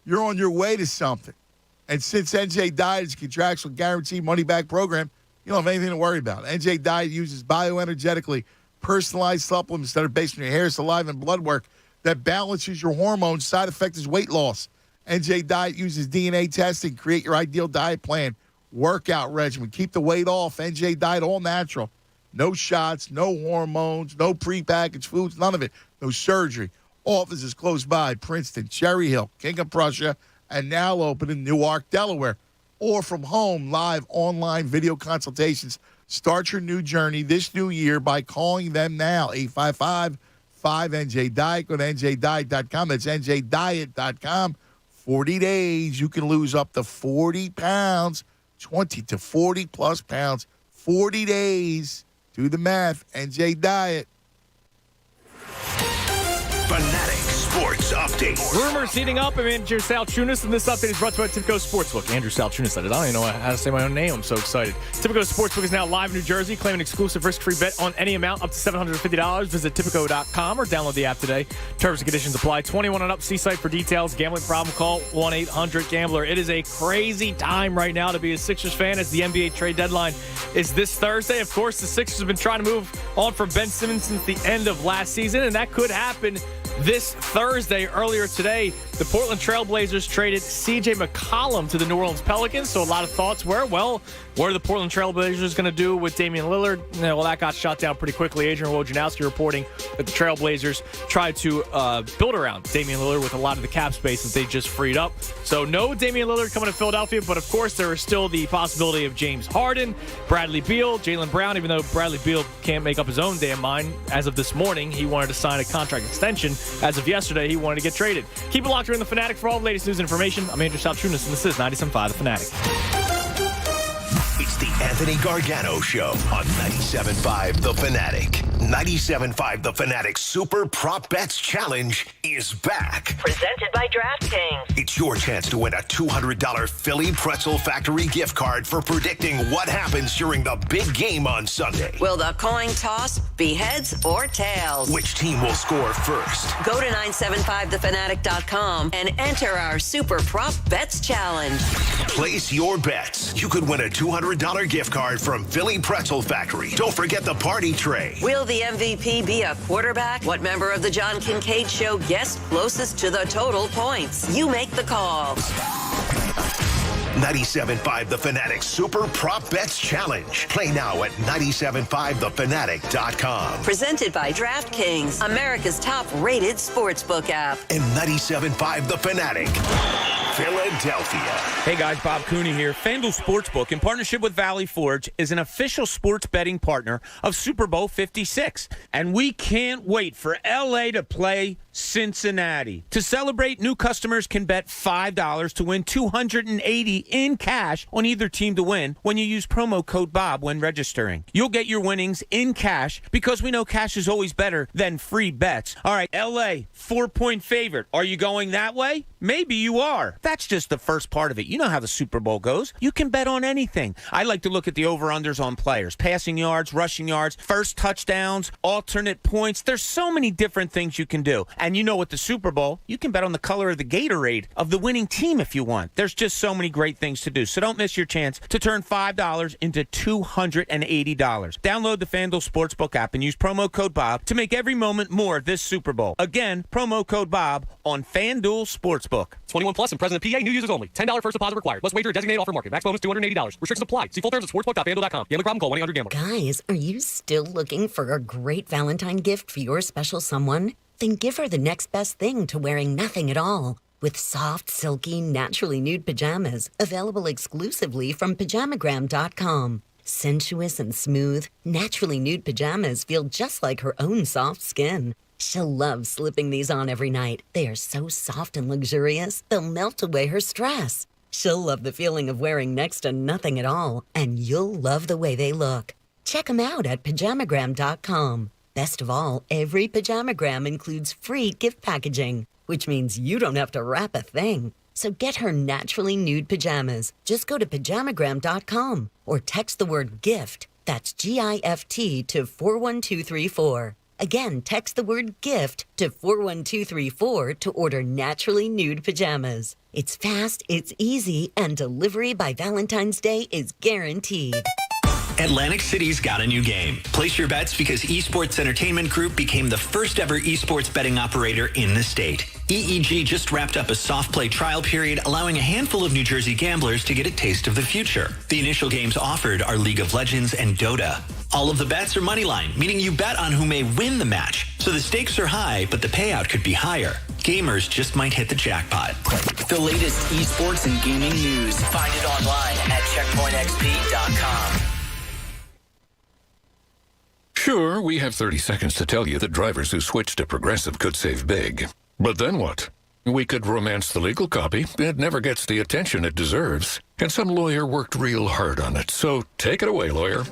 You're on your way to something. And since NJ Diet is a contractual guaranteed money-back program, you don't have anything to worry about. NJ Diet uses bioenergetically personalized supplements that are based on your hair, saliva, and blood work that balances your hormones. Side effect is weight loss. NJ Diet uses DNA testing. Create your ideal diet plan, workout regimen. Keep the weight off. NJ Diet, all natural. No shots, no hormones, no prepackaged foods, none of it. No surgery. Offices close by, Princeton, Cherry Hill, King of Prussia, and now open in Newark, Delaware. Or from home, live online video consultations. Start your new journey this new year by calling them now, 855-5NJ-DIET. Go to NJDiet.com. That's NJDiet.com. 40 days, you can lose up to 40 pounds, 20 to 40-plus pounds. 40 days. Do the math. NJ Diet. Fanatic Sports Update. Rumors heating up. I'm Andrew Salchunas, and this update is brought to you by Tipico Sportsbook. Andrew Salchunas said it. I don't even know how to say my own name. I'm so excited. Tipico Sportsbook is now live in New Jersey. Claim an exclusive risk-free bet on any amount up to $750. Visit Tipico.com or download the app today. Terms and conditions apply. 21 and up. See site for details. Gambling problem? Call 1-800-GAMBLER. It is a crazy time right now to be a Sixers fan as the NBA trade deadline is this Thursday. Of course, the Sixers have been trying to move on from Ben Simmons since the end of last season, and that could happen this Thursday. Earlier today, the Portland Trail Blazers traded C.J. McCollum to the New Orleans Pelicans. So a lot of thoughts were, well, what are the Portland Trail Blazers going to do with Damian Lillard? Well, that got shot down pretty quickly. Adrian Wojnarowski reporting that the Trail Blazers tried to build around Damian Lillard with a lot of the cap space that they just freed up. So no Damian Lillard coming to Philadelphia, but of course there is still the possibility of James Harden, Bradley Beal, Jaylen Brown, even though Bradley Beal can't make up his own damn mind. As of this morning, he wanted to sign a contract extension. As of yesterday, he wanted to get traded. Keep it locked here in The Fanatic for all the latest news and information. I'm Andrew Salchunas, and this is 97.5 The Fanatic. It's the Anthony Gargano Show on 97.5 The Fanatic. 97.5 The Fanatic Super Prop Bets Challenge is back. Presented by DraftKings. It's your chance to win a $200 Philly Pretzel Factory gift card for predicting what happens during the big game on Sunday. Will the coin toss be heads or tails? Which team will score first? Go to 975thefanatic.com and enter our Super Prop Bets Challenge. Place your bets. You could win a $200 gift card from Philly Pretzel Factory. Don't forget the party tray. Will the MVP be a quarterback? What member of the John Kincaid Show guessed closest to the total points? You make the calls. 97.5 The Fanatic Super Prop Bets Challenge. Play now at 975thefanatic.com. Presented by DraftKings, America's top-rated sportsbook app. And 97.5 The Fanatic, Philadelphia. Hey guys, Bob Cooney here. FanDuel Sportsbook, in partnership with Valley Forge, is an official sports betting partner of Super Bowl 56. And we can't wait for LA to play Cincinnati. To celebrate, new customers can bet $5 to win $280 in cash on either team to win when you use promo code Bob when registering. You'll get your winnings in cash because we know cash is always better than free bets. All right, LA, 4-point favorite. Are you going that way? Maybe you are. That's just the first part of it. You know how the Super Bowl goes. You can bet on anything. I like to look at the over-unders on players. Passing yards, rushing yards, first touchdowns, alternate points. There's so many different things you can do. And you know with the Super Bowl, you can bet on the color of the Gatorade of the winning team if you want. There's just so many great things to do. So don't miss your chance to turn $5 into $280. Download the FanDuel Sportsbook app and use promo code Bob to make every moment more this Super Bowl. Again, promo code Bob on FanDuel Sportsbook. 21 plus and present in PA. New users only. $10 first deposit required. Must wager a designated offer market. Max bonus $280. Restrictions apply. See full terms at sportsbook.fanduel.com. Gambling problem? Call 1-800-GAMBLER. Guys, are you still looking for a great Valentine gift for your special someone? Then give her the next best thing to wearing nothing at all. With soft, silky, naturally nude pajamas. Available exclusively from Pajamagram.com. Sensuous and smooth, naturally nude pajamas feel just like her own soft skin. She'll love slipping these on every night. They are so soft and luxurious, they'll melt away her stress. She'll love the feeling of wearing next to nothing at all, and you'll love the way they look. Check them out at Pajamagram.com. Best of all, every Pajamagram includes free gift packaging, which means you don't have to wrap a thing. So get her naturally nude pajamas. Just go to Pajamagram.com or text the word GIFT, that's GIFT, to 41234. Again, text the word GIFT to 41234 to order naturally nude pajamas. It's fast, it's easy, and delivery by Valentine's Day is guaranteed. Atlantic City's got a new game. Place your bets because Esports Entertainment Group became the first ever esports betting operator in the state. EEG just wrapped up a soft play trial period, allowing a handful of New Jersey gamblers to get a taste of the future. The initial games offered are League of Legends and Dota. All of the bets are moneyline, meaning you bet on who may win the match. So the stakes are high, but the payout could be higher. Gamers just might hit the jackpot. The latest esports and gaming news. Find it online at checkpointxp.com. Sure, we have 30 seconds to tell you that drivers who switch to Progressive could save big. But then what? We could romance the legal copy. It never gets the attention it deserves. And some lawyer worked real hard on it. So take it away, lawyer.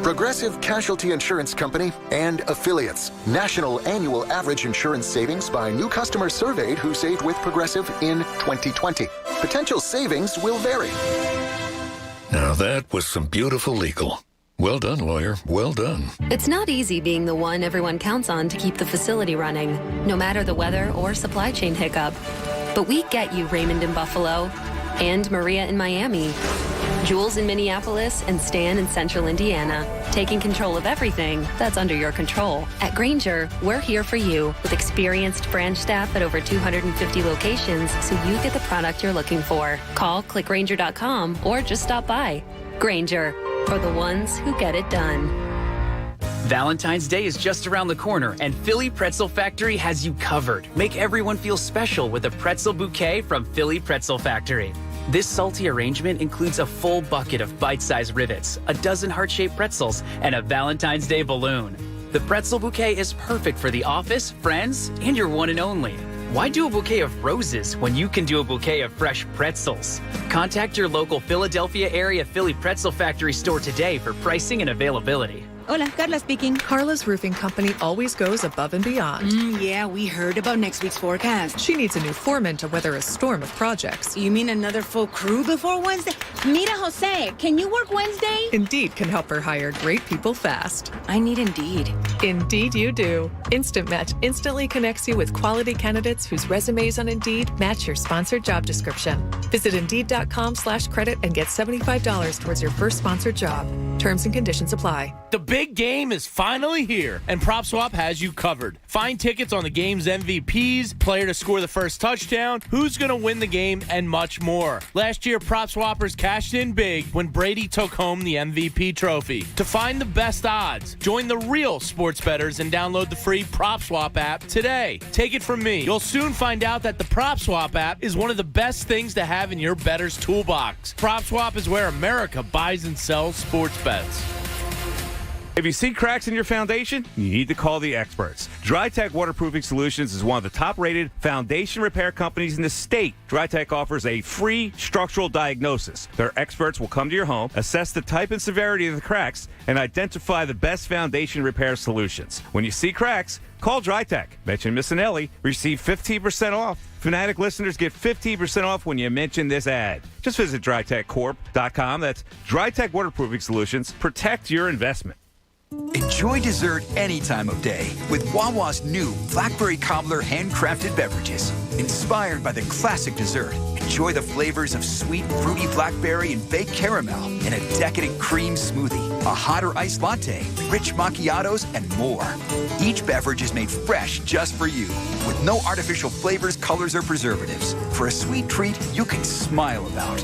Progressive Casualty Insurance Company and affiliates. National annual average insurance savings by new customers surveyed who saved with Progressive in 2020. Potential savings will vary. Now that was some beautiful legal. Well done, lawyer. Well done. It's not easy being the one everyone counts on to keep the facility running, no matter the weather or supply chain hiccup. But we get you, Raymond in Buffalo, and Maria in Miami, Jules in Minneapolis, and Stan in Central Indiana, taking control of everything that's under your control. At Grainger, we're here for you with experienced branch staff at over 250 locations so you get the product you're looking for. Call, clickgrainger.com, or just stop by. Grainger, for the ones who get it done. Valentine's Day is just around the corner, and Philly Pretzel Factory has you covered. Make everyone feel special with a pretzel bouquet from Philly Pretzel Factory. This salty arrangement includes a full bucket of bite-sized rivets, a dozen heart-shaped pretzels, and a Valentine's Day balloon. The pretzel bouquet is perfect for the office, friends, and your one and only. Why do a bouquet of roses when you can do a bouquet of fresh pretzels? Contact your local Philadelphia area Philly Pretzel Factory store today for pricing and availability. Hola, Carla speaking. Carla's roofing company always goes above and beyond. Yeah, we heard about next week's forecast. She needs a new foreman to weather a storm of projects. You mean another full crew before Wednesday? Mira, Jose, can you work Wednesday? Indeed can help her hire great people fast. I need Indeed. Indeed you do. Instant Match instantly connects you with quality candidates whose resumes on Indeed match your sponsored job description. Visit Indeed.com/credit and get $75 towards your first sponsored job. Terms and conditions apply. The big game is finally here, and PropSwap has you covered. Find tickets on the game's MVPs, player to score the first touchdown, who's going to win the game, and much more. Last year, PropSwappers cashed in big when Brady took home the MVP trophy. To find the best odds, join the real sports bettors and download the free PropSwap app today. Take it from me. You'll soon find out that the PropSwap app is one of the best things to have in your bettor's toolbox. PropSwap is where America buys and sells sports bets. If you see cracks in your foundation, you need to call the experts. DryTech Waterproofing Solutions is one of the top-rated foundation repair companies in the state. DryTech offers a free structural diagnosis. Their experts will come to your home, assess the type and severity of the cracks, and identify the best foundation repair solutions. When you see cracks, call DryTech. Mention Miss Anelli, receive 15% off. Fanatic listeners get 15% off when you mention this ad. Just visit DryTechCorp.com. That's DryTech Waterproofing Solutions. Protect your investment. Enjoy dessert any time of day with Wawa's new Blackberry Cobbler handcrafted beverages. Inspired by the classic dessert, enjoy the flavors of sweet, fruity blackberry and baked caramel in a decadent cream smoothie, a hot or iced latte, rich macchiatos, and more. Each beverage is made fresh just for you, with no artificial flavors, colors, or preservatives. For a sweet treat you can smile about.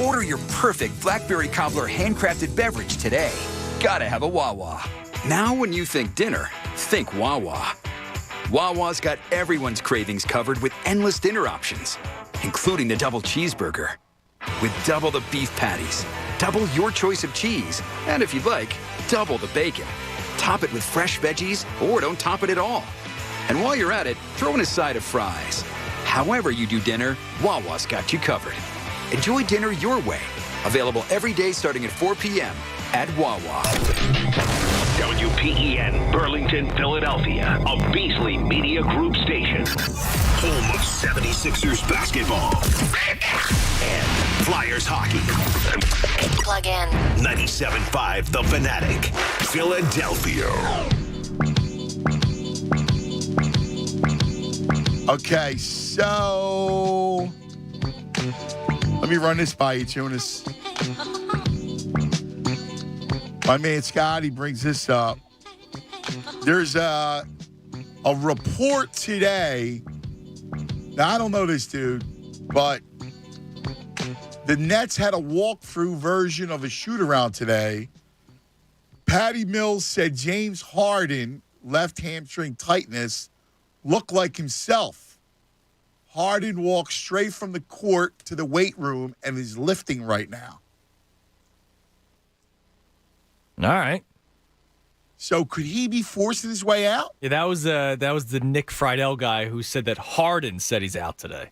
Order your perfect Blackberry Cobbler handcrafted beverage today. Gotta have a Wawa. Now when you think dinner, think Wawa. Wawa's got everyone's cravings covered with endless dinner options, including the double cheeseburger. With double the beef patties, double your choice of cheese, and if you'd like, double the bacon. Top it with fresh veggies, or don't top it at all. And while you're at it, throw in a side of fries. However you do dinner, Wawa's got you covered. Enjoy dinner your way. Available every day starting at 4 p.m. at Wawa. WPEN, Burlington, Philadelphia, a Beasley Media Group station. Home of 76ers basketball and Flyers hockey. Plug in. 97.5 The Fanatic, Philadelphia. Okay, so let me run this by you, Tunis. My man Scotty brings this up. There's a report today. Now, I don't know this dude, but the Nets had a walkthrough version of a shoot-around today. Patty Mills said James Harden, left hamstring tightness, looked like himself. Harden walked straight from the court to the weight room and is lifting right now. All right. So could he be forcing his way out? Yeah, that was the Nick Friedel guy who said that Harden said he's out today.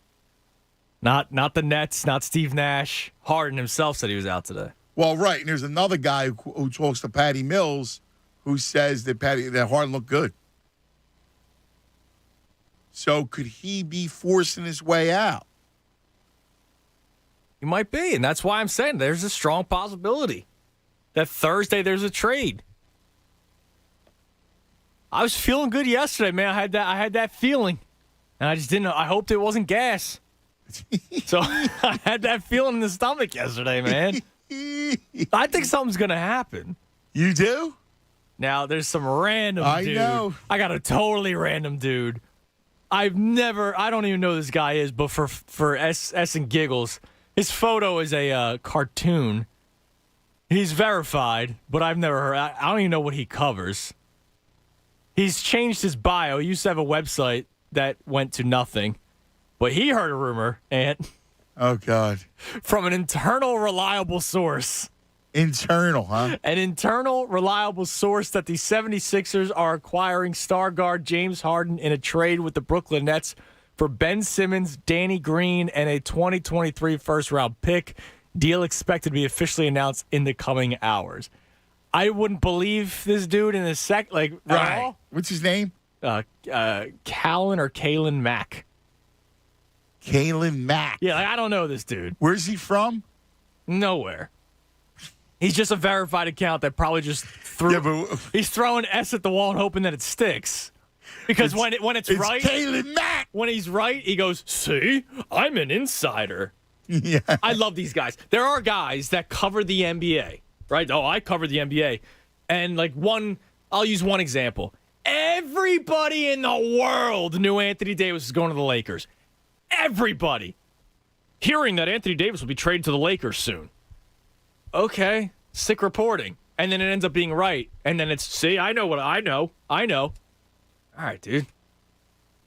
Not the Nets, not Steve Nash. Harden himself said he was out today. Well, right. And there's another guy who talks to Patty Mills who says that Harden looked good. So could he be forcing his way out? He might be, and that's why I'm saying there's a strong possibility that Thursday there's a trade. I was feeling good yesterday, man. I had that feeling, and I just didn't. I hoped it wasn't gas. So I had that feeling in the stomach yesterday, man. I think something's gonna happen. You do? Now there's some random dude. I know. I got a totally random dude. I don't even know who this guy is, but for S and giggles, his photo is a cartoon. He's verified, but I've never heard. I don't even know what he covers. He's changed his bio. He used to have a website that went to nothing, but he heard a rumor, and oh God, from an internal reliable source. Internal, huh? An internal reliable source that the 76ers are acquiring star guard James Harden in a trade with the Brooklyn Nets for Ben Simmons, Danny Green, and a 2023 first-round pick. Deal expected to be officially announced in the coming hours. I wouldn't believe this dude in a sec. Like, right. What's his name? Kalen Mack. Kalen Mack. Yeah, I don't know this dude. Where's he from? Nowhere. He's just a verified account that probably just threw. Yeah, he's throwing S at the wall and hoping that it sticks. Because when it's right, Kalen Mack. When he's right, he goes, "See, I'm an insider." Yeah. I love these guys. There are guys that cover the NBA, right? Oh, I cover the NBA, and I'll use one example. Everybody in the world knew Anthony Davis was going to the Lakers. Everybody, hearing that Anthony Davis will be traded to the Lakers soon. Okay, sick reporting. And then it ends up being right. And then it's, see, I know what I know. All right, dude.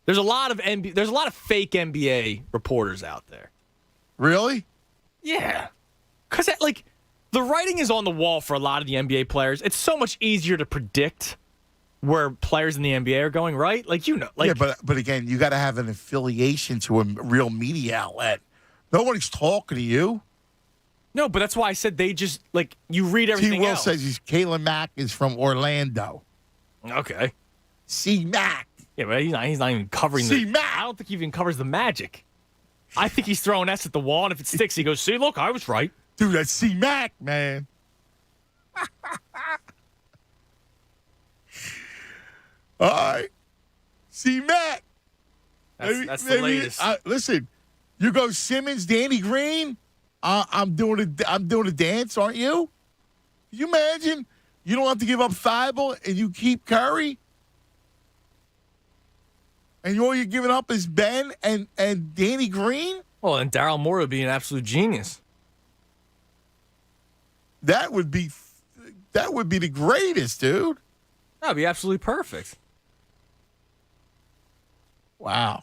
There's a lot of fake NBA reporters out there. Really? Yeah. Because, the writing is on the wall for a lot of the NBA players. It's so much easier to predict where players in the NBA are going, right? Yeah, but again, you got to have an affiliation to a real media outlet. Nobody's talking to you. No, but that's why I said they just, you read everything else. T. Will says Kalen Mack is from Orlando. Okay. C. Mack. Yeah, but he's not even covering Mack. I don't think he even covers the Magic. I think he's throwing S at the wall, and if it sticks, he goes, "See, look, I was right." Dude, that's C. Mack, man. All right. C. Mack. That's the latest. Listen, you go Simmons, Danny Green. I'm doing a dance, aren't you? Can you imagine? You don't have to give up Thibault and you keep Curry? And all you're giving up is Ben and Danny Green? Well, and Daryl Morey would be an absolute genius. That would be the greatest, dude. That would be absolutely perfect. Wow.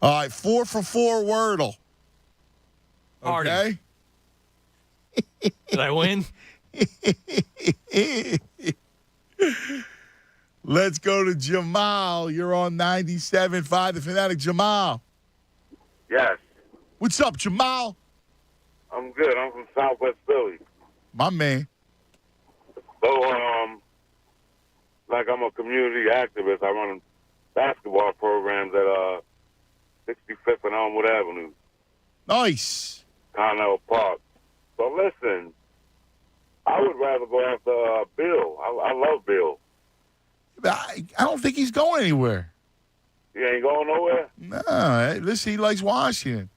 All right, 4 for 4 Wordle. Okay. Did I win? Let's go to Jamal. You're on 97.5 The Fanatic. Jamal. Yes. What's up, Jamal? I'm good. I'm from Southwest Philly. My man. So, I'm a community activist. I run basketball programs at 65th and Elmwood Avenue. Nice. Connell Park. So listen, I would rather go after Bill. I love Bill. I don't think he's going anywhere. He ain't going nowhere? No. Listen, he likes Washington.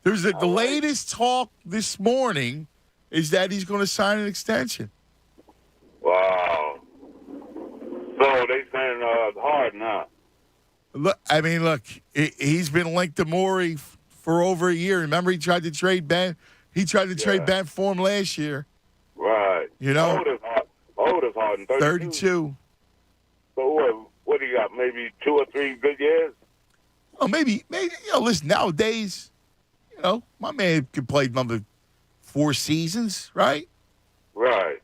There's the latest talk this morning is that he's going to sign an extension. Wow. So they saying Harden, huh? Look, he's been linked to Morey for over a year. Remember, he tried to trade Ben. He tried to trade Ben for him last year. Right. You know, How old is Harden? 32. So what do you got? Maybe 2 or 3 good years? Oh, maybe. Listen, nowadays, my man could play number 4 seasons, right? Right.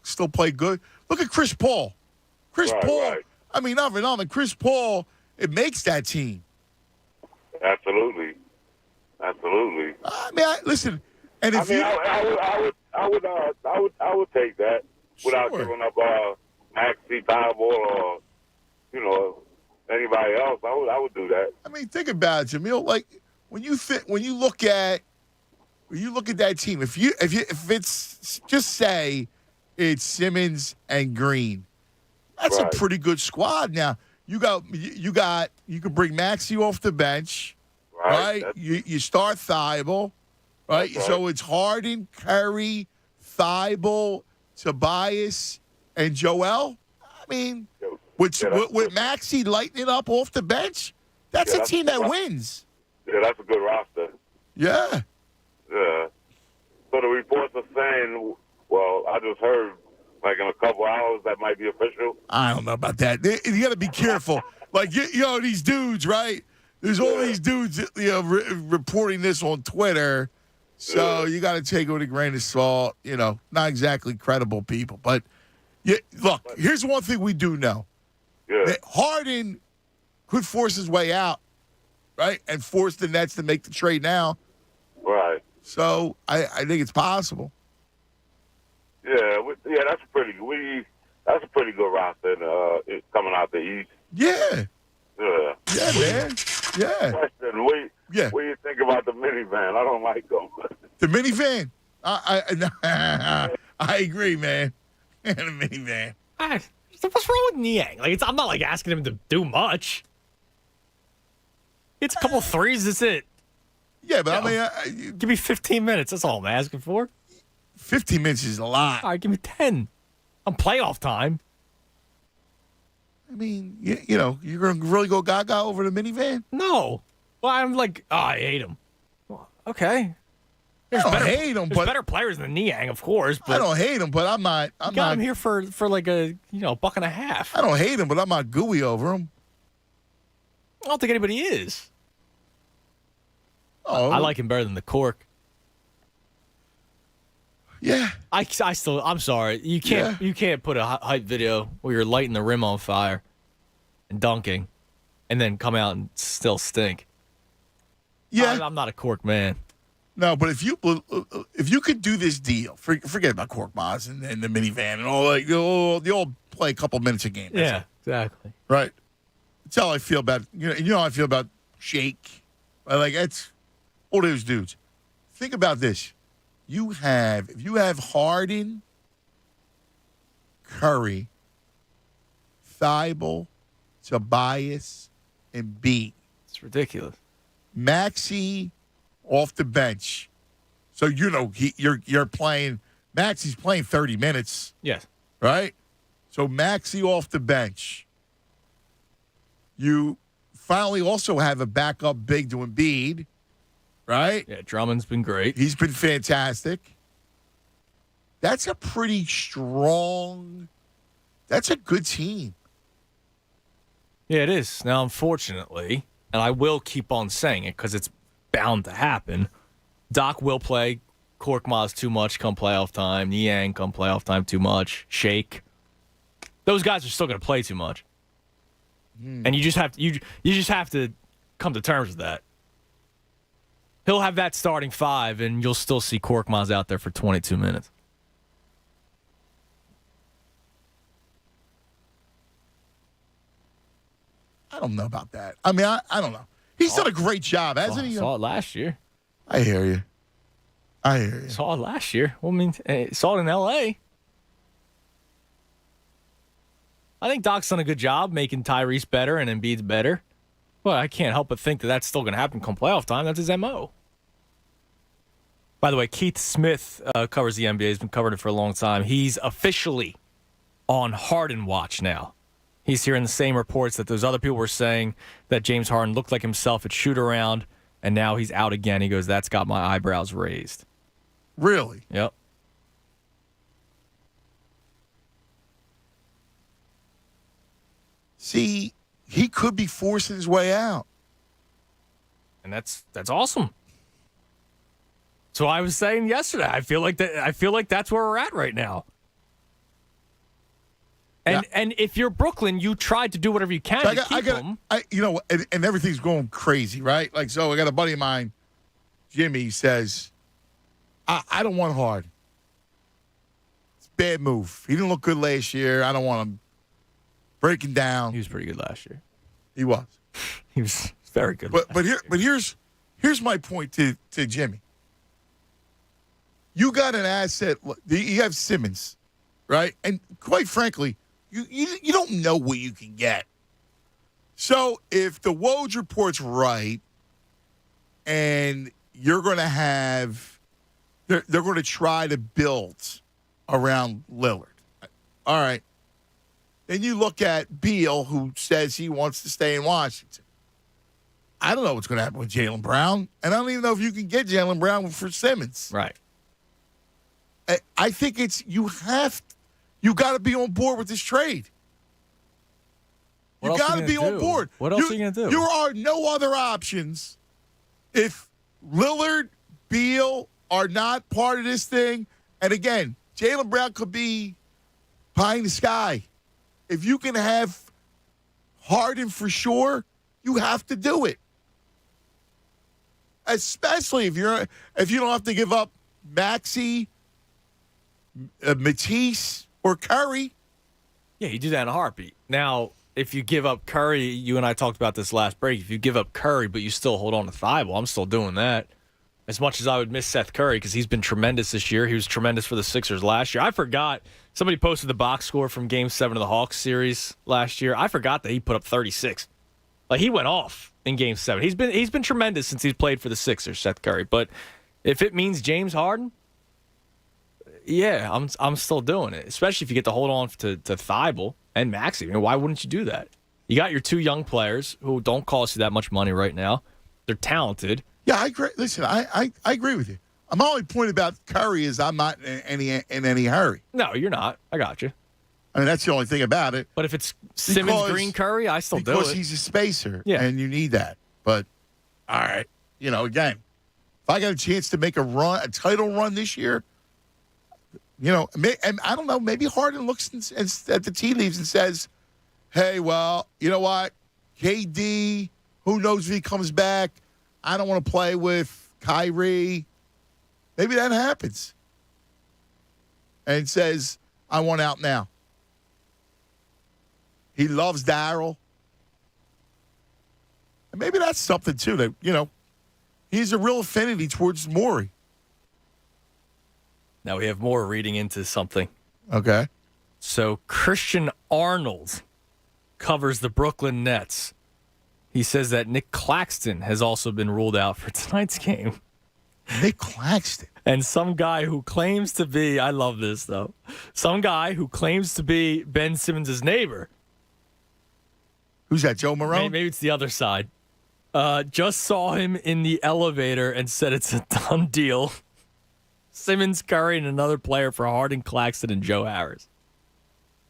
Still play good. Look at Chris Paul. Chris Paul. Right. I mean, not for nothing. Chris Paul, it makes that team. Absolutely. Listen, and if I would take that without giving up Maxey, Thibault, or anybody else. I would do that. I mean, think about it, Jamil. Like when you look at that team, if it's just say it's Simmons and Green, that's a pretty good squad. Now you could bring Maxey off the bench, right? You start Thibault, right? So it's Harden, Curry, Thibault, Tobias, and Joel. I mean, with Maxey lighting it up off the bench, that's a team that wins. Yeah, that's a good roster. Yeah. Yeah. So the reports are saying, well, I just heard, like in a couple hours, that might be official. I don't know about that. You got to be careful. Like, these dudes, right? There's all these dudes, reporting this on Twitter. So you got to take it with a grain of salt. Not exactly credible people. But, look, here's one thing we do know. Yeah. That Harden could force his way out, right? And force the Nets to make the trade now. Right. So I think it's possible. Yeah, that's a pretty good roster coming out the East. Yeah. Yeah. Yeah, man. Yeah. Question, what do you think about the minivan? I don't like them. The minivan? I agree, man. The minivan. What's wrong with Niang? I'm not asking him to do much. It's a couple threes. That's it. Yeah, but give me 15 minutes. That's all I'm asking for. 15 minutes is a lot. All right, give me 10. I'm playoff time. I mean, you're going to really go gaga over the minivan? No. Well, I'm I hate him. Well, okay. I don't hate him, there's better players than Niang, of course. But I don't hate him, but I'm not. I'm here for a $1.50. I don't hate him, but I'm not gooey over him. I don't think anybody is. Oh, I like him better than the Cork. Yeah. I'm sorry. You can't put a hype video where you're lighting the rim on fire and dunking and then come out and still stink. Yeah. I'm not a Cork man. No, but if you could do this deal, forget about Cork Maz and the minivan and all that. They all play a couple minutes a game. Yeah, exactly. Right. That's how I feel about how I feel about Shake. That's all those dudes. Think about this. If you have Harden, Curry, Thibault, Tobias, and B. It's ridiculous. Maxey off the bench. So you're playing. Maxey's playing 30 minutes. Yes. Right? So Maxey off the bench. You finally also have a backup big to Embiid. Right? Yeah, Drummond's been great. He's been fantastic. That's a pretty strong. That's a good team. Yeah, it is. Now, unfortunately, and I will keep on saying it because it's bound to happen, Doc will play Korkmaz too much come playoff time. Niang come playoff time too much. Shake. Those guys are still going to play too much. And you just have to come to terms with that. He'll have that starting 5, and you'll still see Korkmaz out there for 22 minutes. I don't know about that. I mean, I don't know. He's done a great job, hasn't he? Saw it last year. I hear you. Saw it last year. Well, I mean, saw it in L.A. I think Doc's done a good job making Tyrese better and Embiid's better. Well, I can't help but think that that's still going to happen come playoff time. That's his M.O. By the way, Keith Smith covers the NBA. He's been covering it for a long time. He's officially on Harden watch now. He's hearing the same reports that those other people were saying, that James Harden looked like himself at shoot-around, and now he's out again. He goes, that's got my eyebrows raised. Really? Yep. See, he could be forcing his way out. And that's awesome. So I was saying yesterday, I feel like that's where we're at right now. And if you're Brooklyn, you tried to do whatever you can to keep him. And everything's going crazy, right? Like, so I got a buddy of mine, Jimmy, says, I don't want Harden. It's a bad move. He didn't look good last year. I don't want him breaking down. He was pretty good last year. He was. He was very good. But here's my point to Jimmy. You got an asset. You have Simmons, right? And quite frankly, you don't know what you can get. So if the Woj report's right, and you're going to have, they're going to try to build around Lillard. All right. Then you look at Beal, who says he wants to stay in Washington. I don't know what's going to happen with Jaylen Brown, and I don't even know if you can get Jaylen Brown for Simmons. Right. I think you got to be on board with this trade. You got to be on board. What else are you going to do? There are no other options. If Lillard, Beal are not part of this thing, and again, Jaylen Brown could be pie in the sky. If you can have Harden for sure, you have to do it. Especially if you don't have to give up Maxey, Matisse, or Curry. Yeah, you do that in a heartbeat. Now, if you give up Curry, you and I talked about this last break. If you give up Curry, but you still hold on to Thibault, I'm still doing that. As much as I would miss Seth Curry because he's been tremendous this year. He was tremendous for the Sixers last year. I forgot. Somebody posted the box score from Game 7 of the Hawks series last year. I forgot that he put up 36. Like, he went off in Game 7. He's been tremendous since he's played for the Sixers, Seth Curry. But if it means James Harden, yeah, I'm still doing it. Especially if you get to hold on to Thibault and Maxey. I mean, why wouldn't you do that? You got your two young players who don't cost you that much money right now. They're talented. Yeah, I agree. Listen, I agree with you. My only point about Curry is I'm not in any hurry. No, you're not. I got you. I mean, that's the only thing about it. But if it's Simmons, Green, Curry, I still do it. Because he's a spacer, yeah, and you need that. But, all right, again, if I got a chance to make a title run this year, and I don't know, maybe Harden looks at the tea leaves and says, hey, well, you know what? KD, who knows if he comes back? I don't want to play with Kyrie. Maybe that happens. And says, I want out now. He loves Daryl. And maybe that's something, too, that, he's a real affinity towards Morey. Now we have more reading into something. Okay. So Christian Arnold covers the Brooklyn Nets. He says that Nick Claxton has also been ruled out for tonight's game. Nick Claxton? And some guy who claims to be, I love this though, some guy who claims to be Ben Simmons' neighbor. Who's that, Joe Marone? Maybe it's the other side. Just saw him in the elevator and said it's a done deal. Simmons, Curry, and another player for Harden, Claxton, and Joe Harris.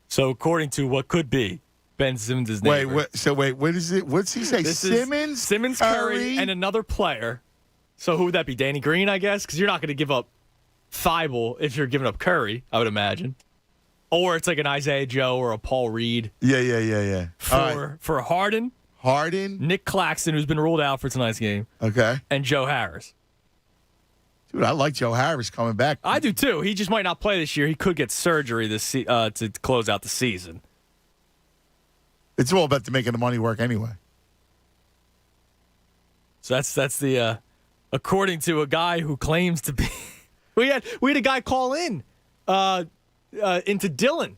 So according to what could be Ben Simmons' neighbor. Wait, what is it? What's he say? Simmons, Curry, and another player. So who would that be? Danny Green, I guess? Because you're not going to give up Thibault if you're giving up Curry, I would imagine. Or it's like an Isaiah Joe or a Paul Reed. Yeah. For Harden, Nick Claxton, who's been ruled out for tonight's game. Okay. And Joe Harris. Dude, I like Joe Harris coming back. I do too. He just might not play this year. He could get surgery to close out the season. It's all about making the money work anyway. So that's the according to a guy who claims to be. we had a guy call in into Dylan.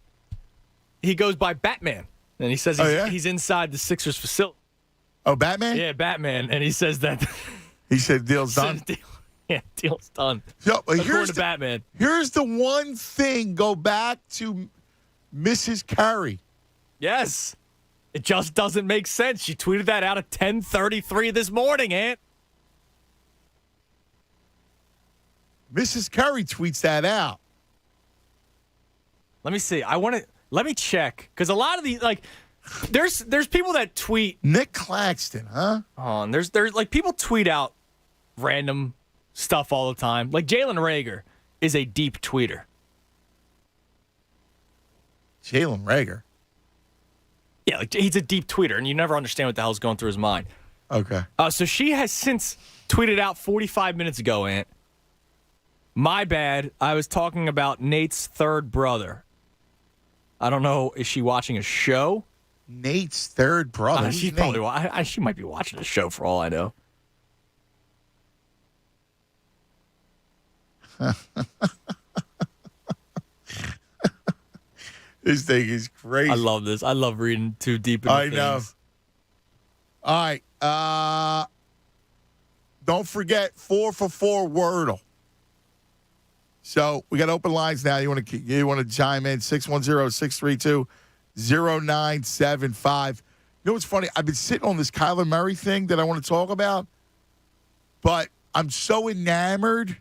He goes by Batman, and he says he's inside the Sixers facility. Oh, Batman? Yeah, Batman, and he says that he said deal's done. Yeah, deal's done. Yo, but According to Batman. Here's the one thing. Go back to Mrs. Curry. Yes. It just doesn't make sense. She tweeted that out at 10:33 this morning, Ant. Mrs. Curry tweets that out. Let me see. Let me check. Because a lot of these, like, there's people that tweet. Nick Claxton, huh? Oh, and there's like people tweet out random stuff all the time. Like Jalen Reagor is a deep tweeter. Jalen Reagor? Yeah, like he's a deep tweeter, and you never understand what the hell's going through his mind. Okay. So she has since tweeted out 45 minutes ago, Ant. My bad. I was talking about Nate's third brother. I don't know. Is she watching a show? Nate's third brother? She's probably. She might be watching a show for all I know. This thing is crazy. I love this. I love reading too deep into things. I know. All right. Don't forget 4 for 4 Wordle. So we got open lines now. You want to chime in 610-632-0975. You know what's funny? I've been sitting on this Kyler Murray thing that I want to talk about, but I'm so enamored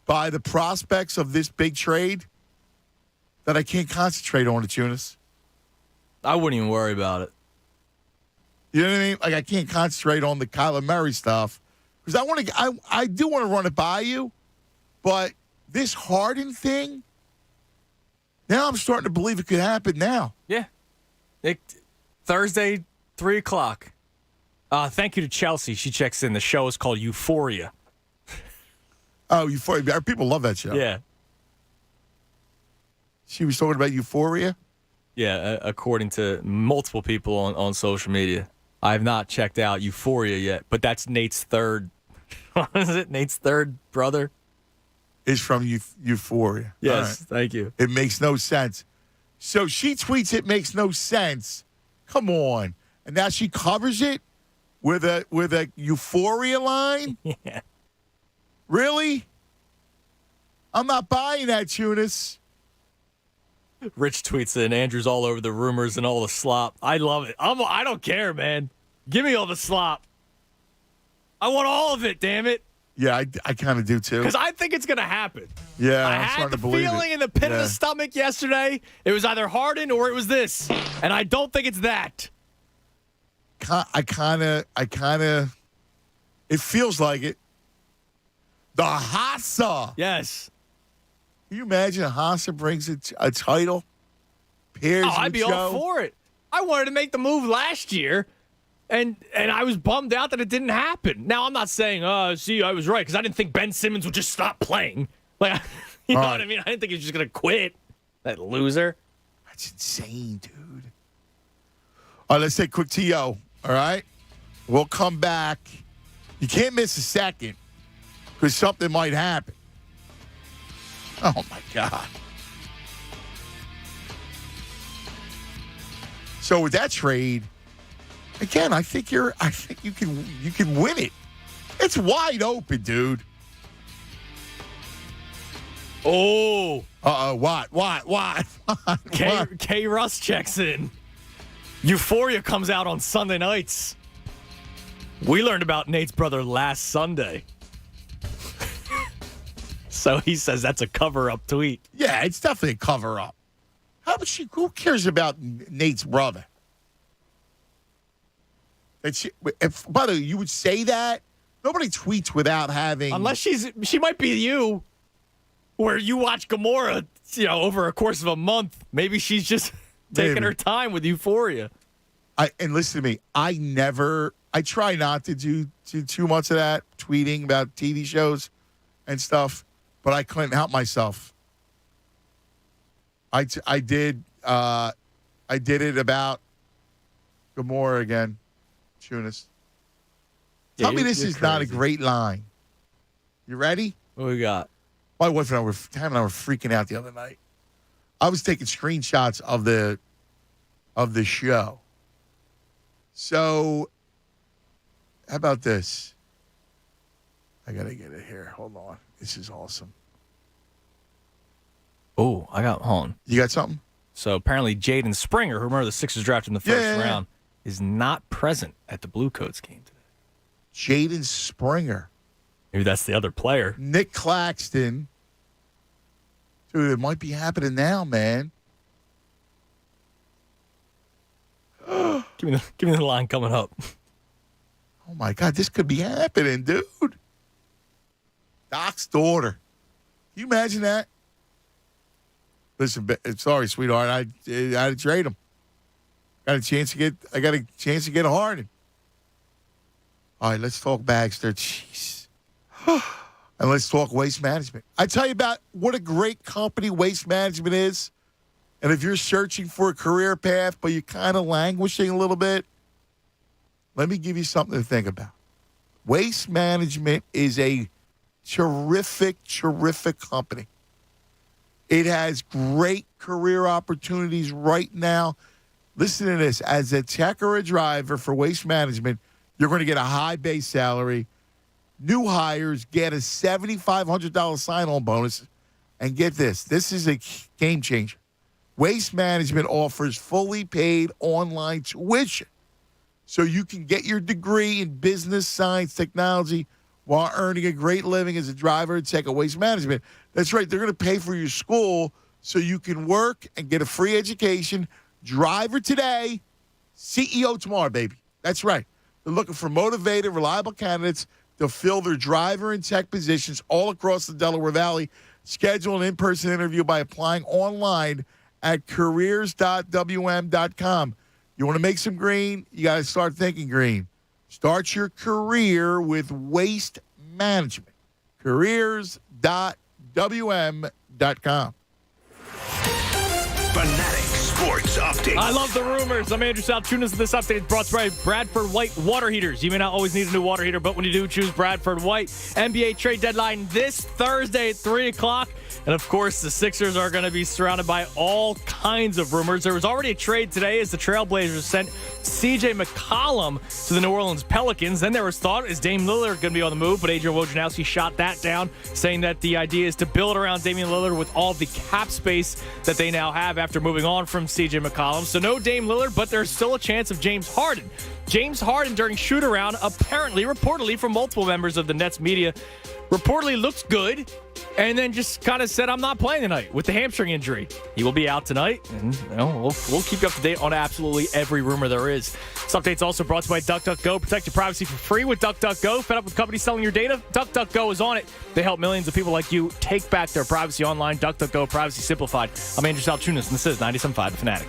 by the prospects of this big trade that I can't concentrate on it, Eunice. I wouldn't even worry about it. You know what I mean? Like I can't concentrate on the Kyler Murray stuff because I do want to run it by you, but this Harden thing, now I'm starting to believe it could happen now. Yeah. Thursday, 3 o'clock. Thank you to Chelsea. She checks in. The show is called Euphoria. Oh, Euphoria. People love that show. Yeah. She was talking about Euphoria? Yeah, according to multiple people on social media. I have not checked out Euphoria yet, but that's Nate's third. What is it? Nate's third brother? Is from Euphoria. Yes, Thank you. It makes no sense. So she tweets it makes no sense. Come on. And now she covers it with a Euphoria line? Yeah. Really? I'm not buying that, Eunice. Rich tweets in, Andrew's all over the rumors and all the slop. I love it. I don't care, man. Give me all the slop. I want all of it, damn it. Yeah, I kind of do too. Because I think it's going to happen. Yeah, I had the feeling in the pit of the stomach yesterday. It was either Harden or it was this. And I don't think it's that. I kind of, it feels like it. The Hassa. Yes. Can you imagine Hassa brings a title? I'd be all for it. I wanted to make the move last year, and I was bummed out that it didn't happen. Now, I'm not saying, I was right, because I didn't think Ben Simmons would just stop playing. Like, you know what I mean? I didn't think he was just going to quit. That loser. That's insane, dude. All right, let's take a quick TO, all right? We'll come back. You can't miss a second, because something might happen. Oh, my God. So with that trade, again, I think you can win it. It's wide open, dude. Oh. What? K. Russ checks in. Euphoria comes out on Sunday nights. We learned about Nate's brother last Sunday. So he says that's a cover-up tweet. Yeah, it's definitely a cover-up. Who cares about Nate's brother? By the way, you would say that? Nobody tweets without having... Unless she might be you, where you watch Gamora, over a course of a month. Maybe she's just taking her time with Euphoria. And listen to me, I try not to do too much of that, tweeting about TV shows and stuff, but I couldn't help myself. I did it about Gamora again, Tunis. Tell me this is not a great line. You ready? What we got? My wife and I were freaking out the other night. I was taking screenshots of the show. So, how about this? I got to get it here. Hold on. This is awesome. Oh, hold on. You got something? So apparently Jaden Springer, who remember the Sixers drafted in the first round, is not present at the Blue Coats game today. Jaden Springer. Maybe that's the other player. Nick Claxton. Dude, it might be happening now, man. Give me the line coming up. Oh, my God. This could be happening, dude. Doc's daughter. Can you imagine that? Listen, sorry, sweetheart. I had to trade him. I got a chance to get a Harden. All right, let's talk Bagster. Jeez. And let's talk Waste Management. I tell you about what a great company Waste Management is. And if you're searching for a career path, but you're kind of languishing a little bit, let me give you something to think about. Waste Management is a terrific company. It has great career opportunities right now. Listen to this. As a tech or a driver for Waste Management, you're going to get a high base salary. New hires get a $7,500 sign-on bonus. And get this. This is a game changer. Waste Management offers fully paid online tuition so you can get your degree in business, science, technology while earning a great living as a driver and tech at Waste Management. That's right. They're going to pay for your school so you can work and get a free education. Driver today, CEO tomorrow, baby. That's right. They're looking for motivated, reliable candidates to fill their driver and tech positions all across the Delaware Valley. Schedule an in-person interview by applying online at careers.wm.com. You want to make some green? You got to start thinking green. Start your career with Waste Management. Careers.wm.com. Fanatic Sports Update. I love the rumors. I'm Andrew South. Tune into this update. It's brought to you by Bradford White Water Heaters. You may not always need a new water heater, but when you do, choose Bradford White. NBA trade deadline this Thursday at 3 o'clock. And, of course, the Sixers are going to be surrounded by all kinds of rumors. There was already a trade today as the Trailblazers sent C.J. McCollum to the New Orleans Pelicans. Then there was thought, is Dame Lillard going to be on the move? But Adrian Wojnarowski shot that down, saying that the idea is to build around Damian Lillard with all the cap space that they now have after moving on from C.J. McCollum. So no Dame Lillard, but there's still a chance of James Harden. James Harden, during shoot-around, reportedly from multiple members of the Nets media, reportedly looked good, and then just kind of said, I'm not playing tonight with the hamstring injury. He will be out tonight, and we'll keep you up to date on absolutely every rumor there is. This update's also brought to you by DuckDuckGo. Protect your privacy for free with DuckDuckGo. Fed up with companies selling your data? DuckDuckGo is on it. They help millions of people like you take back their privacy online. DuckDuckGo, privacy simplified. I'm Andrew Saltunis, and this is 97.5 The Fanatic.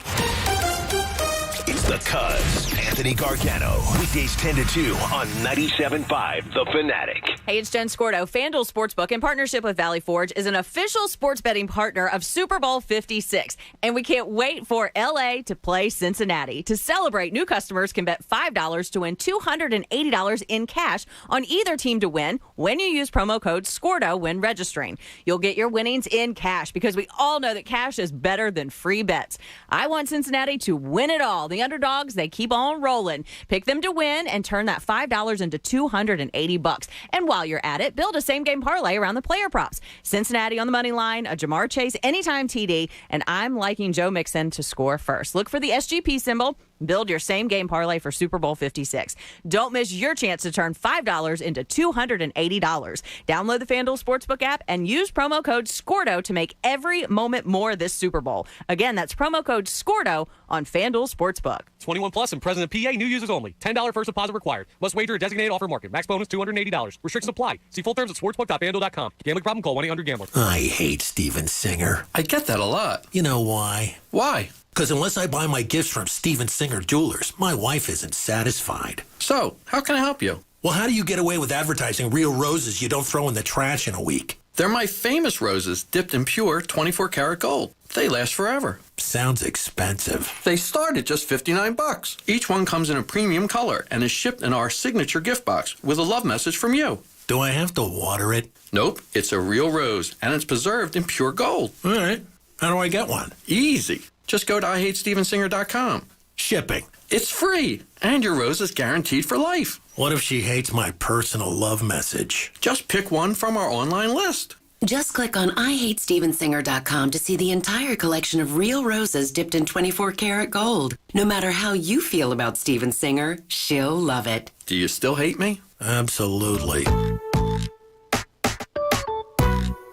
It's the Cuz, Anthony Gargano. Weekdays 10 to 2 on 97.5 The Fanatic. Hey, it's Jen Scordo. FanDuel Sportsbook, in partnership with Valley Forge, is an official sports betting partner of Super Bowl 56. And we can't wait for L.A. to play Cincinnati. To celebrate, new customers can bet $5 to win $280 in cash on either team to win when you use promo code SCORDO when registering. You'll get your winnings in cash because we all know that cash is better than free bets. I want Cincinnati to win it all. The underdogs, they keep on rolling. Pick them to win and turn that $5 into $280. And while you're at it, build a same-game parlay around the player props. Cincinnati on the money line, a Jamar Chase anytime TD, and I'm liking Joe Mixon to score first. Look for the SGP symbol. Build your same-game parlay for Super Bowl 56. Don't miss your chance to turn $5 into $280. Download the FanDuel Sportsbook app and use promo code SCORDO to make every moment more this Super Bowl. Again, that's promo code SCORDO on FanDuel Sportsbook. 21 plus and present in PA. New users only. $10 first deposit required. Must wager a designated offer market. Max bonus $280. Restrictions apply. See full terms at sportsbook.fanduel.com. Gambling problem? Call 1-800-GAMBLER. I hate Steven Singer. I get that a lot. You know why? Why? Because unless I buy my gifts from Steven Singer Jewelers, my wife isn't satisfied. So, how can I help you? Well, how do you get away with advertising real roses you don't throw in the trash in a week? They're my famous roses, dipped in pure 24-karat gold. They last forever. Sounds expensive. They start at just $59. Each one comes in a premium color and is shipped in our signature gift box with a love message from you. Do I have to water it? Nope. It's a real rose, and it's preserved in pure gold. All right. How do I get one? Easy. Just go to IHateStevenSinger.com. Shipping. It's free, and your rose is guaranteed for life. What if she hates my personal love message? Just pick one from our online list. Just click on IHateStevenSinger.com to see the entire collection of real roses dipped in 24-karat gold. No matter how you feel about Steven Singer, she'll love it. Do you still hate me? Absolutely.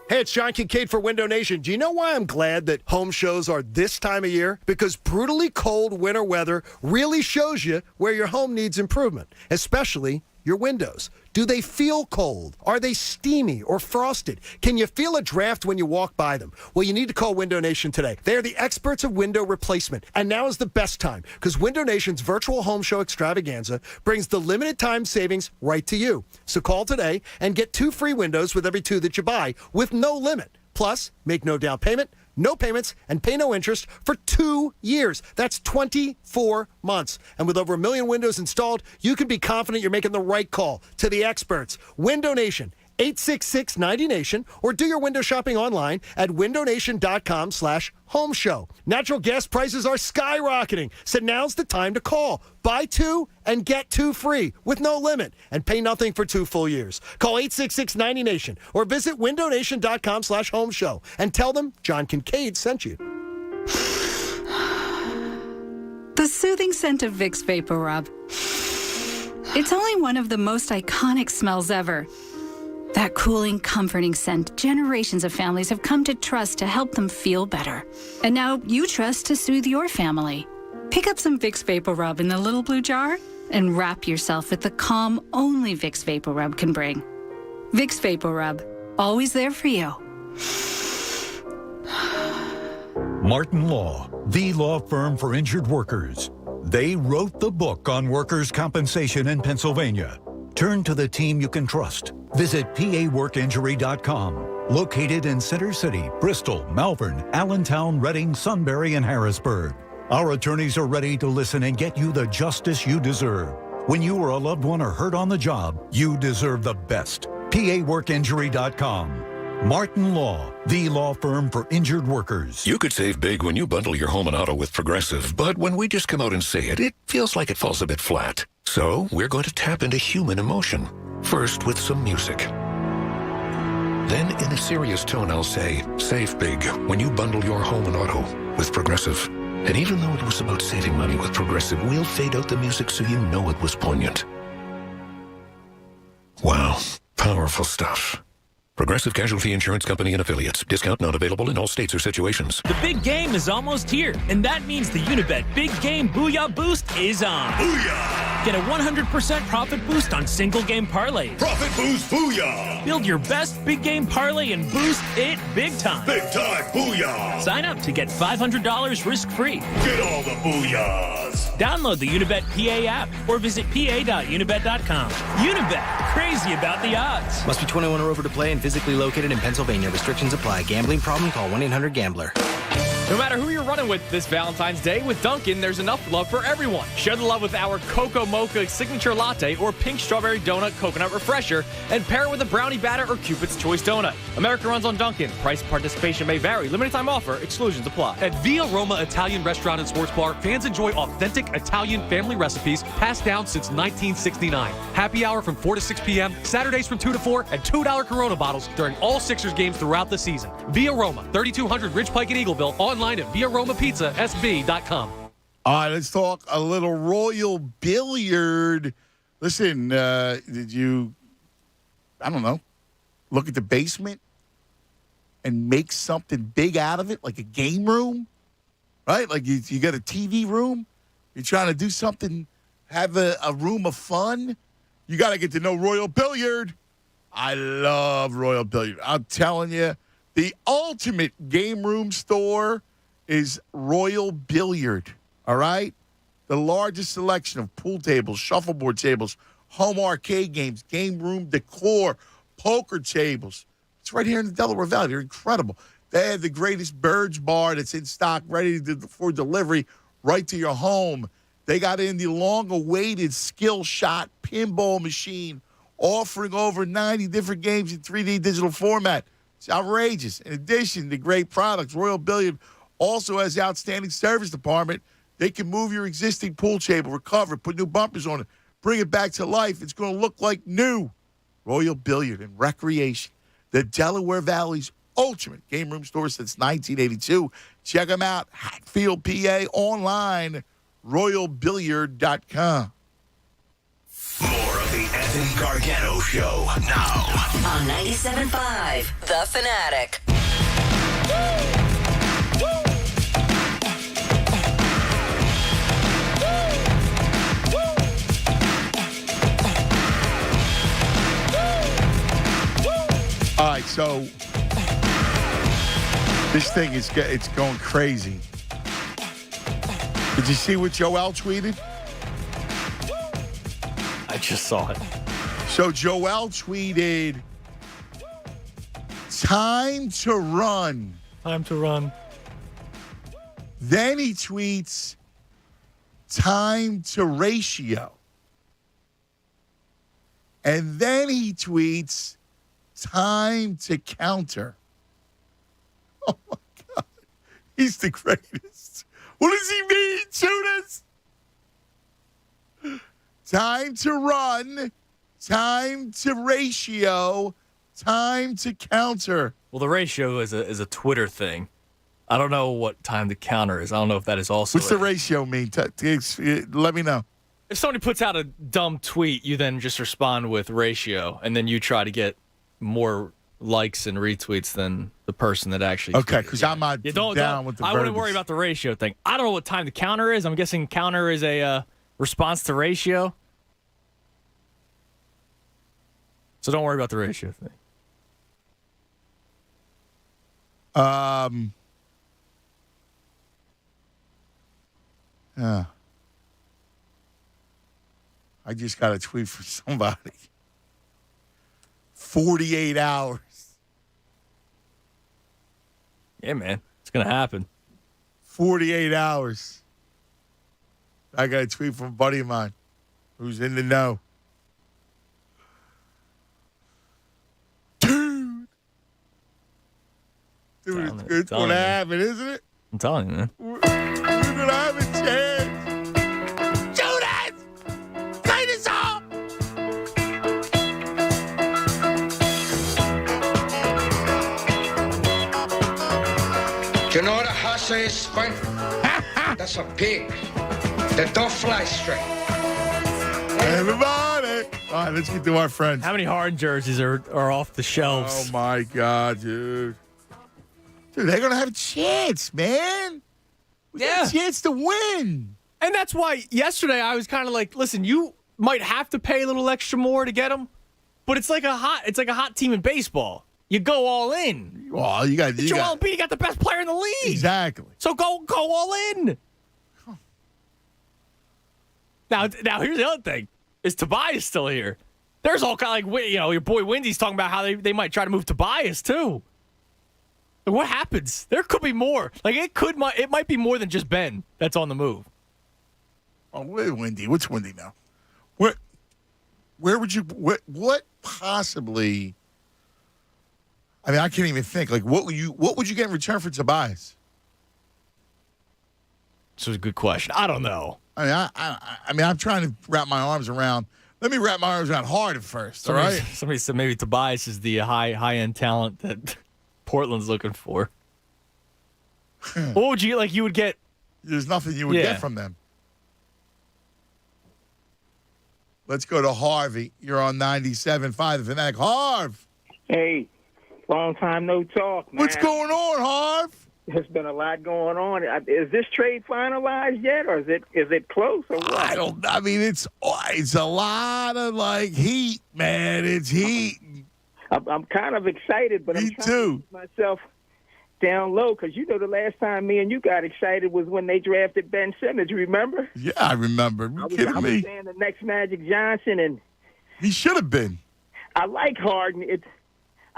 Hey, it's John Kincaid for Window Nation. Do you know why I'm glad that home shows are this time of year? Because brutally cold winter weather really shows you where your home needs improvement, especially your windows. Do they feel cold? Are they steamy or frosted? Can you feel a draft when you walk by them? Well, you need to call Window Nation today. They are the experts of window replacement. And now is the best time because Window Nation's virtual home show extravaganza brings the limited time savings right to you. So call today and get 2 free windows with every 2 that you buy with no limit. Plus, make no down payment, no payments, and pay no interest for 2 years. That's 24 months. And with over 1 million windows installed, you can be confident you're making the right call to the experts. Window Nation, 866-90Nation, or do your window shopping online at windownation.com/home show. Natural gas prices are skyrocketing, so now's the time to call. Buy 2 and get 2 free with no limit and pay nothing for 2 full years. Call 866-90Nation or visit windownation.com/home show and tell them John Kincaid sent you. The soothing scent of Vicks Vapor Rub. It's only one of the most iconic smells ever. That cooling, comforting scent generations of families have come to trust to help them feel better. And now you trust to soothe your family. Pick up some Vicks Vapor Rub in the little blue jar and wrap yourself with the calm only Vicks Vapor Rub can bring. Vicks Vapor Rub, always there for you. Martin Law, the law firm for injured workers. They wrote the book on workers' compensation in Pennsylvania. Turn to the team you can trust. Visit PAWorkInjury.com. Located in Center City, Bristol, Malvern, Allentown, Reading, Sunbury, and Harrisburg. Our attorneys are ready to listen and get you the justice you deserve. When you or a loved one are hurt on the job, you deserve the best. PAWorkInjury.com. Martin Law, the law firm for injured workers. You could save big when you bundle your home and auto with Progressive, but when we just come out and say it, it feels like it falls a bit flat. So we're going to tap into human emotion. First with some music. Then in a serious tone, I'll say, save big when you bundle your home and auto with Progressive. And even though it was about saving money with Progressive, we'll fade out the music so you know it was poignant. Wow, powerful stuff. Progressive Casualty Insurance Company and Affiliates. Discount not available in all states or situations. The big game is almost here, and that means the Unibet Big Game Booyah Boost is on. Booyah! Get a 100% profit boost on single game parlays. Profit boost booyah! Build your best big game parlay and boost it big time. Big time booyah! Sign up to get $500 risk-free. Get all the booyahs! Download the Unibet PA app or visit pa.unibet.com. Unibet, crazy about the odds. Must be 21 or over to play and physically located in Pennsylvania. Restrictions apply. Gambling problem? Call 1-800-GAMBLER. No matter who you're running with this Valentine's Day, with Dunkin', there's enough love for everyone. Share the love with our Cocoa Mocha Signature Latte or Pink Strawberry Donut Coconut Refresher, and pair it with a Brownie Batter or Cupid's Choice Donut. America runs on Dunkin'. Price participation may vary. Limited time offer. Exclusions apply. At Via Roma Italian Restaurant and Sports Bar, fans enjoy authentic Italian family recipes passed down since 1969. Happy hour from 4 to 6 p.m., Saturdays from 2 to 4, and $2 Corona bottles during all Sixers games throughout the season. Via Roma, 3200 Ridge Pike in Eagleville, online at ViaRomaPizzaSB.com. All right, let's talk a little Royal Billiard. Listen, did you, I don't know, look at the basement and make something big out of it, like a game room, right? Like you got a TV room. You're trying to do something, have a room of fun. You got to get to know Royal Billiard. I love Royal Billiard. I'm telling you, the ultimate game room store is Royal Billiard, all right? The largest selection of pool tables, shuffleboard tables, home arcade games, game room decor, poker tables. It's right here in the Delaware Valley. They're incredible. They have the greatest Burge bar that's in stock, ready for delivery right to your home. They got in the long-awaited Skill Shot pinball machine, offering over 90 different games in 3D digital format. It's outrageous. In addition to great products, Royal Billiard also has outstanding service department. They can move your existing pool table, recover, put new bumpers on it, bring it back to life. It's going to look like new. Royal Billiard and Recreation, the Delaware Valley's ultimate game room store since 1982. Check them out, Hatfield, PA, online, royalbilliard.com. More of the Anthony Gargano Show now on 97.5 The Fanatic. All right, so this thing it's going crazy. Did you see what Joel tweeted? I just saw it. So Joel tweeted, "Time to run." Time to run. Then he tweets, "Time to ratio." And then he tweets, "Time to counter." Oh, my God. He's the greatest. What does he mean, Judas? Time to run, time to ratio, time to counter. Well, the ratio is a Twitter thing. I don't know what time to counter is. I don't know if that is also. What's the ratio mean? Let me know. If somebody puts out a dumb tweet, you then just respond with ratio, and then you try to get more likes and retweets than the person that actually. Okay, because I'm not down with the I wouldn't worry about the ratio thing. I don't know what time to counter is. I'm guessing counter is a response to ratio. So don't worry about the ratio thing. I just got a tweet from somebody. 48 hours. Yeah, man. It's going to happen. 48 hours. I got a tweet from a buddy of mine who's in the know. Dude, it's going to happen, isn't it? I'm telling you, man. We're going to have a chance. Judas! Play this song! You know what a hassa is, Spike? That's a pig that don't fly straight. Everybody! All right, let's get to our friends. How many hard jerseys are off the shelves? Oh, my God, dude. Dude, they're going to have a chance, man. We got a chance to win. And that's why yesterday I was kind of like, listen, you might have to pay a little extra more to get them, but it's like a hot team in baseball. You go all in. Well, you got Joel Embiid got the best player in the league. Exactly. So go all in. Now here's the other thing: is Tobias still here? There's all kind of like your boy Wendy's talking about how they might try to move Tobias too. Like, what happens? There could be more. Like it might be more than just Ben that's on the move. Oh, wait, Wendy. What's Wendy now? Where would you? What possibly? I mean, I can't even think. Like, what would you get in return for Tobias? This was a good question. I don't know. I mean, I'm trying to wrap my arms around. Let me wrap my arms around hard at first. All right. Somebody said maybe Tobias is the high end talent that Portland's looking for. What would you like? You would get. There's nothing you would get from them. Let's go to Harvey. You're on 97.5 The Fanatic. Harv. Hey, long time no talk, man. What's going on, Harv? There's been a lot going on. Is this trade finalized yet, or is it close, or what? I mean, it's a lot of like heat, man. It's heat. I'm kind of excited, but I'm trying to keep myself down low because the last time me and you got excited was when they drafted Ben Simmons. Remember? Yeah, I remember. I was saying the next Magic Johnson, and he should have been. I like Harden.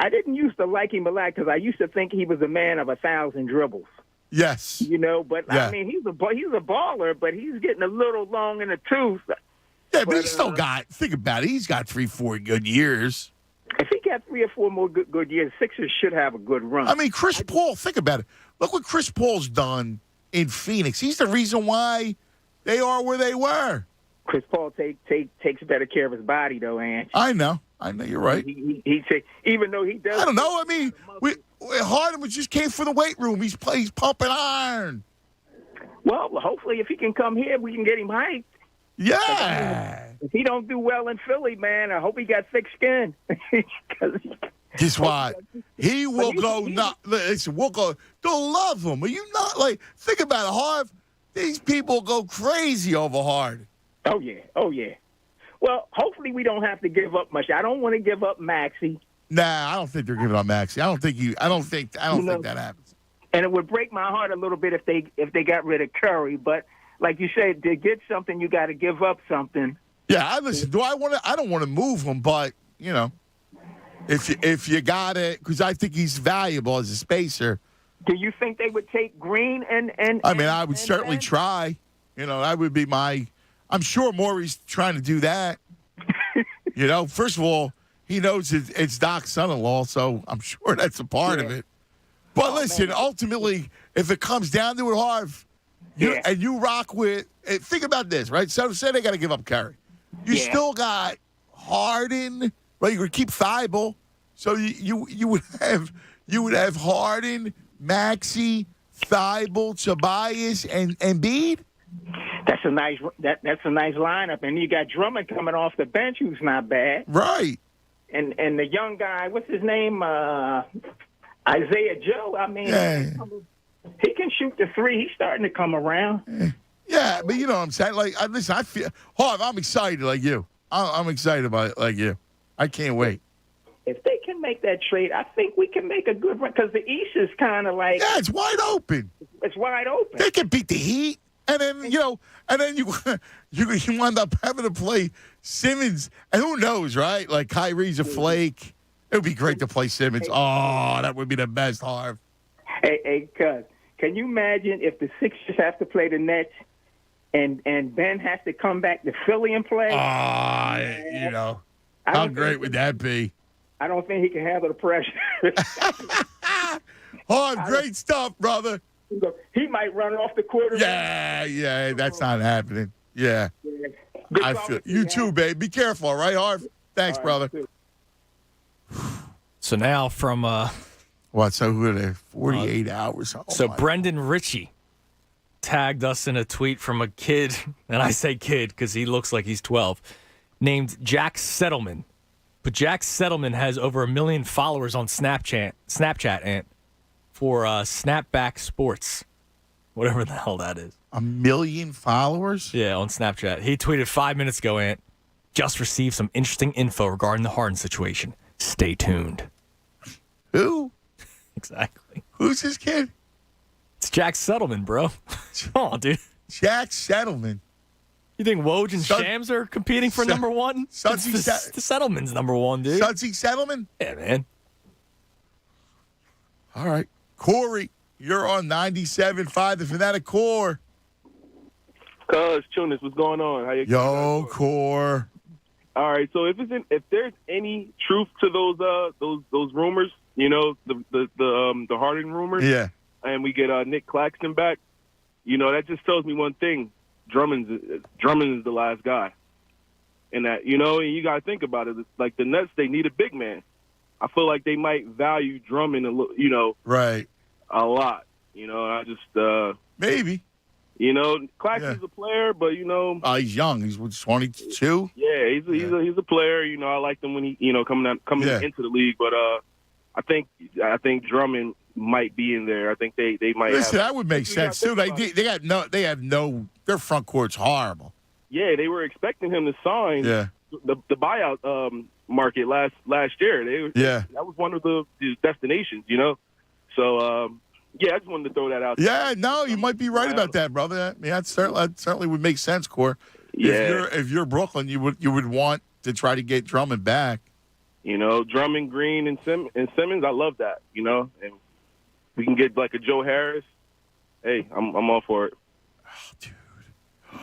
I didn't used to like him a lot because I used to think he was a man of 1,000 dribbles. Yes. But I mean, he's a baller, but he's getting a little long in the tooth. Yeah, but he's still got. Think about it. He's got 3-4 good years. If he got 3 or 4 more good years, Sixers should have a good run. I mean, Chris Paul. Think about it. Look what Chris Paul's done in Phoenix. He's the reason why they are where they were. Chris Paul takes better care of his body, though, Ange. I know. You're right. He even though he does. I don't know. I mean, Harden just came from the weight room. He's pumping iron. Well, hopefully, if he can come here, we can get him hyped. Yeah. If he don't do well in Philly, man, I hope he got thick skin. Guess what? He will go. Listen, we'll go. They'll love him. Are you not like? Think about it, Harv. These people go crazy over Harden. Oh yeah. Well, hopefully we don't have to give up much. I don't want to give up Maxey. Nah, I don't think they're giving up Maxey. I don't think that happens. And it would break my heart a little bit if they got rid of Curry. But like you said, to get something, you got to give up something. Yeah, listen. I don't want to move him, but you know, if you got it, because I think he's valuable as a spacer. Do you think they would take Green and? I mean, I would certainly try. You know, that would be my. I'm sure Maury's trying to do that. You know, first of all, he knows it's Doc's son-in-law, so I'm sure that's a part of it. But listen, ultimately, if it comes down to it, Harv, and you rock with, think about this, right? So say they got to give up Curry. You still got Harden, right? You're going to keep Thibault. So you would have Harden, Maxey, Thibault, Tobias, and Embiid. That's a nice lineup, and you got Drummond coming off the bench, who's not bad. Right. And the young guy, what's his name? Isaiah Joe. I mean, he can shoot the three. He's starting to come around. Yeah, but you know what I'm saying. Like, listen, I feel Harv. I'm excited like you. I'm excited about it like you. I can't wait. If they can make that trade, I think we can make a good run because the East is kind of like it's wide open. It's wide open. They can beat the Heat. And then, you wind up having to play Simmons. And who knows, right? Like, Kyrie's a flake. It would be great to play Simmons. Oh, that would be the best, Harv. Hey, cuz, can you imagine if the Sixers have to play the Nets and Ben has to come back to Philly and play? You know, how great would that be? I don't think he can handle the pressure. Harv, great stuff, brother. He might run off the court. Yeah, that's not happening. Yeah. I feel you too, babe. Be careful, all right, Harv? Thanks, brother. So now from what? So who are they? 48 hours. Oh, so Brendan Ritchie tagged us in a tweet from a kid, and I say kid because he looks like he's 12, named Jack Settleman. But Jack Settleman has over 1 million followers on Snapchat, Ant. For Snapback Sports, whatever the hell that is. 1 million followers? Yeah, on Snapchat. He tweeted 5 minutes ago, Ant, just received some interesting info regarding the Harden situation. Stay tuned. Who? Exactly. Who's this kid? It's Jack Settleman, bro. Come on, dude. Jack Settleman. You think Woj and Shams are competing for number one? The Settleman's number one, dude. Sudsy Settleman? Yeah, man. All right. Corey, you're on 97.5 The Fanatic Core. Cuz, Tunis, what's going on? How you? Yo, Core. All right. So if there's any truth to those rumors, you know, the Harden rumors, and we get Nick Claxton back, you know, that just tells me one thing: Drummond is the last guy. And that, you know, and you got to think about it. It's like the Nets, they need a big man. I feel like they might value Drummond right, a lot. You know, I just maybe. You know, Claxton's a player, but you know, he's young. He's 22. Yeah, he's a player. You know, I liked him when he coming into the league, but I think Drummond might be in there. I think they might. Listen, that would make sense too. They have no. Their front court's horrible. Yeah, they were expecting him to sign. Yeah. The buyout market last year. That was one of the destinations, you know. So I just wanted to throw that out there. Yeah, no, you might be right about that, brother. I mean, that certainly would make sense, Core. Yeah. If you're Brooklyn, you would want to try to get Drummond back. You know, Drummond, Green, and Simmons. I love that. You know, and we can get like a Joe Harris. Hey, I'm all for it. Oh,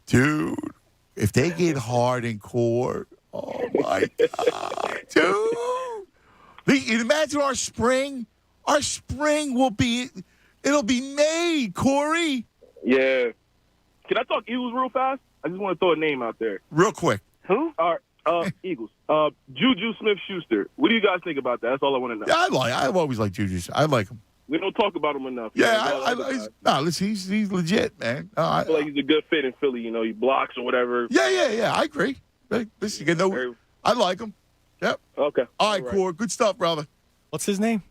dude, if they get Harden, Core, oh my God, dude! Imagine our spring. Our spring will be. It'll be made, Corey. Yeah. Can I talk Eagles real fast? I just want to throw a name out there. Real quick. Who? Eagles. Juju Smith-Schuster. What do you guys think about that? That's all I want to know. Yeah, I've always liked Juju. I like him. We don't talk about him enough. Yeah, listen, he's legit, man. I feel like he's a good fit in Philly. You know, he blocks or whatever. Yeah. I agree. Listen, I like him. Yep. Okay. All right, Corey. Good stuff, brother. What's his name?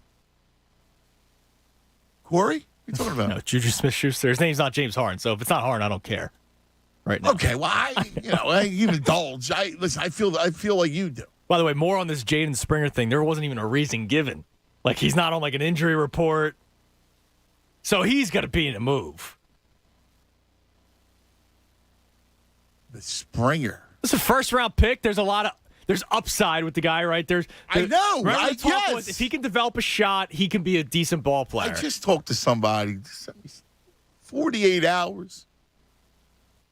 Corey? What are you talking about? No, Juju Smith-Schuster. His name's not James Harden, so if it's not Harden, I don't care. Right now. Okay, well, I even indulge. Listen, I feel like you do. By the way, more on this Jaden Springer thing. There wasn't even a reason given. Like, he's not on, like, an injury report. So he's got to be in a move. The Springer. This is a first-round pick. There's upside with the guy, right? I know. Right? If he can develop a shot, he can be a decent ball player. I just talked to somebody. 48 hours.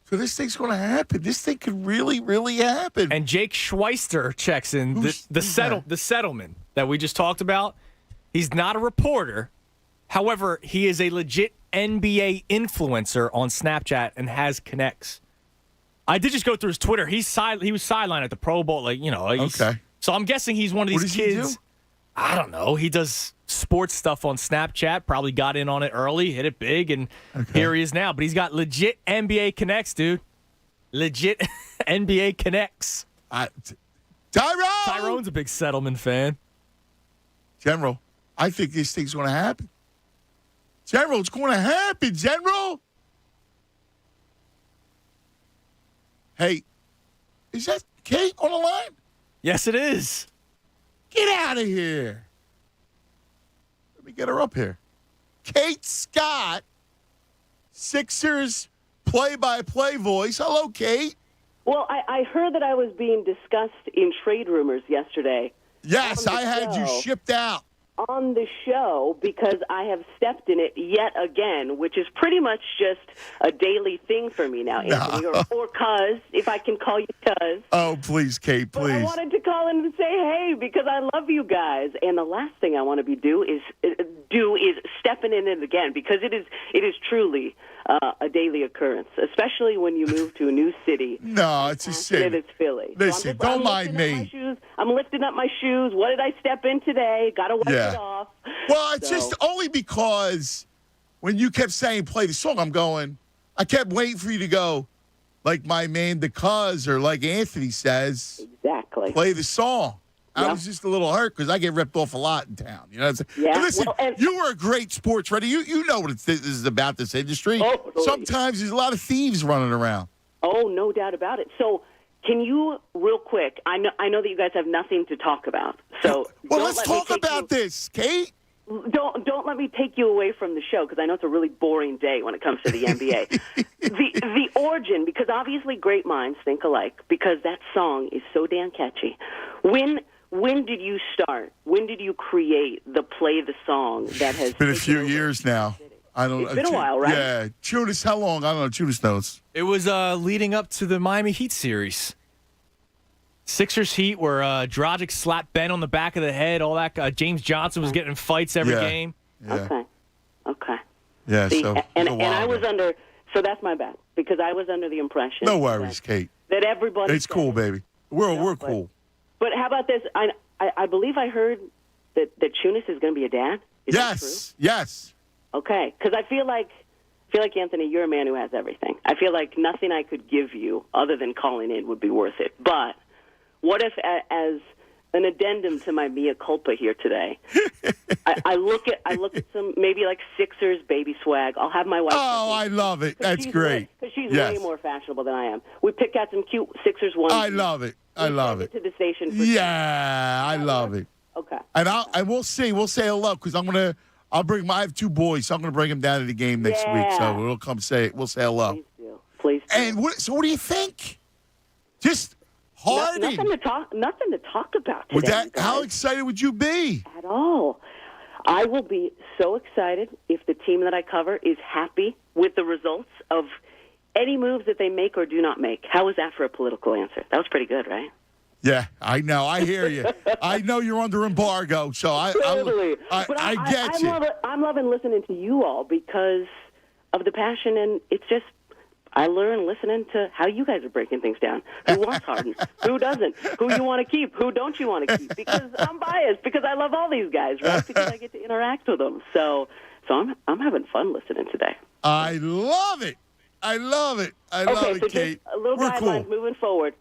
So this thing's going to happen. This thing could really, really happen. And Jake Schweister checks in. The settlement that we just talked about. He's not a reporter. However, he is a legit NBA influencer on Snapchat and has connects. I did just go through his Twitter. He was sidelined at the Pro Bowl, okay. So I'm guessing he's one of these kids. He do? I don't know. He does sports stuff on Snapchat. Probably got in on it early, hit it big, and here he is now. But he's got legit NBA connects, dude. Legit NBA connects. Tyrone's a big Settlement fan. General, I think this thing's going to happen. General, it's going to happen, General. Hey, is that Kate on the line? Yes, it is. Get out of here. Let me get her up here. Kate Scott, Sixers play-by-play voice. Hello, Kate. Well, I heard that I was being discussed in trade rumors yesterday. Yes, I had you shipped out. On the show because I have stepped in it yet again, which is pretty much just a daily thing for me now, Anthony, or Cuz, if I can call you Cuz. Oh, please, Kate, please. But I wanted to call in and say, hey, because I love you guys. And the last thing I want to do is stepping in it again, because it is truly a daily occurrence, especially when you move to a new city. No, it's a sin. It's Philly. Listen, don't mind me. I'm lifting up my shoes. What did I step in today? Got to wipe it off. Well, it's just only because when you kept saying play the song, I kept waiting for you to go, like my man, the Cuz, or like Anthony says, exactly, play the song. I was just a little hurt because I get ripped off a lot in town. You know what I'm saying? Yeah. And listen, you were a great sports writer. You know what this is about, this industry. Totally. Sometimes there's a lot of thieves running around. Oh, no doubt about it. So can you, real quick, I know that you guys have nothing to talk about. So let's talk about this, Kate. Don't let me take you away from the show, because I know it's a really boring day when it comes to the NBA. the origin, because obviously great minds think alike, because that song is so damn catchy. When did you start? When did you create the play the song that has... It's been a few years now. I don't. It's been a while, right? Yeah. Tunis, how long? I don't know. Tunis knows. It was leading up to the Miami Heat series. Sixers Heat, where Dragic slapped Ben on the back of the head, all that. James Johnson was getting in fights every game. Yeah. Okay. Yeah, See, so... And I was under... So that's my bad, because I was under the impression... No worries, Kate. That everybody... It's cool, baby. We're cool. But how about this? I believe I heard that Tunis is going to be a dad. Is that true? Yes. Okay, because I feel like Anthony, you're a man who has everything. I feel like nothing I could give you other than calling in would be worth it. But what if, as an addendum to my mea culpa here today, I look at some maybe like Sixers baby swag. I'll have my wife. Oh, I love it. That's great. Because she's way more fashionable than I am. We pick out some cute Sixers ones. I love it. I love it. To the station. I love it. Okay. And we'll see. We'll say hello, because I have 2 boys, so I'm gonna bring them down to the game next week. So we'll come we'll say hello. Please do. And what do you think? Just Harden. Nothing to talk about today. With that, how excited would you be? At all. I will be so excited if the team that I cover is happy with the results of any moves that they make or do not make. How was that for a political answer? That was pretty good, right? Yeah, I know. I hear you. I know you're under embargo, so Totally. But I get you. I'm loving listening to you all because of the passion, and it's just I learn listening to how you guys are breaking things down. Who wants Harden? Who doesn't? Who you want to keep? Who don't you want to keep? Because I'm biased, because I love all these guys, right? Because I get to interact with them. So I'm having fun listening today. I love it. I love it. I love it, Kate. Just a little We're guidelines cool.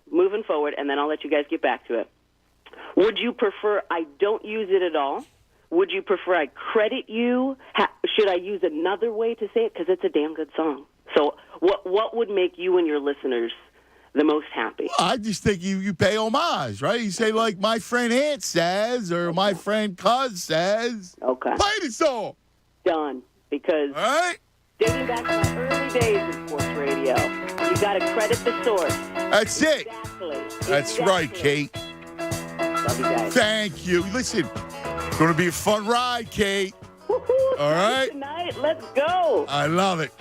moving forward, and then I'll let you guys get back to it. Would you prefer I don't use it at all? Would you prefer I credit you? Should I use another way to say it? Because it's a damn good song. So what would make you and your listeners the most happy? I just think you pay homage, right? You say, like, my friend Aunt says, or my friend Cuz says. Okay. Play the song. Done. Because all right. Dating back to my early days in sports radio, you got to credit the source. That's it. That's right, Kate. Love you guys. Thank you. Listen, it's going to be a fun ride, Kate. All right? Tonight, let's go. I love it.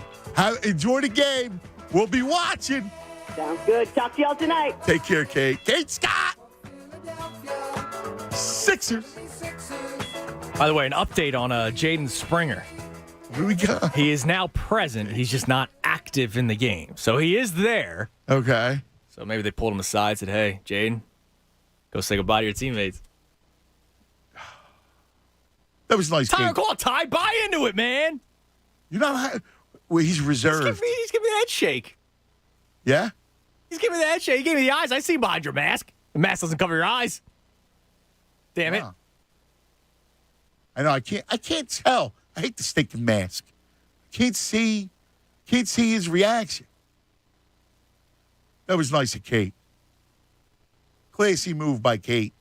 Enjoy the game. We'll be watching. Sounds good. Talk to y'all tonight. Take care, Kate. Kate Scott. Sixers. By the way, an update on Jaden Springer. Here we go. He is now present. He's just not active in the game. So he is there. Okay. So maybe they pulled him aside and said, hey, Jaden, go say goodbye to your teammates. That was nice, Ty, Kate. come on, Ty. Buy into it, man. You're not... Well, he's reserved. He's giving me the head shake. Yeah? He's giving me the head shake. He gave me the eyes. I see behind your mask. The mask doesn't cover your eyes. Damn it. I know. I can't tell. I hate the stinking mask. Can't see his reaction. That was nice of Kate. Classy move by Kate.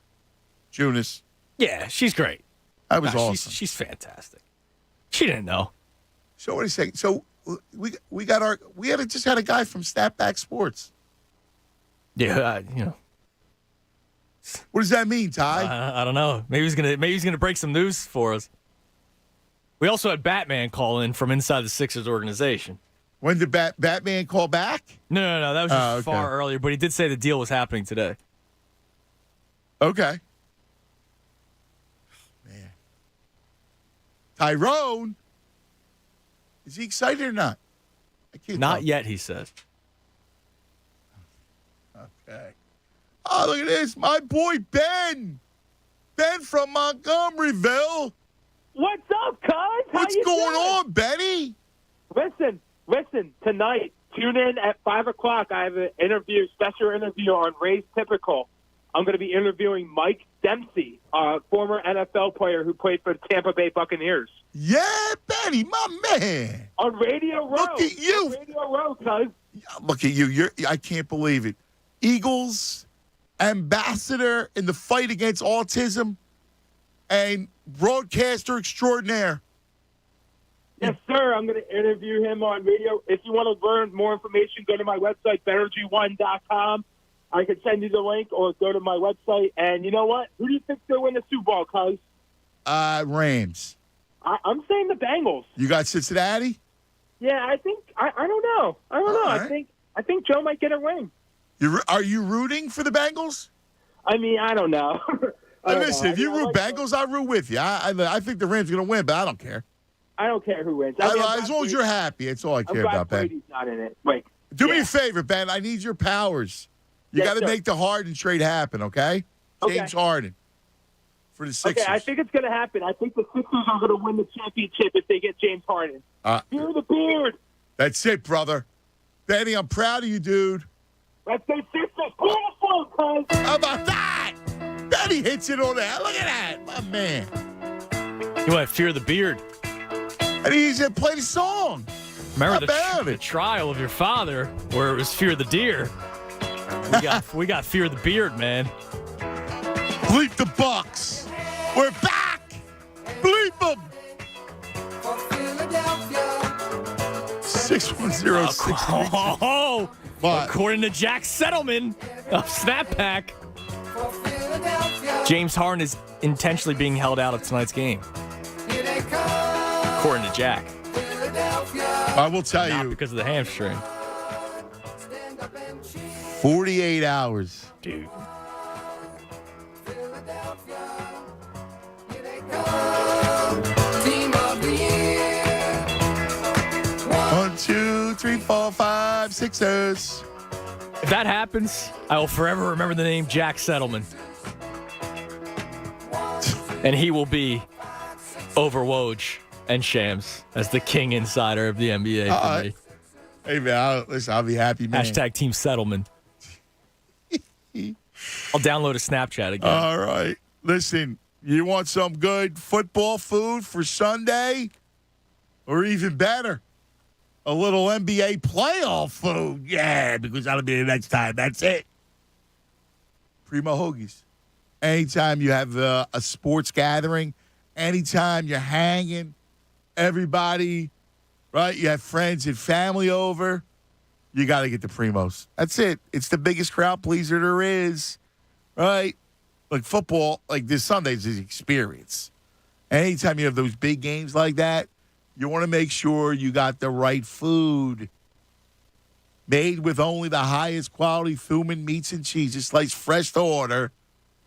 Junis. Yeah, she's great. That was awesome. She's fantastic. She didn't know. So what are you saying? So we just had a guy from Snapback Sports. Yeah, What does that mean, Ty? I don't know. Maybe he's gonna break some news for us. We also had Batman call in from inside the Sixers organization. When did Batman call back? No. That was just far earlier. But he did say the deal was happening today. Okay. Man. Tyrone. Is he excited or not? I can't Not tell. yet, he says. Okay. Oh, look at this. My boy Ben. Ben from Montgomeryville. What's up, cuz? What's going on, Benny? Listen. Tonight, tune in at 5 o'clock. I have an special interview on Ray's Typical. I'm going to be interviewing Mike Dempsey, a former NFL player who played for the Tampa Bay Buccaneers. Yeah, Benny, my man. On Radio Row. Look at you. On Radio Row, cuz. Look at you. I can't believe it. Eagles ambassador in the fight against autism and broadcaster extraordinaire. Yes, sir. I'm going to interview him on radio. If you want to learn more information, go to my website, Benergy1.com. I can send you the link or go to my website. And you know what? Who do you think they'll win the Super Bowl, cuz? Rams. I'm saying the Bengals. You got Cincinnati? Yeah, I think I don't know. Right. I think Joe might get a ring. Are you rooting for the Bengals? I mean, I don't know. Listen, if you root Bengals, I'll root with you. I think the Rams are going to win, but I don't care. I don't care who wins. As long as you're happy, that's all I care about, Ben. Brady's not in it. Like, Do me a favor, Ben. I need your powers. You got to make the Harden trade happen, okay? James Harden for the Sixers. Okay, I think it's going to happen. I think the Sixers are going to win the championship if they get James Harden. Fear the beard. That's it, brother. Benny, I'm proud of you, dude. Let's say Sixers. Beautiful, cuz. How about that? Benny hits it on that. Look at that, my man. You want to fear the beard? And he's going to play the song. Remember the trial of your father where it was fear the deer? We got fear the beard, man. Bleep the Bucks. We're back. Bleep them. 610-6. Oh, according to Jack Settleman of Snapback, James Harden is intentionally being held out of tonight's game. According to Jack. I will tell Not you. because of the hamstring. 48 hours. Dude. 97.5 Sixers. If that happens, I will forever remember the name Jack Settleman. And he will be over Woj and Shams as the king insider of the NBA for me. Hey, man, I'll be happy, man. Hashtag Team Settlement. I'll download a Snapchat again. All right. Listen, you want some good football food for Sunday? Or even better, a little NBA playoff food. Yeah, because that'll be the next time. That's it. Primo Hoagies. Anytime you have a sports gathering, anytime you're hanging, everybody, right? You have friends and family over, you got to get the Primos. That's it. It's the biggest crowd pleaser there is, right? Like football, like this Sunday is an experience. Anytime you have those big games like that, you want to make sure you got the right food. Made with only the highest quality Thuman meats and cheeses, sliced fresh to order,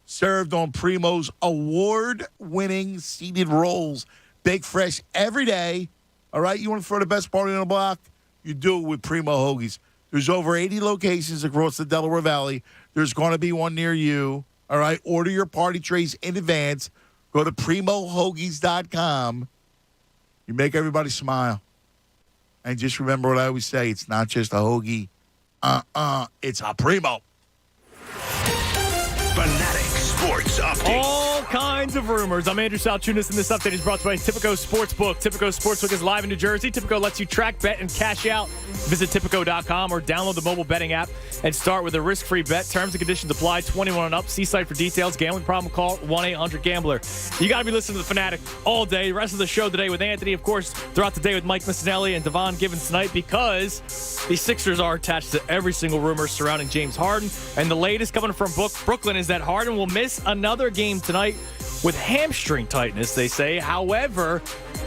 served on Primo's award-winning seeded rolls. Baked fresh every day. All right, you want to throw the best party on the block? You do it with Primo Hoagies. There's over 80 locations across the Delaware Valley. There's going to be one near you. All right, order your party trays in advance. Go to PrimoHoagies.com. You make everybody smile. And just remember what I always say. It's not just a hoagie. It's a Primo. Fanatic Sports Update. All kinds of rumors. I'm Andrew Salchunas, and this update is brought to you by Tipico Sportsbook. Tipico Sportsbook is live in New Jersey. Tipico lets you track, bet, and cash out. Visit Tipico.com or download the mobile betting app and start with a risk-free bet. Terms and conditions apply. 21 and up. See site for details. Gambling problem? Call 1-800-GAMBLER. You got to be listening to The Fanatic all day. The rest of the show today with Anthony, of course, throughout the day with Mike Missinelli and Devon Givens tonight, because the Sixers are attached to every single rumor surrounding James Harden. And the latest coming from Brooklyn is that Harden will miss another game tonight with hamstring tightness, they say. However,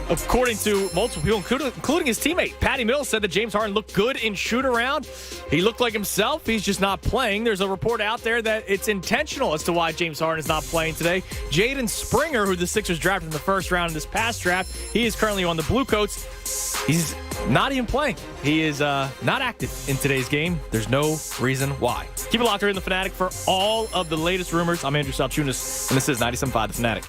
according to multiple people, including his teammate, Patty Mills, said that James Harden looked good in shoot-around. He looked like himself. He's just not playing. There's a report out there that it's intentional as to why James Harden is not playing today. Jaden Springer, who the Sixers drafted in the first round in this past draft, he is currently on the Blue Coats. He's not even playing. He is not active in today's game. There's no reason why. Keep it locked here in The Fanatic for all of the latest rumors. I'm Andrew Salchunas, and this is 97.5 The Fanatic.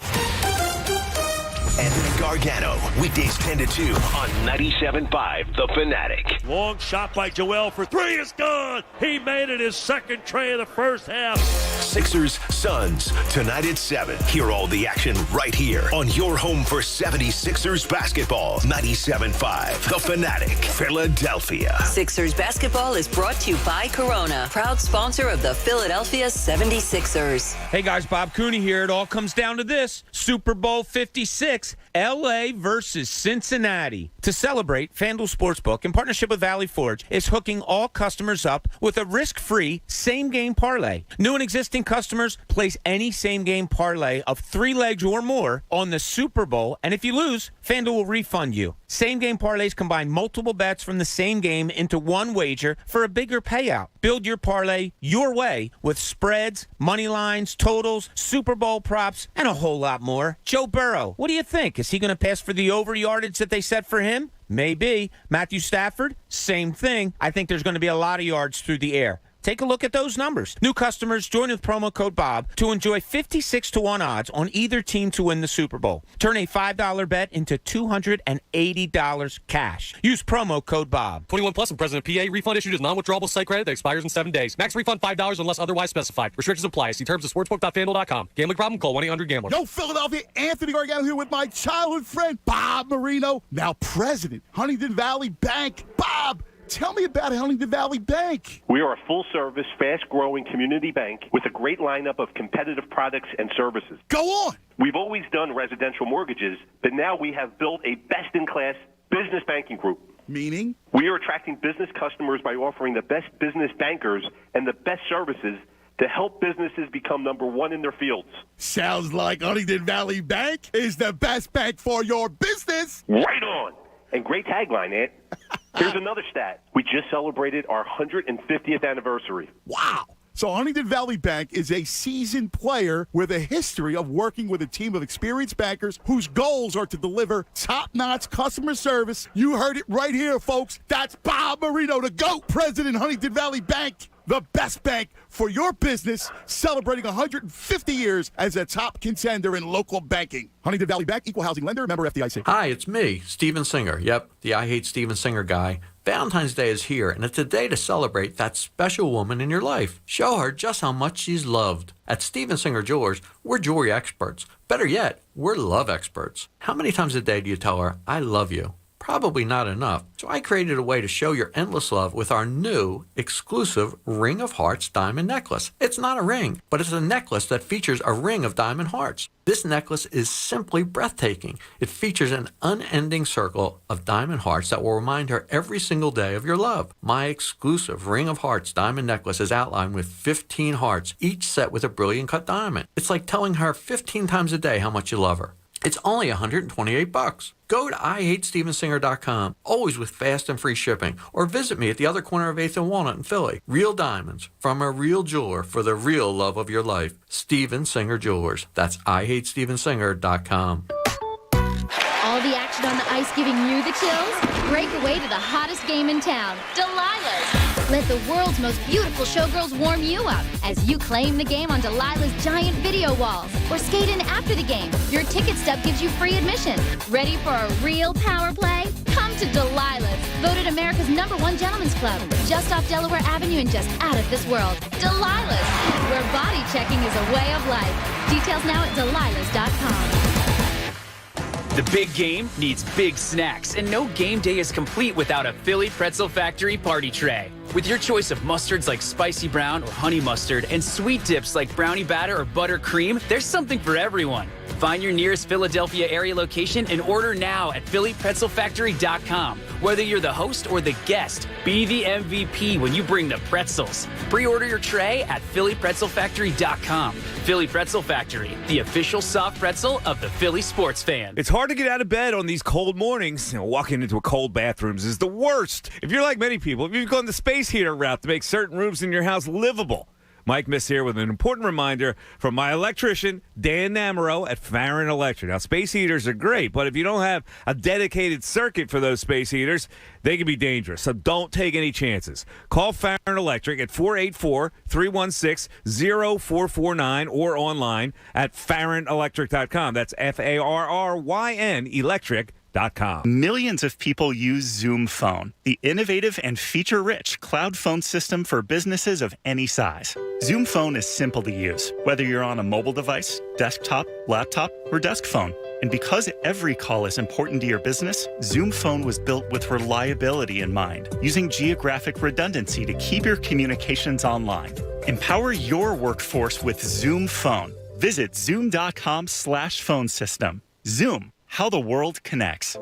Anthony Gargano, weekdays 10 to 2 on 97.5 The Fanatic. Long shot by Joel for three is good. He made it his second tray of the first half. Sixers, Suns, tonight at 7. Hear all the action right here on your home for 76ers basketball. 97.5 The Fanatic, Philadelphia. Sixers basketball is brought to you by Corona, proud sponsor of the Philadelphia 76ers. Hey guys, Bob Cooney here. It all comes down to this. Super Bowl 56, LA versus Cincinnati. To celebrate, FanDuel Sportsbook, in partnership with Valley Forge, is hooking all customers up with a risk-free same-game parlay. New and existing customers place any same-game parlay of 3 legs or more on the Super Bowl, and if you lose, FanDuel will refund you. Same-game parlays combine multiple bets from the same game into one wager for a bigger payout. Build your parlay your way with spreads, money lines, totals, Super Bowl props, and a whole lot more. Joe Burrow, what do you think? Is he going to pass for the over yardage that they set for him? Maybe. Matthew Stafford? Same thing. I think there's going to be a lot of yards through the air. Take a look at those numbers. New customers join with promo code BOB to enjoy 56-1 odds on either team to win the Super Bowl. Turn a $5 bet into $280 cash. Use promo code BOB. 21 plus and present of PA. Refund issued as non-withdrawable site credit that expires in 7 days. Max refund $5 unless otherwise specified. Restrictions apply. See terms at sportsbook.fanduel.com. Gambling problem? Call 1-800-GAMBLER. Yo, Philadelphia, Anthony Gargano here with my childhood friend, Bob Marino, now president, Huntington Valley Bank. Bob, tell me about Huntington Valley Bank. We are a full-service, fast-growing community bank with a great lineup of competitive products and services. Go on. We've always done residential mortgages, but now we have built a best-in-class business banking group. Meaning? We are attracting business customers by offering the best business bankers and the best services to help businesses become number one in their fields. Sounds like Huntington Valley Bank is the best bank for your business. Right on. And great tagline, Ant. Here's another stat. We just celebrated our 150th anniversary. Wow. So Huntington Valley Bank is a seasoned player with a history of working with a team of experienced bankers whose goals are to deliver top-notch customer service. You heard it right here, folks. That's Bob Marino, the GOAT, president of Huntington Valley Bank. The best bank for your business, celebrating 150 years as a top contender in local banking. Huntington Valley Bank, equal housing lender, member FDIC. Hi, it's me, Steven Singer. Yep, the I Hate Steven Singer guy. Valentine's Day is here, and it's a day to celebrate that special woman in your life. Show her just how much she's loved. At Steven Singer Jewelers, we're jewelry experts. Better yet, we're love experts. How many times a day do you tell her, I love you? Probably not enough. So I created a way to show your endless love with our new exclusive Ring of Hearts diamond necklace. It's not a ring, but it's a necklace that features a ring of diamond hearts. This necklace is simply breathtaking. It features an unending circle of diamond hearts that will remind her every single day of your love. My exclusive Ring of Hearts diamond necklace is outlined with 15 hearts, each set with a brilliant cut diamond. It's like telling her 15 times a day how much you love her. It's only $128. Go to IHateStevenSinger.com, always with fast and free shipping, or visit me at the other corner of 8th and Walnut in Philly. Real diamonds from a real jeweler for the real love of your life. Steven Singer Jewelers. That's IHateStevenSinger.com. All the action on the ice giving you the chills? Break away to the hottest game in town, Delilah's. Let the world's most beautiful showgirls warm you up as you claim the game on Delilah's giant video walls. Or skate in after the game. Your ticket stub gives you free admission. Ready for a real power play? Come to Delilah's, voted America's #1 gentleman's club. Just off Delaware Avenue and just out of this world. Delilah's, where body checking is a way of life. Details now at delilahs.com. The big game needs big snacks, and no game day is complete without a Philly Pretzel Factory party tray. With your choice of mustards like spicy brown or honey mustard and sweet dips like brownie batter or buttercream, there's something for everyone. Find your nearest Philadelphia area location and order now at PhillyPretzelFactory.com. Whether you're the host or the guest, be the MVP when you bring the pretzels. Pre-order your tray at PhillyPretzelFactory.com. Philly Pretzel Factory, the official soft pretzel of the Philly sports fan. It's hard to get out of bed on these cold mornings. Walking into a cold bathrooms is the worst. If you're like many people, if you've gone the space heater route to make certain rooms in your house livable. Mike Miss here with an important reminder from my electrician, Dan Namero at Farron Electric. Now, space heaters are great, but if you don't have a dedicated circuit for those space heaters, they can be dangerous. So don't take any chances. Call Farron Electric at 484-316-0449 or online at farronelectric.com. That's FARRYN electric.com. Millions of people use Zoom Phone, the innovative and feature-rich cloud phone system for businesses of any size. Zoom Phone is simple to use, whether you're on a mobile device, desktop, laptop, or desk phone. And because every call is important to your business, Zoom Phone was built with reliability in mind, using geographic redundancy to keep your communications online. Empower your workforce with Zoom Phone. Visit zoom.com/phone system. Zoom. How the world connects.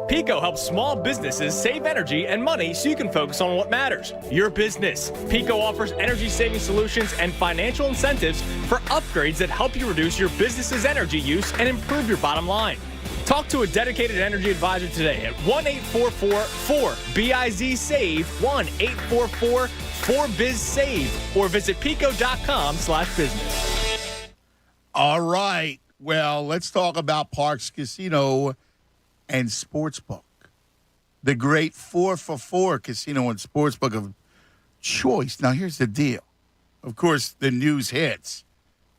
Pico helps small businesses save energy and money so you can focus on what matters, your business. Pico offers energy-saving solutions and financial incentives for upgrades that help you reduce your business's energy use and improve your bottom line. Talk to a dedicated energy advisor today at 1-844-4BIZ-SAVE, 1-844-4BIZ-SAVE, or visit pico.com/business. All right. Well, let's talk about Parks Casino and Sportsbook. The great 4-for-4 casino and sportsbook of choice. Now, here's the deal. Of course, the news hits.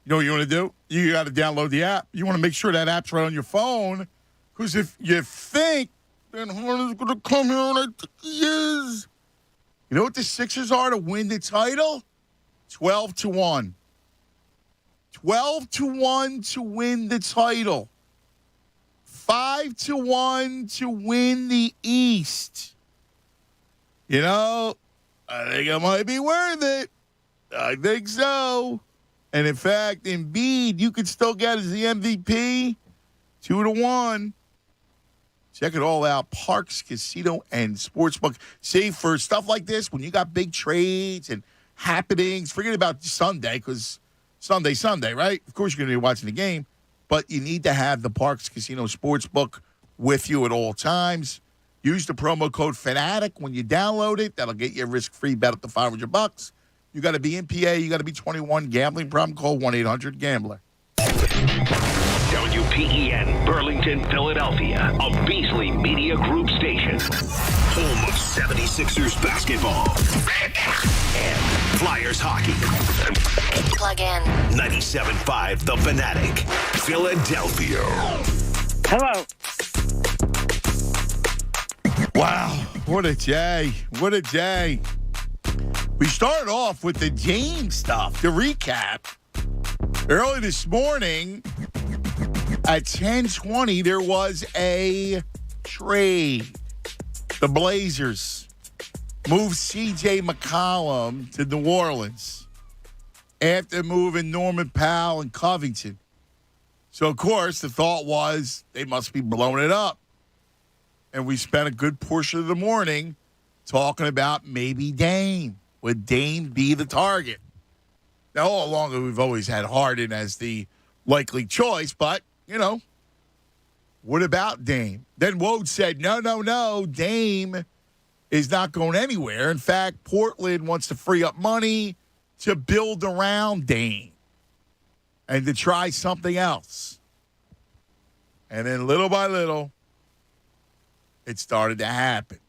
You know what you want to do? You got to download the app. You want to make sure that app's right on your phone. Because if you think Ben Harden's going to come here and I think he is. You know what the Sixers are to win the title? 12-1. 12-1 to win the title. 5-1 to win the East. You know, I think it might be worth it. I think so. And in fact, Embiid, you could still get as the MVP. 2-1. Check it all out. Parks Casino and Sportsbook. Save for stuff like this when you got big trades and happenings. Forget about Sunday because Sunday, right? Of course, you're going to be watching the game, but you need to have the Parks Casino Sportsbook with you at all times. Use the promo code FANATIC when you download it. That'll get you a risk-free bet up to $500. You got to be in PA. You got to be 21. Gambling problem? Call 1-800-GAMBLER. WPEN, Burlington, Philadelphia, a Beasley Media Group station. Home of 76ers basketball and Flyers hockey. Plug in. 97.5 The Fanatic, Philadelphia. Hello. Wow, what a day. What a day. We started off with the James stuff, the recap. Early this morning at 10:20, there was a trade. The Blazers moved C.J. McCollum to New Orleans after moving Norman Powell and Covington. So, of course, the thought was they must be blowing it up. And we spent a good portion of the morning talking about maybe Dame. Would Dame be the target? Now, all along, we've always had Harden as the likely choice, but, what about Dame? Then Woj said, no, Dame is not going anywhere. In fact, Portland wants to free up money to build around Dame and to try something else. And then little by little, it started to happen.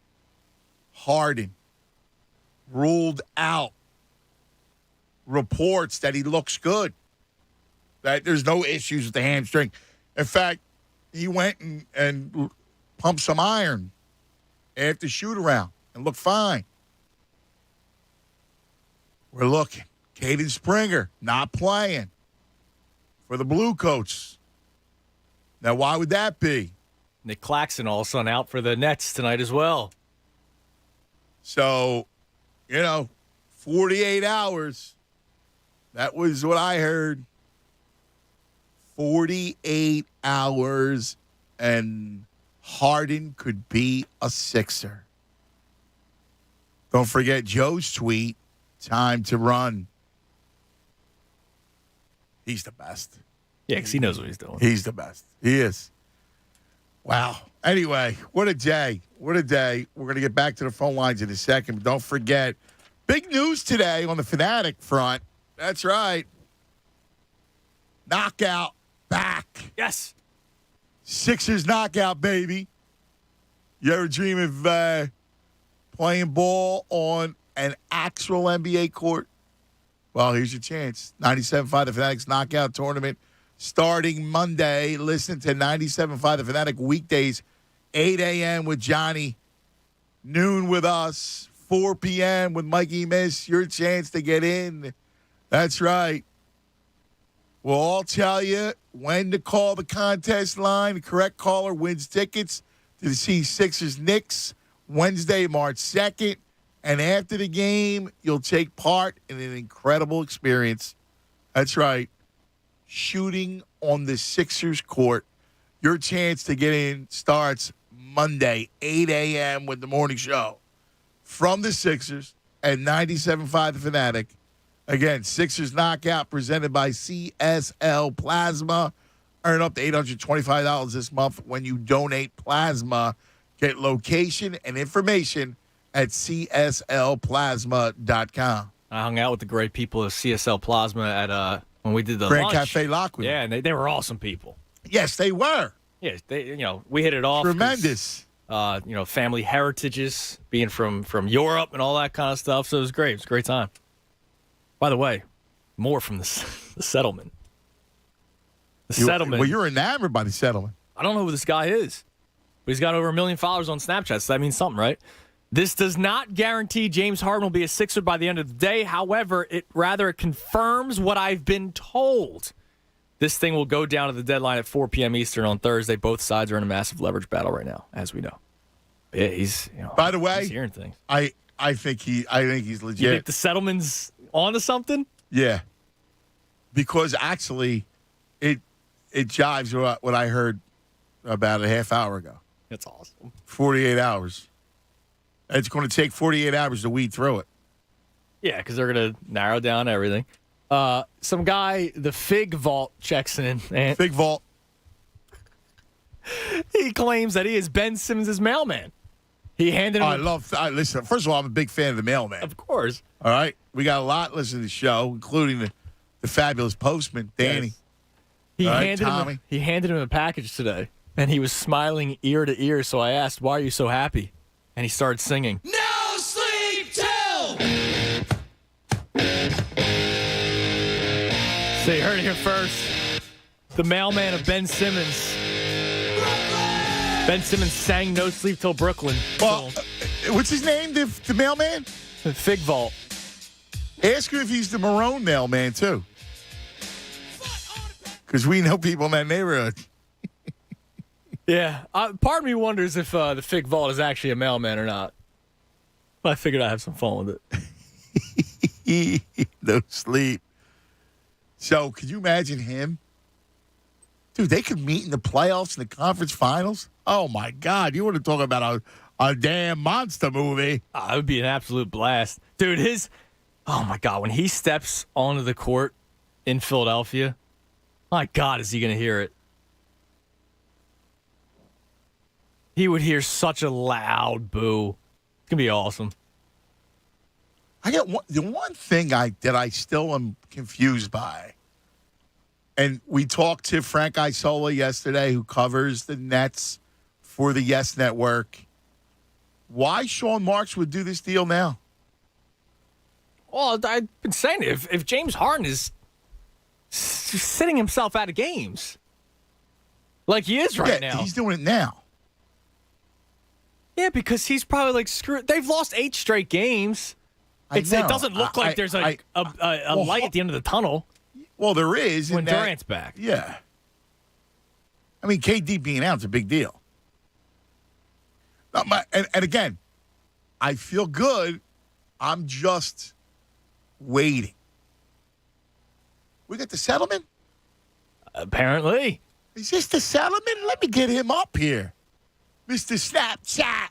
Harden ruled out reports that he looks good, that there's no issues with the hamstring. In fact, he went and pumped some iron after shoot-around and looked fine. We're looking. Caden Springer not playing for the Blue Coats. Now, why would that be? Nick Claxton all of a sudden out for the Nets tonight as well. So, 48 hours. That was what I heard. 48 hours, and Harden could be a Sixer. Don't forget Joe's tweet, time to run. He's the best. Yeah, because he knows what he's doing. He's the best. He is. Wow. Anyway, what a day. What a day. We're going to get back to the phone lines in a second. But don't forget, big news today on the Fanatic front. That's right. Knockout back. Yes. Sixers knockout, baby. You ever dream of playing ball on an actual NBA court? Well, here's your chance. 97.5 The Fanatic's knockout tournament starting Monday. Listen to 97.5 The Fanatic weekdays, 8 a.m. with Johnny, noon with us, 4 p.m. with Mikey Miss. Your chance to get in. That's right. We'll all tell you when to call the contest line. The correct caller wins tickets to see Sixers Knicks Wednesday, March 2nd. And after the game, you'll take part in an incredible experience. That's right. Shooting on the Sixers court. Your chance to get in starts Monday, 8 a.m. with the morning show from the Sixers at 97.5 The Fanatic. Again, Sixers Knockout presented by CSL Plasma. Earn up to $825 this month when you donate plasma. Get location and information at CSLplasma.com. I hung out with the great people of CSL Plasma at when we did the Grand lunch. Cafe Lockwood. Yeah, and they were awesome people. Yes, they were. Yeah, we hit it off. Tremendous. Family heritages, being from Europe and all that kind of stuff. So it was great. It was a great time. By the way, more from the settlement. Settlement. Well, you're enamored by the settlement. I don't know who this guy is, but he's got over 1 million followers on Snapchat, so that means something, right? This does not guarantee James Harden will be a Sixer by the end of the day. However, it confirms what I've been told. This thing will go down to the deadline at 4 p.m. Eastern on Thursday. Both sides are in a massive leverage battle right now, as we know. Yeah, he's. By the way, he's hearing things. I think he's legit. You think the settlement's onto something? Yeah, because actually, it jives with what I heard about a half hour ago. That's awesome. 48 hours. It's going to take 48 hours to weed through it. Yeah, because they're going to narrow down everything. Some guy, the Fig Vault, checks in. And Fig Vault. He claims that he is Ben Simmons' mailman. He handed him. Listen, first of all, I'm a big fan of the mailman. Of course. All right? We got a lot listening to the show, including the fabulous postman, Danny. Yes. He handed him a package today, and he was smiling ear to ear, so I asked, why are you so happy? And he started singing. No sleep till! So you heard it here first. The mailman of Ben Simmons. Ben Simmons sang No Sleep Till Brooklyn. Well, what's his name, the mailman? The Fig Vault. Ask him if he's the Marone mailman, too. Because we know people in that neighborhood. Yeah. Part of me wonders if the Fig Vault is actually a mailman or not. But I figured I'd have some fun with it. No sleep. So, could you imagine him? Dude, they could meet in the playoffs and the conference finals. Oh, my God. You want to talk about a damn monster movie. It would be an absolute blast. Dude, oh, my God. When he steps onto the court in Philadelphia, my God, is he going to hear it? He would hear such a loud boo. It's going to be awesome. I got the one thing that I still am confused by. And we talked to Frank Isola yesterday, who covers the Nets for the Yes Network. Why Sean Marks would do this deal now? Well, I've been saying it. If James Harden is sitting himself out of games, like he is right now. He's doing it now. Yeah, because he's probably like, screw it. They've lost 8 straight games. It doesn't look like there's a light at the end of the tunnel. Well, there is. When Durant's back. Yeah. I mean, KD being out is a big deal. And again, I feel good. I'm just waiting. We got the settlement? Apparently. Is this the settlement? Let me get him up here. Mr. Snapchat.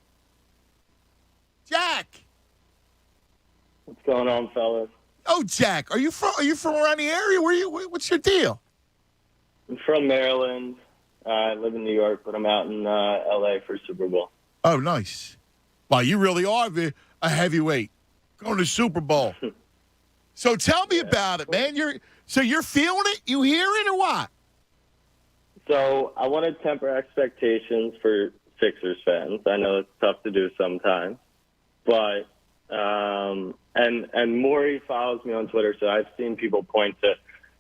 Jack. What's going on, fellas? Oh, Jack, are you from around the area? What's your deal? I'm from Maryland. I live in New York, but I'm out in L.A. for Super Bowl. Oh, nice. Wow, you really are a heavyweight. Going to Super Bowl. So tell me about it, man. You're feeling it? You hear it or what? So I want to temper expectations for Sixers fans. I know it's tough to do sometimes, but and Maury follows me on Twitter, so I've seen people point to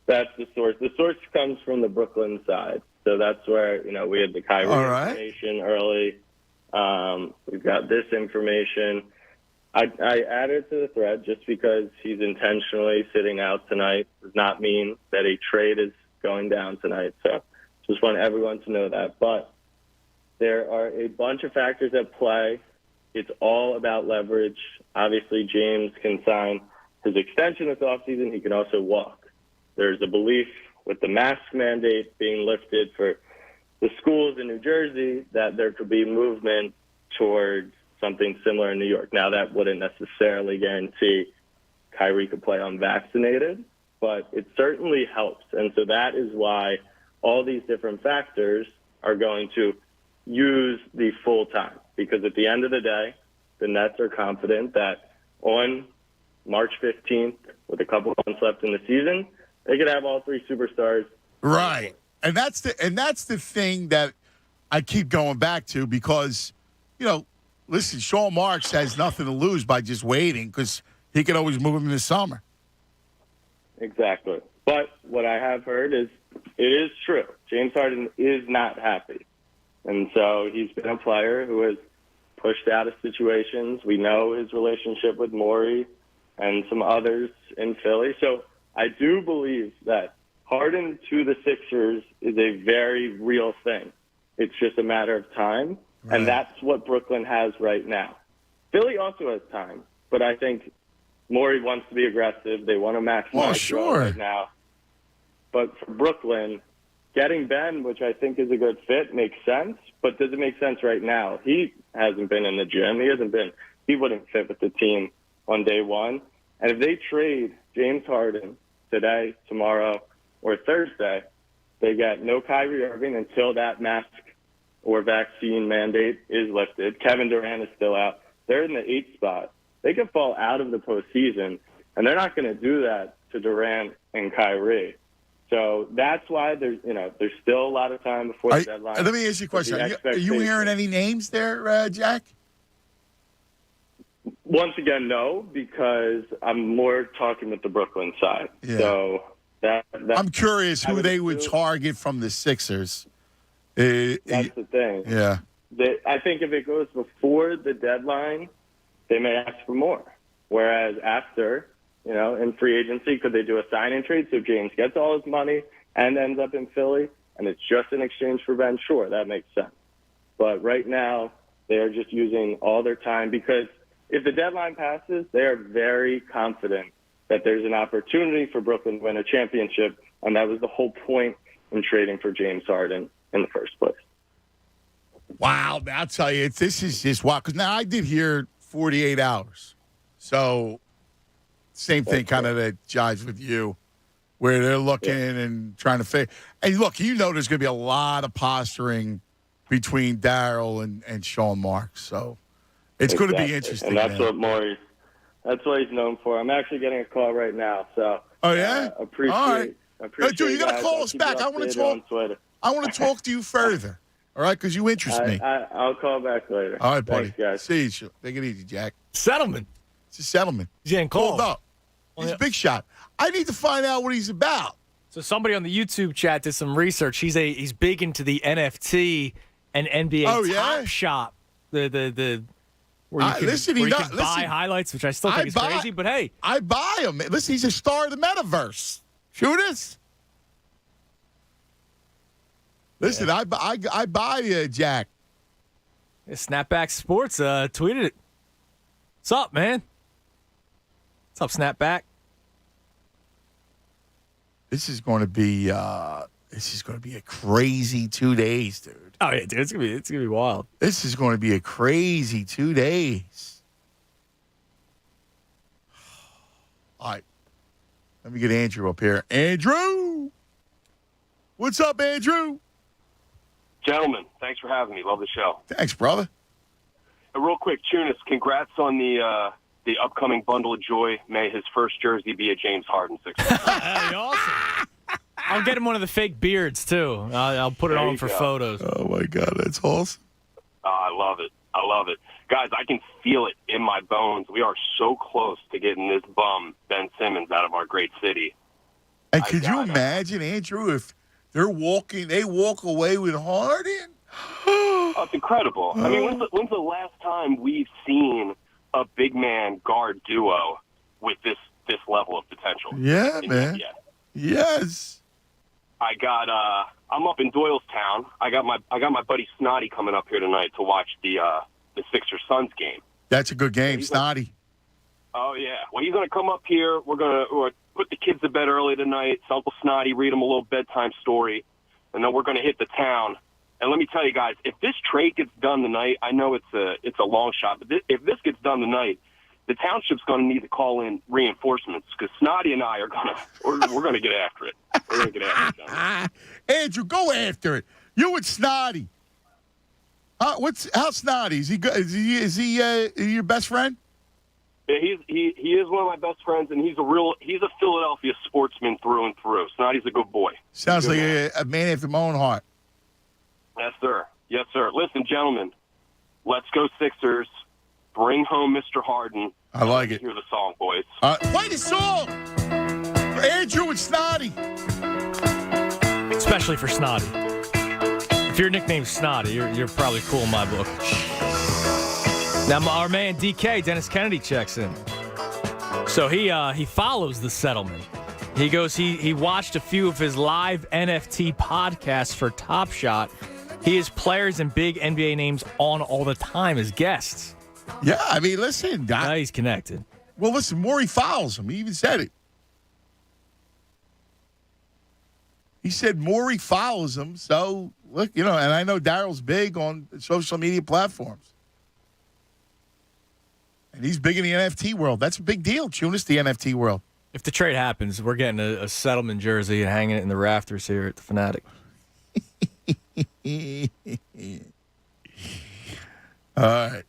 that's the source. The source comes from the Brooklyn side, so that's where we had the Kyrie information early. We've got this information. I added to the thread just because he's intentionally sitting out tonight does not mean that a trade is going down tonight. So just want everyone to know that. But there are a bunch of factors at play. It's all about leverage. Obviously, James can sign his extension this offseason. He can also walk. There's a belief with the mask mandate being lifted for the schools in New Jersey that there could be movement towards something similar in New York. Now, that wouldn't necessarily guarantee Kyrie could play unvaccinated, but it certainly helps. And so that is why all these different factors are going to use the full time. Because at the end of the day, the Nets are confident that on March 15th, with a couple months left in the season, they could have all 3 superstars. Right. And that's the thing that I keep going back to because, listen, Sean Marks has nothing to lose by just waiting because he can always move him in the summer. Exactly. But what I have heard is it is true. James Harden is not happy. And so he's been a player who has pushed out of situations. We know his relationship with Maury and some others in Philly. So I do believe that Harden to the Sixers is a very real thing. It's just a matter of time, and that's what Brooklyn has right now. Philly also has time, but I think Maury wants to be aggressive. They want to maximize growth right now. But for Brooklyn, getting Ben, which I think is a good fit, makes sense. But does it make sense right now? He hasn't been in the gym. He wouldn't fit with the team on day one. And if they trade James Harden today, tomorrow, or Thursday, they get no Kyrie Irving until that mask or vaccine mandate is lifted, Kevin Durant is still out. They're in the 8th spot. They could fall out of the postseason, and they're not going to do that to Durant and Kyrie. So that's why there's still a lot of time before the deadline. Let me ask you a question. Are you hearing any names there, Jack? Once again, no, because I'm more talking with the Brooklyn side. Yeah. So I'm curious who they would target from the Sixers. That's the thing. Yeah. I think if it goes before the deadline, they may ask for more. Whereas after, in free agency, could they do a sign-and trade so James gets all his money and ends up in Philly, and it's just in exchange for Ben? Sure, that makes sense. But right now, they are just using all their time because if the deadline passes, they are very confident that there's an opportunity for Brooklyn to win a championship, and that was the whole point in trading for James Harden in the first place. Wow, I'll tell you, this is just wild. Because now I did hear 48 hours. So same thing kind of that jives with you, where they're looking and trying to figure. And look, there's going to be a lot of posturing between Daryl and Sean Marks. So it's going to be interesting. And that's that's what he's known for. I'm actually getting a call right now. So oh, yeah? Appreciate all right. Dude, you got to call I'll us back. I want to talk. On Twitter. I want to talk to you further. All right, because you interest me. I'll call back later. All right, buddy. Thanks, guys. See you. Take it easy, Jack. Settlement. It's a settlement. He's getting called up. He's a big shot. I need to find out what he's about. So somebody on the YouTube chat did some research. He's big into the NFT and NBA Top Shop. The where you can buy highlights, which I still think is crazy. But hey, I buy him. Listen, he's a star of the metaverse. Shoot us. Listen, I buy Jack. Yeah, Snapback Sports tweeted it. What's up, man? What's up, Snapback? This is going to be a crazy 2 days, dude. Oh yeah, dude, it's gonna be wild. This is going to be a crazy 2 days. All right, let me get Andrew up here. Andrew, what's up, Andrew? Gentlemen, thanks for having me. Love the show. Thanks, brother. Real quick, Tunis, congrats on the upcoming Bundle of Joy. May his first jersey be a James Harden Sixers. That'd be awesome. I'll get him one of the fake beards, too. I'll put it on for photos. Oh, my God. That's awesome. I love it. I love it. Guys, I can feel it in my bones. We are so close to getting this bum, Ben Simmons, out of our great city. And could you imagine, Andrew, if they walk away with Harden? Oh, it's incredible. I mean, when's the last time we've seen a big man guard duo with this level of potential? Yeah, man. Yes. I'm up in Doylestown. I got my buddy Snotty coming up here tonight to watch the Sixers Suns game. That's a good game, Snotty. Oh yeah. Well, he's gonna come up here. We're gonna put the kids to bed early tonight. So Uncle Snotty read them a little bedtime story, and then we're gonna hit the town. And let me tell you guys, if this trade gets done tonight, I know it's a long shot, but if this gets done tonight, the township's going to need to call in reinforcements because Snotty and I are we're going to get after it. We're going to get after it, John. Andrew, go after it. You and Snotty. How Snotty? Is he good? Is he your best friend? Yeah, he is one of my best friends, and he's a Philadelphia sportsman through and through. Snotty's a good boy. Sounds like a man after my own heart. Yes, sir. Yes, sir. Listen, gentlemen, let's go Sixers. Bring home Mr. Harden. I like it. Hear the song, boys. Play the song for Andrew and Snotty. Especially for Snotty. If your nickname's Snotty, you're probably cool in my book. Now, our man DK, Dennis Kennedy, checks in. So he follows the settlement. He goes, he watched a few of his live NFT podcasts for Top Shot. He has players and big NBA names on all the time as guests. Yeah, I mean, listen. Now he's connected. Well, listen, Maury follows him. He even said it. He said Maury follows him. So, look, and I know Daryl's big on social media platforms. And he's big in the NFT world. That's a big deal, Tunis, the NFT world. If the trade happens, we're getting a settlement jersey and hanging it in the rafters here at the Fanatic. All right.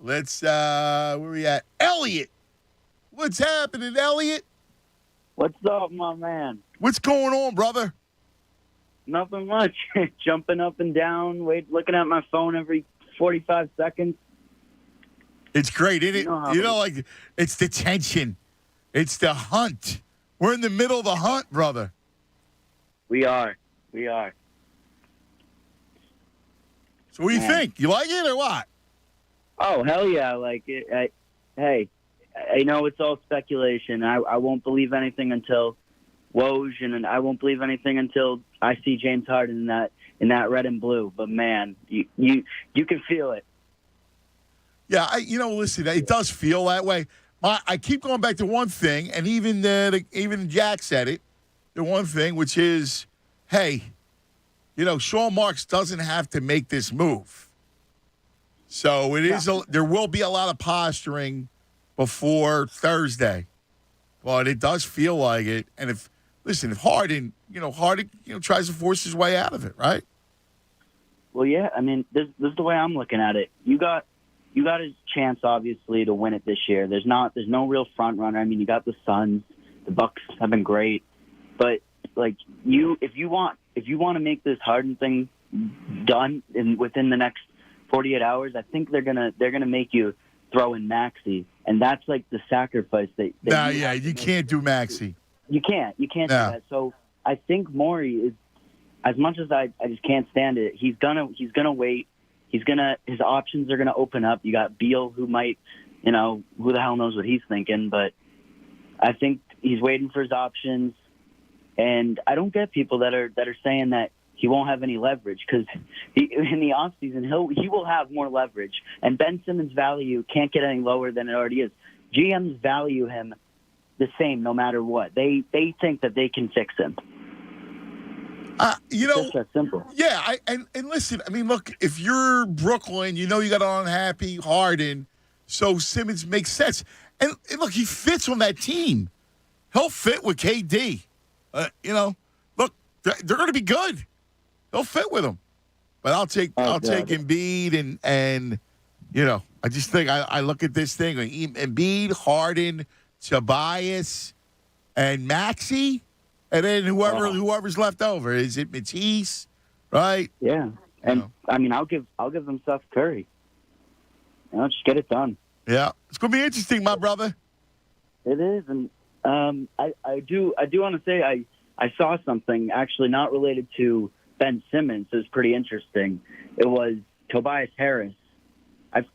Let's, where we at? Elliot. What's happening, Elliot? What's up, my man? What's going on, brother? Nothing much. Jumping up and down, looking at my phone every 45 seconds. It's great, isn't it? Like, it's the tension. It's the hunt. We're in the middle of the hunt, brother. We are. So what do you think? You like it or what? Oh, hell yeah, I like it. Hey, I know it's all speculation. I won't believe anything until Woj, and I won't believe anything until I see James Harden in that red and blue. But, man, you can feel it. Yeah, listen, it does feel that way. I keep going back to one thing, and even Jack said it, the one thing, which is, hey, Sean Marks doesn't have to make this move. So there will be a lot of posturing before Thursday. But it does feel like it. And if Harden tries to force his way out of it, right? Well, yeah, I mean, this is the way I'm looking at it. You got a chance, obviously, to win it this year. There's no real front runner. I mean, you got the Suns. The Bucks have been great. But, like, if you want to make this Harden thing done within the next 48 hours, I think they're gonna make you throw in Maxey, and that's like the sacrifice that you can't do Maxey. You can't do that. So I think Morey is, as much as I just can't stand it. He's gonna wait. His options are gonna open up. You got Beal, who might, who the hell knows what he's thinking, but I think he's waiting for his options. And I don't get people that are saying that he won't have any leverage, because in the offseason he will have more leverage. And Ben Simmons' value can't get any lower than it already is. GMs value him the same no matter what. They think that they can fix him. It's just that simple. Yeah, and listen, I mean, look, if you're Brooklyn, you got an unhappy Harden, so Simmons makes sense. And look, he fits on that team. He'll fit with KD. Look, they're going to be good. They'll fit with him. But I'll take Embiid and I just think I look at this thing, Embiid, Harden, Tobias, and Maxey, and then whoever's left over. Is it Matisse, right? Yeah. And I mean, I'll give them Steph Curry. Just get it done. Yeah. It's going to be interesting, my brother. It is, and I do want to say I saw something actually not related to Ben Simmons. It was pretty interesting. It was Tobias Harris.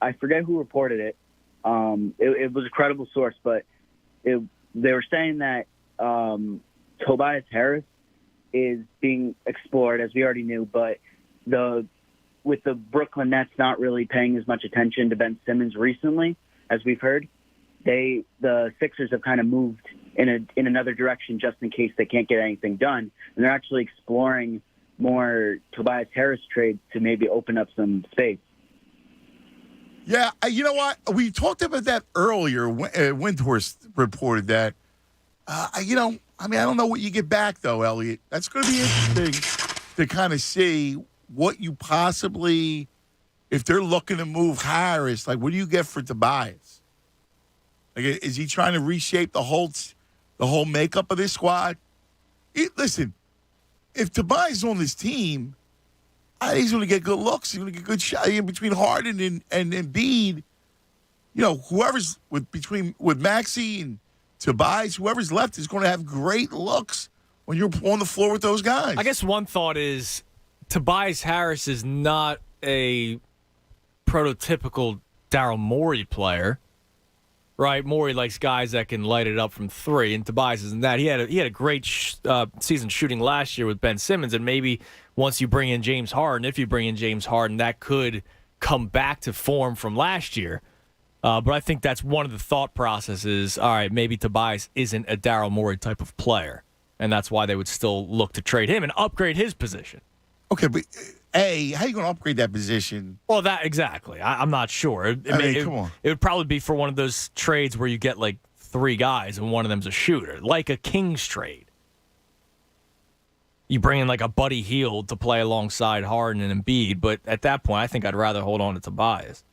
I forget who reported it. It was a credible source, but they were saying that Tobias Harris is being explored, as we already knew, but with the Brooklyn Nets not really paying as much attention to Ben Simmons recently, as we've heard, the Sixers have kind of moved in another direction just in case they can't get anything done, and they're actually exploring more Tobias Harris trades to maybe open up some space. Yeah, you know what? We talked about that earlier. Windhorst reported that. I don't know what you get back, though, Elliot. That's going to be interesting to kind of see what you possibly, if they're looking to move Harris, like what do you get for Tobias? Like, is he trying to reshape the whole makeup of this squad? Listen, if Tobias is on this team, he's going to get good looks. He's going to get good shot in between Harden and Embiid. Whoever's with Maxey and Tobias, whoever's left is going to have great looks when you're on the floor with those guys. I guess one thought is Tobias Harris is not a prototypical Daryl Morey player. Right, Morey likes guys that can light it up from three, and Tobias isn't that. He had a great season shooting last year with Ben Simmons, and maybe once you bring in James Harden, if you bring in James Harden, that could come back to form from last year. But I think that's one of the thought processes. All right, maybe Tobias isn't a Daryl Morey type of player, and that's why they would still look to trade him and upgrade his position. Okay, but how are you going to upgrade that position? Well, that exactly. I'm not sure. Come on. It would probably be for one of those trades where you get like three guys and one of them's a shooter, like a Kings trade. You bring in like a Buddy Hield to play alongside Harden and Embiid, but at that point, I think I'd rather hold on to Tobias.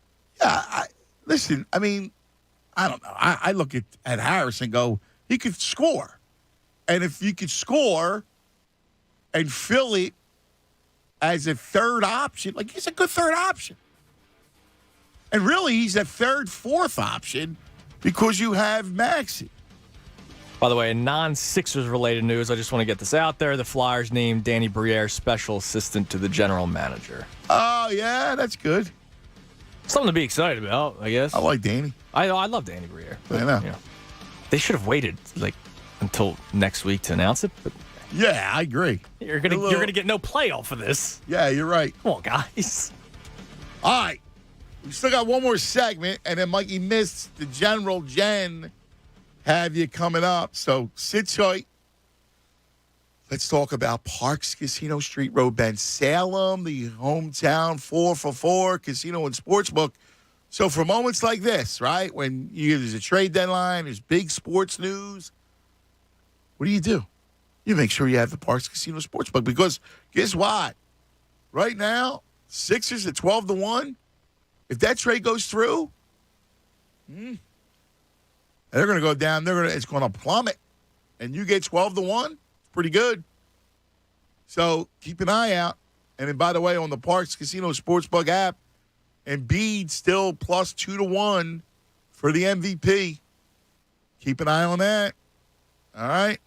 Yeah, listen, I mean, I don't know. I look at Harris and go, he could score. And if you could score and fill it as a third option, like he's a good third option. And really, he's a third, fourth option because you have Maxey. By the way, in non-Sixers related news, I just want to get this out there. The Flyers named Danny Briere special assistant to the general manager. Oh, yeah, that's good. Something to be excited about, I guess. I like Danny. I love Danny Briere. I know. You know. They should have waited until next week to announce it. But yeah, I agree. You're gonna get no playoff for this. Yeah, you're right. Come on, guys. All right. We still got one more segment, and then Mikey missed the General Jen have you coming up. So sit tight. Let's talk about Parks Casino Street Road, Ben Salem, the hometown 4-for-4 casino and sportsbook. So for moments like this, right, when there's a trade deadline, there's big sports news, what do? You make sure you have the Parks Casino Sportsbook because guess what? Right now, Sixers at 12-1. If that trade goes through, they're going to go down. It's going to plummet, and you get 12-1. It's pretty good. So keep an eye out. And then, by the way, on the Parks Casino Sportsbook app, Embiid still plus 2-1 for the MVP. Keep an eye on that. All right.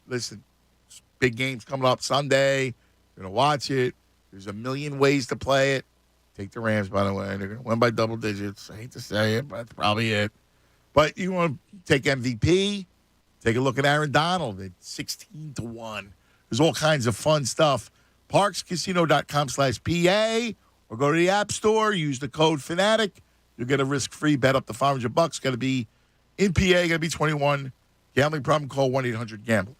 Listen, big games coming up Sunday. You're going to watch it. There's a million ways to play it. Take the Rams, by the way. They're going to win by double digits. I hate to say it, but that's probably it. But you want to take MVP, take a look at Aaron Donald at 16-1. There's all kinds of fun stuff. ParksCasino.com/PA or go to the App Store. Use the code Fanatic. You'll get a risk-free bet up to $500. Got to be in PA. Got to be 21. Gambling problem? Call 1-800-GAMBLER.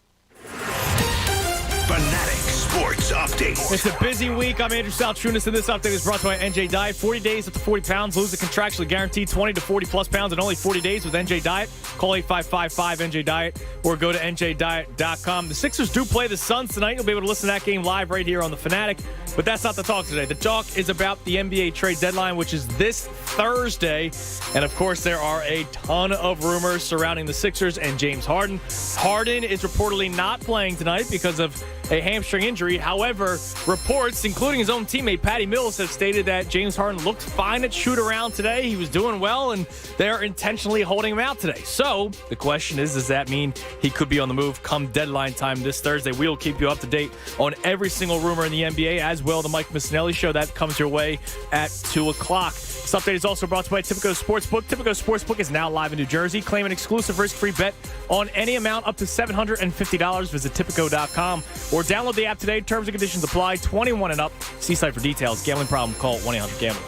Fanatic Sports Update. It's a busy week. I'm Andrew Salchunas, and this update is brought to you by NJ Diet. 40 days up to 40 pounds. Lose a contractually guaranteed 20 to 40-plus pounds in only 40 days with NJ Diet. Call 855-5-NJ-DIET or go to NJDiet.com. The Sixers do play the Suns tonight. You'll be able to listen to that game live right here on The Fanatic. But that's not the talk today. The talk is about the NBA trade deadline, which is this Thursday. And, of course, there are a ton of rumors surrounding the Sixers and James Harden. Harden is reportedly not playing tonight because of a hamstring injury. However, reports, including his own teammate Patty Mills, have stated that James Harden looked fine at shoot-around today. He was doing well, and they're intentionally holding him out today. So the question is, does that mean he could be on the move come deadline time this Thursday? We'll keep you up to date on every single rumor in the NBA, as well the Mike Missinelli Show. That comes your way at 2 o'clock. This update is also brought to you by Tipico Sportsbook. Tipico Sportsbook is now live in New Jersey. Claim an exclusive risk-free bet on any amount up to $750. Visit Tipico.com or download the app today. Terms and conditions apply. 21 and up. See site for details. Gambling problem? Call 1-800-GAMBLER.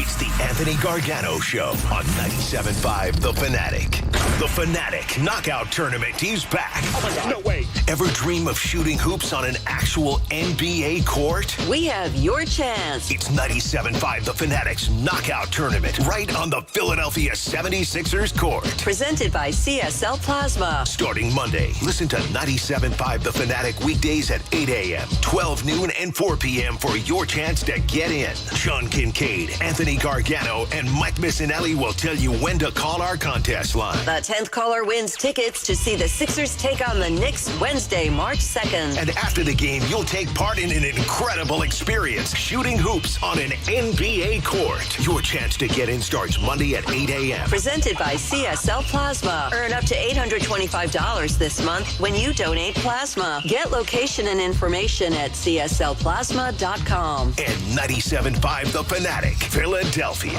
It's the Anthony Gargano Show on 97.5 The Fanatic. The Fanatic Knockout Tournament is back. Oh my God. No way. Ever dream of shooting hoops on an actual NBA court? We have your chance. It's 97.5 The Fanatic's Knockout Tournament right on the Philadelphia 76ers court. Presented by CSL Plasma. Starting Monday, listen to 97.5 The Fanatic weekdays at 8 a.m., 12 noon, and 4 p.m. for your chance to get in. Sean Kincaid, Anthony Gargano, and Mike Missinelli will tell you when to call our contest line. The 10th caller wins tickets to see the Sixers take on the Knicks Wednesday, March 2nd. And after the game, you'll take part in an incredible experience, shooting hoops on an NBA court. Your chance to get in starts Monday at 8 a.m. Presented by CSL Plasma. Earn up to $825 this month when you donate plasma. Get location and information at cslplasma.com. And 97.5 The Fanatic, Philadelphia.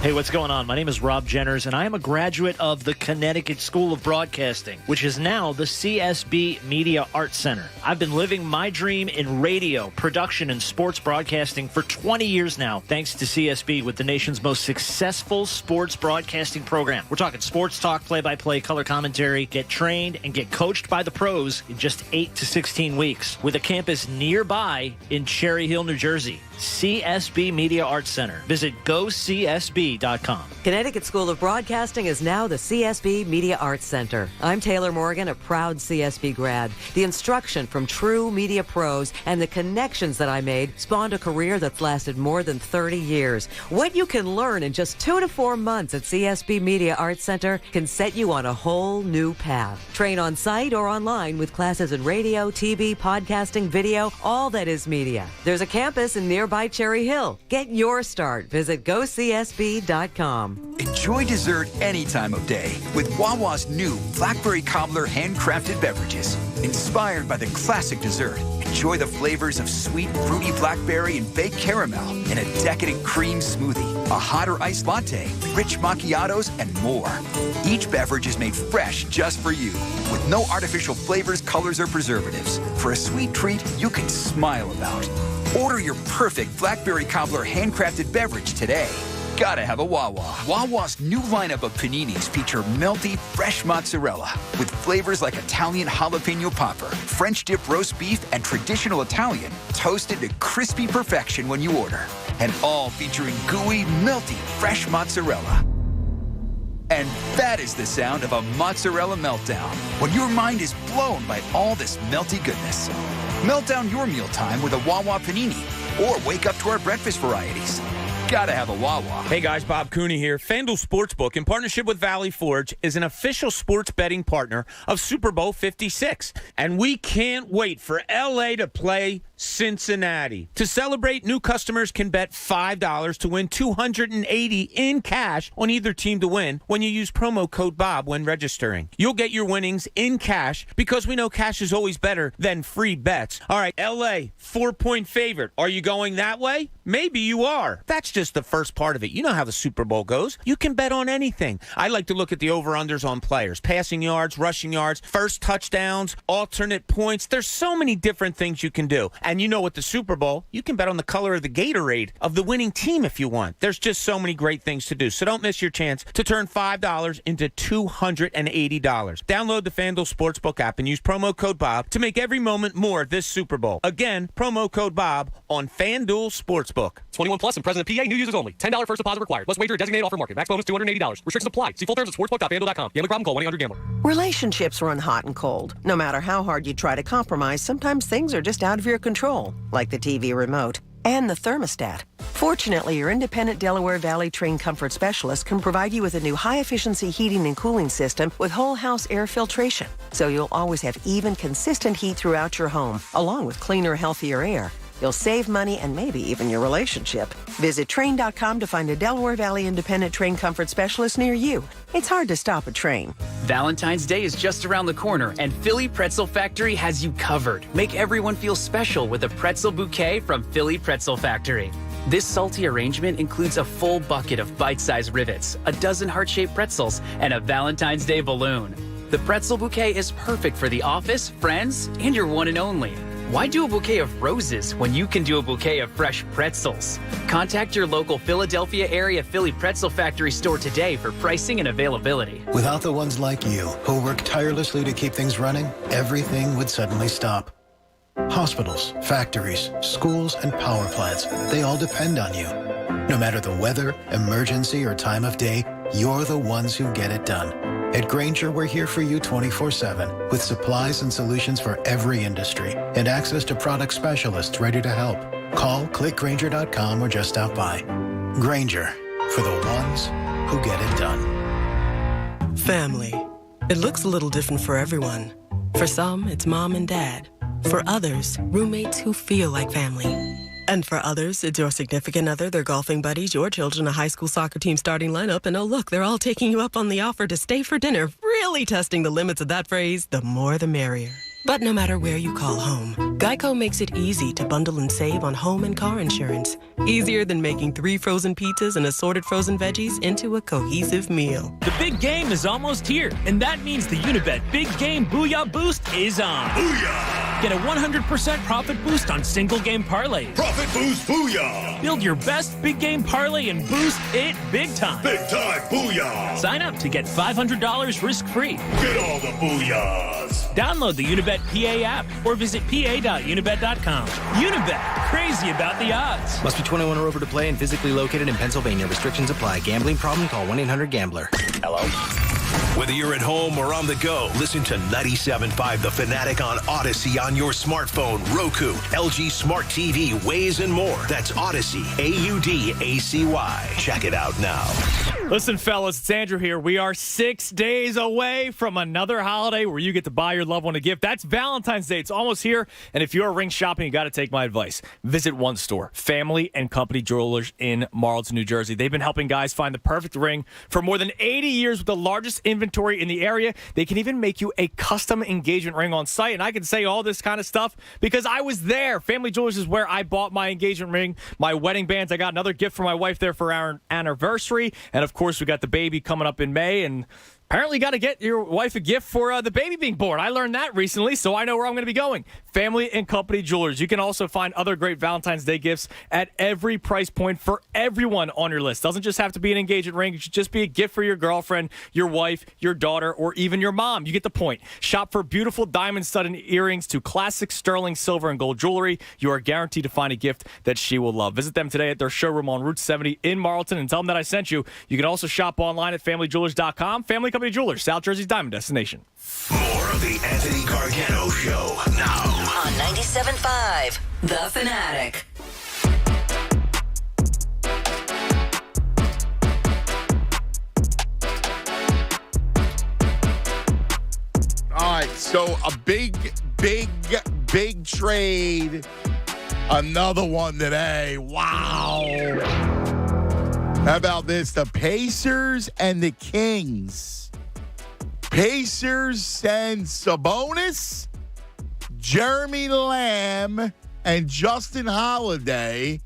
Hey, what's going on? My name is Rob Jenners, and I am a graduate of the Connecticut School of Broadcasting, which is now the CSB Media Arts Center. I've been living my dream in radio, production, and sports broadcasting for 20 years now, thanks to CSB with the nation's most successful sports broadcasting program. We're talking sports talk, play-by-play, color commentary, get trained and get coached by the pros in just 8 to 16 weeks with a campus nearby in Cherry Hill, New Jersey. CSB Media Arts Center. Visit gocsb.com. Connecticut School of Broadcasting is now the CSB Media Arts Center. I'm Taylor Morgan, a proud CSB grad. The instruction from true media pros and the connections that I made spawned a career that's lasted more than 30 years. What you can learn in just 2 to 4 months at CSB Media Arts Center can set you on a whole new path. Train on site or online with classes in radio, TV, podcasting, video, all that is media. There's a campus in nearby Cherry Hill. Get your start. Visit gocsb.com. Enjoy dessert any time of day with Wawa's new Blackberry Cobbler handcrafted beverages. Inspired by the classic dessert, enjoy the flavors of sweet, fruity blackberry and baked caramel in a decadent cream smoothie, a hot or iced latte, rich macchiatos, and more. Each beverage is made fresh just for you, with no artificial flavors, colors, or preservatives. For a sweet treat you can smile about. Order your perfect Blackberry Cobbler handcrafted beverage today. Gotta have a Wawa. Wawa's new lineup of paninis feature melty, fresh mozzarella with flavors like Italian jalapeno popper, French dip roast beef, and traditional Italian, toasted to crispy perfection when you order. And all featuring gooey, melty, fresh mozzarella. And that is the sound of a mozzarella meltdown, when your mind is blown by all this melty goodness. Melt down your mealtime with a Wawa panini, or wake up to our breakfast varieties. Gotta have a Wawa. Hey guys, Bob Cooney here. FanDuel Sportsbook, in partnership with Valley Forge, is an official sports betting partner of Super Bowl 56. And we can't wait for LA to play Cincinnati. To celebrate, new customers can bet $5 to win $280 in cash on either team to win when you use promo code Bob when registering. You'll get your winnings in cash because we know cash is always better than free bets. All right, LA, 4-point favorite. Are you going that way? Maybe you are. That's just the first part of it. You know how the Super Bowl goes. You can bet on anything. I like to look at the over-unders on players. Passing yards, rushing yards, first touchdowns, alternate points. There's so many different things you can do. And you know with the Super Bowl, you can bet on the color of the Gatorade of the winning team if you want. There's just so many great things to do. So don't miss your chance to turn $5 into $280. Download the FanDuel Sportsbook app and use promo code Bob to make every moment more this Super Bowl. Again, promo code Bob on FanDuel Sportsbook. 21 plus and present in PA, new users only. $10 first deposit required. Must wager a designated offer market. Max bonus $280. Restrictions apply. See full terms at sportsbook.fanduel.com. Gambling problem? Call 1-800-GAMBLER. Relationships run hot and cold. No matter how hard you try to compromise, sometimes things are just out of your control, like the TV remote and the thermostat. Fortunately, your independent Delaware Valley trained comfort specialist can provide you with a new high-efficiency heating and cooling system with whole-house air filtration, so you'll always have even, consistent heat throughout your home, along with cleaner, healthier air. You'll save money and maybe even your relationship. Visit Train.com to find a Delaware Valley independent train comfort specialist near you. It's hard to stop a train. Valentine's Day is just around the corner, and Philly Pretzel Factory has you covered. Make everyone feel special with a pretzel bouquet from Philly Pretzel Factory. This salty arrangement includes a full bucket of bite-sized rivets, a dozen heart-shaped pretzels, and a Valentine's Day balloon. The pretzel bouquet is perfect for the office, friends, and your one and only. Why do a bouquet of roses when you can do a bouquet of fresh pretzels? Contact your local Philadelphia area Philly Pretzel Factory store today for pricing and availability. Without the ones like you, who work tirelessly to keep things running, everything would suddenly stop. Hospitals, factories, schools, and power plants, they all depend on you. No matter the weather, emergency, or time of day, you're the ones who get it done. At Grainger, we're here for you 24/7 with supplies and solutions for every industry and access to product specialists ready to help. Call, click Grainger.com, or just stop by. Grainger, for the ones who get it done. Family. It looks a little different for everyone. For some, it's mom and dad. For others, roommates who feel like family. And for others, it's your significant other, their golfing buddies, your children, a high school soccer team starting lineup, and oh look, they're all taking you up on the offer to stay for dinner, really testing the limits of that phrase, the more the merrier. But no matter where you call home, Geico makes it easy to bundle and save on home and car insurance. Easier than making 3 frozen pizzas and assorted frozen veggies into a cohesive meal. The big game is almost here, and that means the Unibet Big Game Booyah Boost is on. Booyah! Get a 100% profit boost on single game parlays. Profit boost booyah! Build your best big game parlay and boost it big time. Big time booyah! Sign up to get $500 risk-free. Get all the booyahs! Download the Unibet PA app or visit pa.unibet.com. Unibet, crazy about the odds. Must be 21 or over to play and physically located in Pennsylvania. Restrictions apply. Gambling problem? Call 1-800-GAMBLER. Hello? Whether you're at home or on the go, listen to 97.5 The Fanatic on Odyssey on your smartphone, Roku, LG Smart TV, Waze, and more. That's Odyssey, AUDACY. Check it out now. Listen, fellas, it's Andrew here. We are 6 days away from another holiday where you get to buy your loved one a gift. That's Valentine's Day. It's almost here. And if you're ring shopping, you got to take my advice. Visit one store, Family and Company Jewelers in Marlton, New Jersey. They've been helping guys find the perfect ring for more than 80 years with the largest inventory in the area. They can even make you a custom engagement ring on site. And I can say all this kind of stuff because I was there. Family Jewelers is where I bought my engagement ring, my wedding bands. I got another gift for my wife there for our anniversary. And of course, we got the baby coming up in May, and apparently you got to get your wife a gift for the baby being born. I learned that recently, so I know where I'm going to be going. Family and Company Jewelers. You can also find other great Valentine's Day gifts at every price point for everyone on your list. Doesn't just have to be an engagement ring. It should just be a gift for your girlfriend, your wife, your daughter, or even your mom. You get the point. Shop for beautiful diamond-studded earrings to classic sterling silver and gold jewelry. You are guaranteed to find a gift that she will love. Visit them today at their showroom on Route 70 in Marlton and tell them that I sent you. You can also shop online at FamilyJewelers.com. Family Company Jewelers, South Jersey's diamond destination. More of the Anthony Gargano Show now. On 97.5 The Fanatic. All right, so a big trade. Another one today. Wow. How about this? The Pacers and the Kings. Pacers send Sabonis, Jeremy Lamb, and Justin Holiday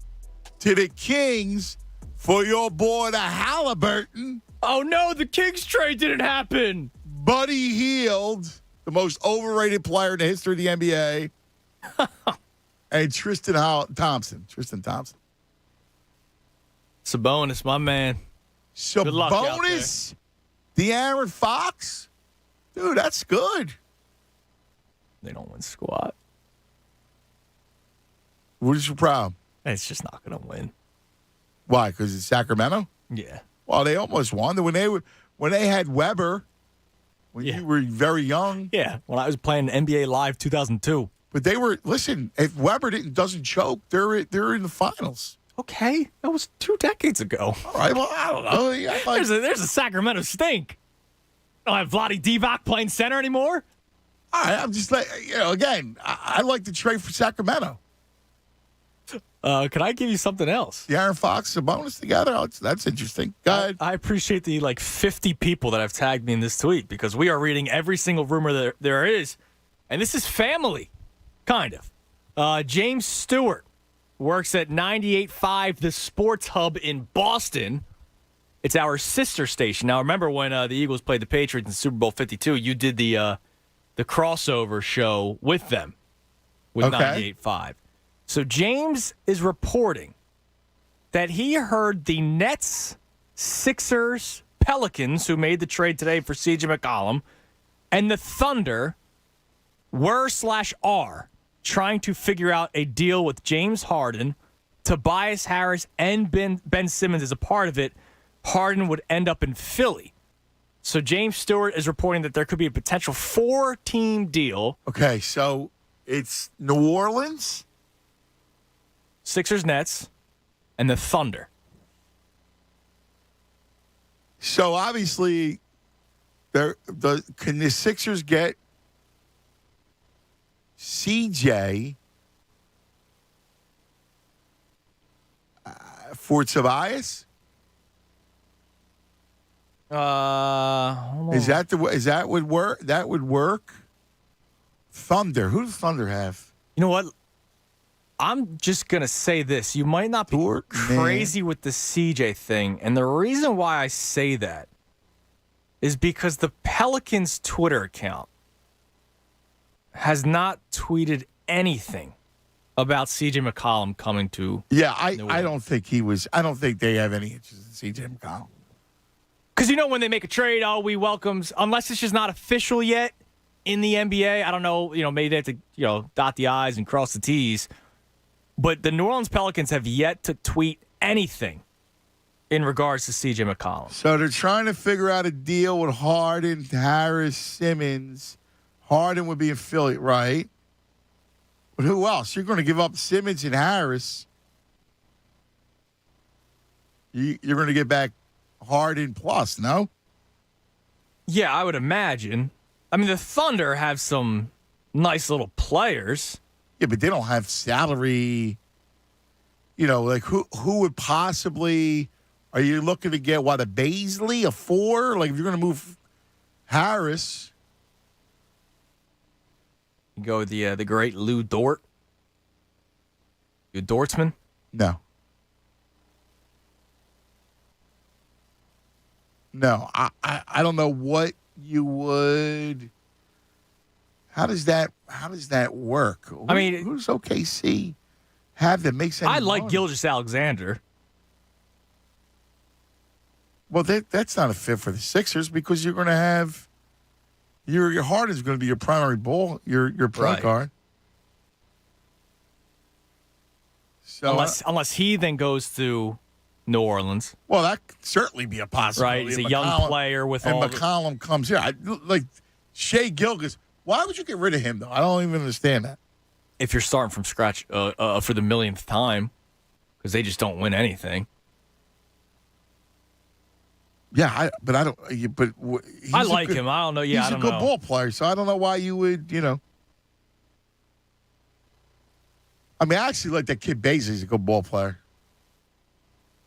to the Kings for your boy, the Halliburton. Oh, no, the Kings trade didn't happen. Buddy Hield, the most overrated player in the history of the NBA, and Tristan Thompson. Sabonis, my man. Sabonis, De'Aaron Fox. Dude, that's good. They don't win squat. What is your problem? It's just not going to win. Why? Because it's Sacramento? Yeah. Well, they almost won. When they had Weber, when you were very young. Yeah, when I was playing NBA Live 2002. But they were, listen, if Weber doesn't choke, they're in the finals. Okay, that was 2 decades ago. All right, well, I don't know. There's a Sacramento stink. I don't have Vlade Divac playing center anymore. All right, I'm just like, again, I like to trade for Sacramento. Can I give you something else? The Aaron Fox, Sabonis together? That's interesting. Go ahead. I appreciate the 50 people that have tagged me in this tweet because we are reading every single rumor that there is. And this is family, kind of. James Stewart works at 98.5 The Sports Hub in Boston. It's our sister station. Now, remember when the Eagles played the Patriots in Super Bowl 52, you did the crossover show with them with 98.5. So James is reporting that he heard the Nets, Sixers, Pelicans, who made the trade today for CJ McCollum, and the Thunder were/are trying to figure out a deal with James Harden. Tobias Harris and Ben Simmons is a part of it. Harden would end up in Philly. So James Stewart is reporting that there could be a potential 4-team deal. Okay, so it's New Orleans, Sixers, Nets, and the Thunder. So obviously, can the Sixers get CJ for Tobias? Hold on. Is that would work? That would work. Thunder. Who does Thunder have? You know what? I'm just going to say this. You might not be crazy with the CJ thing. And the reason why I say that is because the Pelicans Twitter account has not tweeted anything about C.J. McCollum coming to. Yeah, I don't think he was. I don't think they have any interest in C.J. McCollum. Because when they make a trade, we welcomes, unless it's just not official yet in the NBA. I don't know. Maybe they have to dot the I's and cross the T's. But the New Orleans Pelicans have yet to tweet anything in regards to C.J. McCollum. So they're trying to figure out a deal with Harden, Harris, Simmons. Harden would be affiliate, right? But who else? You're going to give up Simmons and Harris. You're going to get back Harden plus, no? Yeah, I would imagine. I mean, the Thunder have some nice little players. Yeah, but they don't have salary. Like who would possibly? Are you looking to get a Baisley, a 4? Like if you're going to move Harris, you go with the great Lou Dort. You Dortzman? No. I don't know what you would. How does that work? I mean, who's OKC have that makes any I like money? Gilgeous-Alexander. Well, that's not a fit for the Sixers because you're going to have your Harden's going to be your primary ball, your point guard. So unless he then goes to New Orleans. Well, that could certainly be a possibility. Right, he's a young player with all. And McCollum comes here. Like Shea Gilgeous. Why would you get rid of him, though? I don't even understand that. If you're starting from scratch for the millionth time, because they just don't win anything. Yeah, but I don't. But I like him. I don't know. Yeah, he's a good ball player, so I don't know why you would. I mean, I actually like that kid Baisley. He's a good ball player.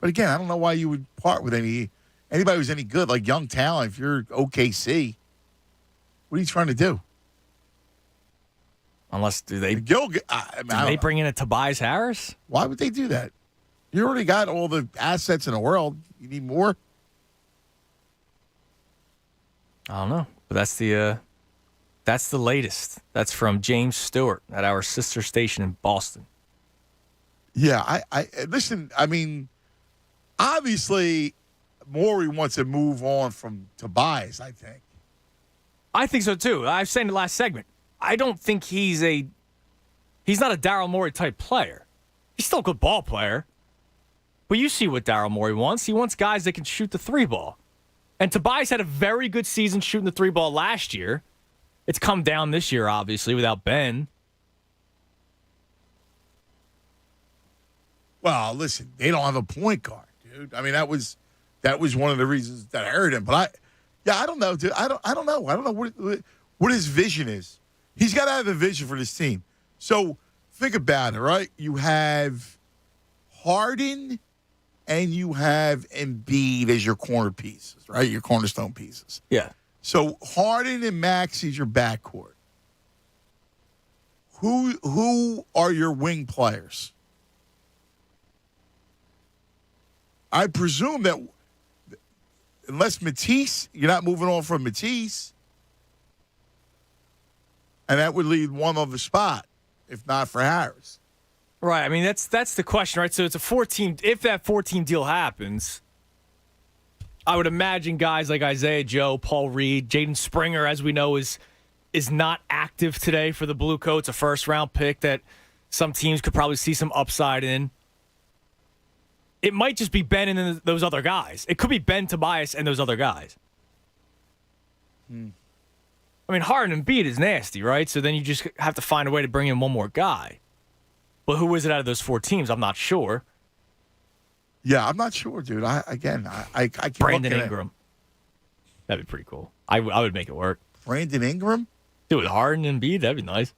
But again, I don't know why you would part with anybody who's any good, like young talent. If you're OKC, what are you trying to do? Unless do they they bring in a Tobias Harris? Why would they do that? You already got all the assets in the world. You need more. I don't know, but that's the latest. That's from James Stewart at our sister station in Boston. Yeah, I listen. I mean, obviously, Morey wants to move on from Tobias. I think so too. I was saying in the last segment. I don't think he's not a Daryl Morey type player. He's still a good ball player. But you see what Daryl Morey wants. He wants guys that can shoot the 3-ball. And Tobias had a very good season shooting the 3-ball last year. It's come down this year, obviously, without Ben. Well, listen, they don't have a point guard, dude. I mean, that was one of the reasons that hurt him. But I don't know, dude. I don't know. I don't know what his vision is. He's got to have a vision for this team. So think about it, right? You have Harden and you have Embiid as your corner pieces, right? Your cornerstone pieces. Yeah. So Harden and Maxey's your backcourt. Who are your wing players? I presume that unless Matisse, you're not moving on from Matisse. And that would leave one other spot, if not for Harris. Right. I mean, that's the question, right? So it's a 14. If that 14 deal happens, I would imagine guys like Isaiah Joe, Paul Reed, Jaden Springer, as we know, is not active today for the Blue Coats, a first-round pick that some teams could probably see some upside in. It might just be Ben and then those other guys. It could be Ben, Tobias, and those other guys. I mean, Harden and Embiid is nasty, right? So then you just have to find a way to bring in one more guy. But who is it out of those 4 teams? I'm not sure. Yeah, I'm not sure, dude. I keep Brandon Ingram. That'd be pretty cool. I would make it work. Brandon Ingram? Dude, Harden and Embiid, that'd be nice.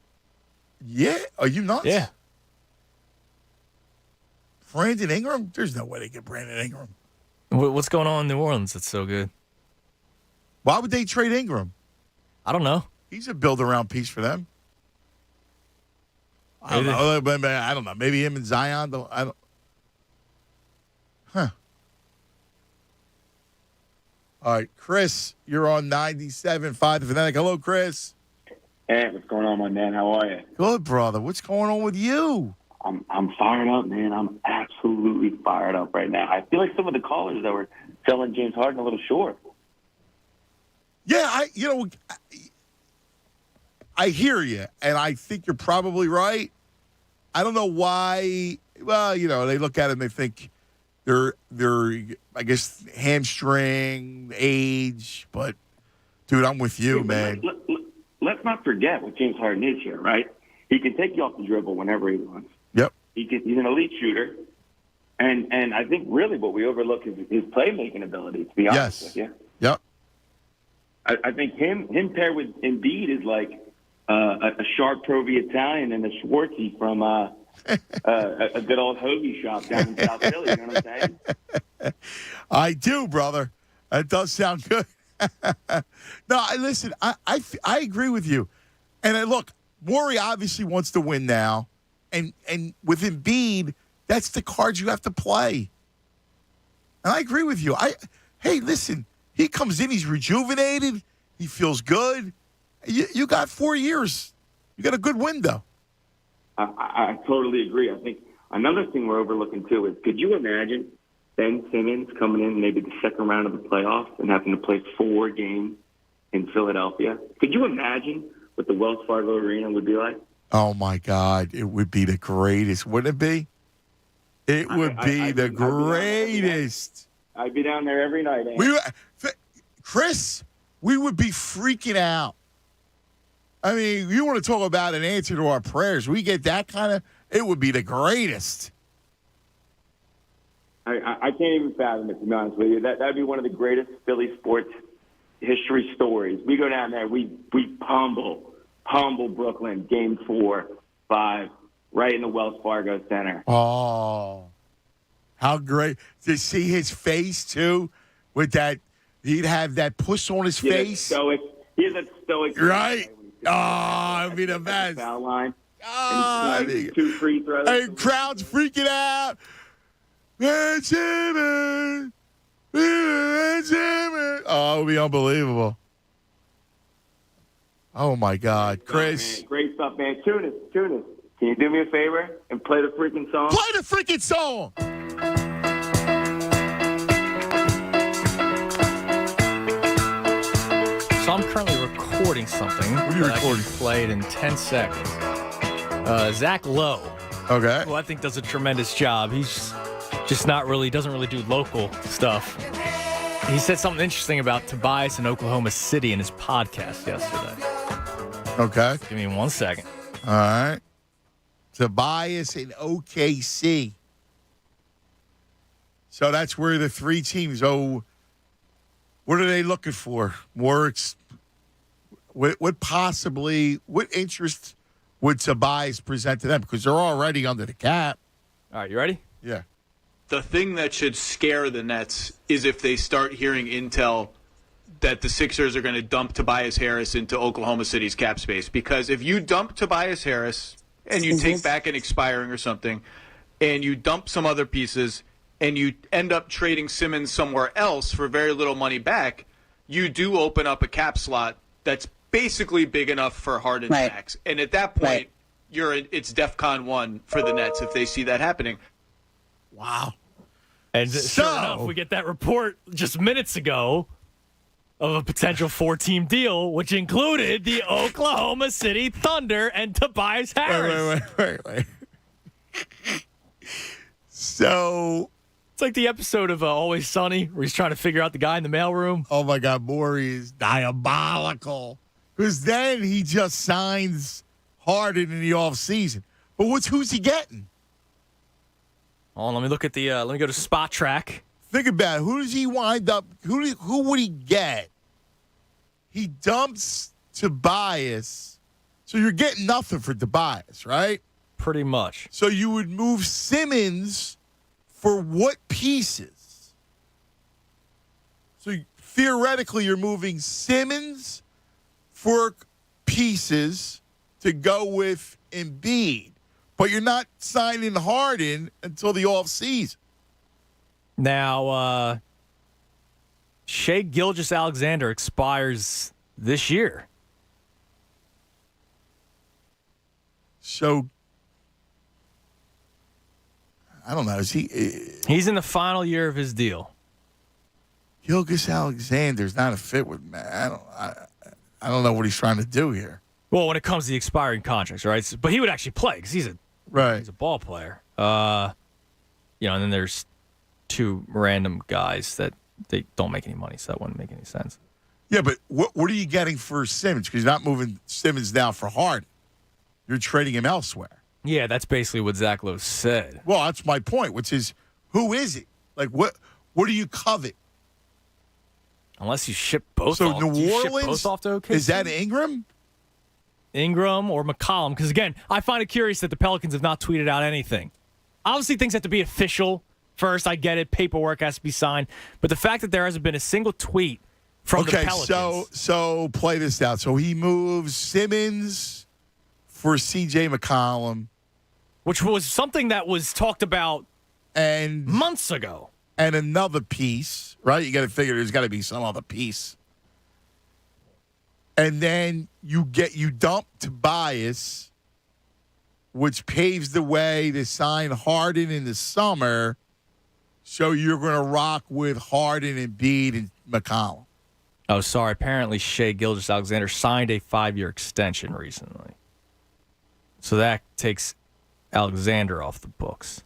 Yeah? Are you nuts? Yeah. Brandon Ingram? There's no way they get Brandon Ingram. What's going on in New Orleans that's so good? Why would they trade Ingram? I don't know. He's a build-around piece for them. I don't know. Maybe him and Zion. Huh. All right, Chris, you're on 97.5 The Fanatic. Hello, Chris. Hey, what's going on, my man? How are you? Good, brother. What's going on with you? I'm fired up, man. I'm absolutely fired up right now. I feel like some of the callers that were selling James Harden a little short. Yeah, I hear you, and I think you're probably right. I don't know why. Well, they look at it and they think they're I guess hamstring, age, but dude, I'm with you, man. Let's not forget what James Harden is here, right? He can take you off the dribble whenever he wants. Yep. He's an elite shooter, and I think really what we overlook is his playmaking ability. To be honest with you. Yep. I think him paired with Embiid is like a sharp Provi Italian and a Schwartzy from a good old hoagie shop down in South Philly. You know what I'm saying? I do, brother. That does sound good. No, listen, I agree with you. And look, Morey obviously wants to win now. And with Embiid, that's the cards you have to play. And I agree with you. Hey, listen, he comes in, he's rejuvenated, he feels good. You got 4 years. You got a good window. I totally agree. I think another thing we're overlooking, too, is could you imagine Ben Simmons coming in maybe the second round of the playoffs and having to play 4 games in Philadelphia? Could you imagine what the Wells Fargo Arena would be like? Oh, my God. It would be the greatest. Wouldn't it be? It would be the greatest. I'd be down there every night. Chris, we would be freaking out. I mean, you want to talk about an answer to our prayers. We get that kind of, it would be the greatest. I can't even fathom it, to be honest with you. That'd be one of the greatest Philly sports history stories. We go down there, we pummel Brooklyn, game 4, 5, right in the Wells Fargo Center. Oh, how great. To see his face, too, with that, he'd have that puss on his face. He has that stoic. Right? Oh, it'd be the best. Foul line. Oh, 2 free throws. And crowd's freaking out. Ben Simmons. Ben Simmons. Oh, it would be unbelievable. Oh, my God. Chris. Great stuff, man. Tunis, can you do me a favor and play the freaking song? Play the freaking song. So I'm currently recording something. What are you recording? I can play it in 10 seconds. Zach Lowe. Okay. Who I think does a tremendous job. He's just doesn't really do local stuff. He said something interesting about Tobias in Oklahoma City in his podcast yesterday. Okay. Give me 1 second. All right. Tobias in OKC. So that's where the 3 teams. Oh, what are they looking for? What interest would Tobias present to them? Because they're already under the cap. All right, you ready? Yeah. The thing that should scare the Nets is if they start hearing intel that the Sixers are going to dump Tobias Harris into Oklahoma City's cap space. Because if you dump Tobias Harris and you take back an expiring or something, and you dump some other pieces, and you end up trading Simmons somewhere else for very little money back, you do open up a cap slot that's basically big enough for Harden max. And at that point, it's DEFCON 1 for the Nets if they see that happening. Wow. And sure enough, we get that report just minutes ago of a potential 4-team deal, which included the Oklahoma City Thunder and Tobias Harris. Wait. So it's like the episode of Always Sunny where he's trying to figure out the guy in the mailroom. Oh, my God. Morey is diabolical. Because then he just signs Harden in the offseason. But who's he getting? Oh, let me look at the. Let me go to Spot Track. Think about it. Who does he wind up? Who would he get? He dumps Tobias, so you're getting nothing for Tobias, right? Pretty much. So you would move Simmons for what pieces? So theoretically, you're moving Simmons for pieces to go with Embiid. But you're not signing Harden until the offseason. Now, Shai Gilgeous-Alexander expires this year. So, I don't know. Is he? He's in the final year of his deal. Gilgeous-Alexander's not a fit with me. I don't know what he's trying to do here. Well, when it comes to the expiring contracts, right? But he would actually play because he's a ball player. And then there's two random guys that they don't make any money, so that wouldn't make any sense. Yeah, but what are you getting for Simmons? Because you're not moving Simmons down for Harden. You're trading him elsewhere. Yeah, that's basically what Zach Lowe said. Well, that's my point, which is, who is it? Like, what do you covet? Unless you ship both so off. New Orleans, both off to OKC? Is that Ingram? Ingram or McCollum? Because, again, I find it curious that the Pelicans have not tweeted out anything. Obviously, things have to be official first. I get it. Paperwork has to be signed. But the fact that there hasn't been a single tweet from the Pelicans. Okay, so play this out. So he moves Simmons for C.J. McCollum. Which was something that was talked about months ago. And another piece, right? You got to figure there's got to be some other piece. And then you dump Tobias, which paves the way to sign Harden in the summer. So you're going to rock with Harden, Embiid, and McCollum. Oh, sorry. Apparently, Shai Gilgeous-Alexander signed a 5-year extension recently. So that takes Alexander off the books.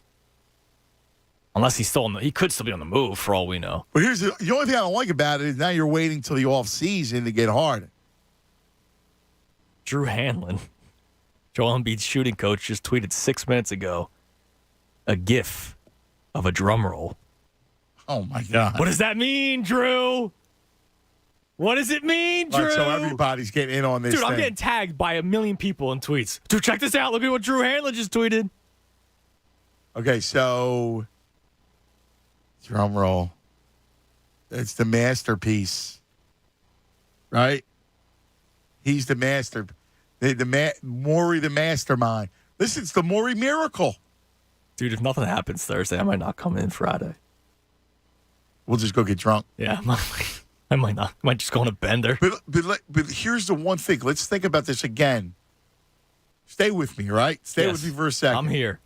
Unless he's still he could still be on the move for all we know. But here's the only thing I don't like about it is now you're waiting till the offseason to get Harden. Drew Hanlon, Joel Embiid's shooting coach, just tweeted 6 minutes ago a GIF of a drum roll. Oh, my God. What does that mean, Drew? What does it mean, Drew? Right, so everybody's getting in on this Dude, thing. I'm getting tagged by 1 million people in tweets. Dude, check this out. Look at what Drew Hanlon just tweeted. Okay, so drum roll. It's the masterpiece, right? He's the master. Morey, the mastermind. Listen, it's the Morey miracle. Dude, if nothing happens Thursday, I might not come in Friday. We'll just go get drunk. Yeah, I might not. I might just go on a bender. But here's the one thing. Let's think about this again. Stay with me, right? Stay with me for a second. I'm here.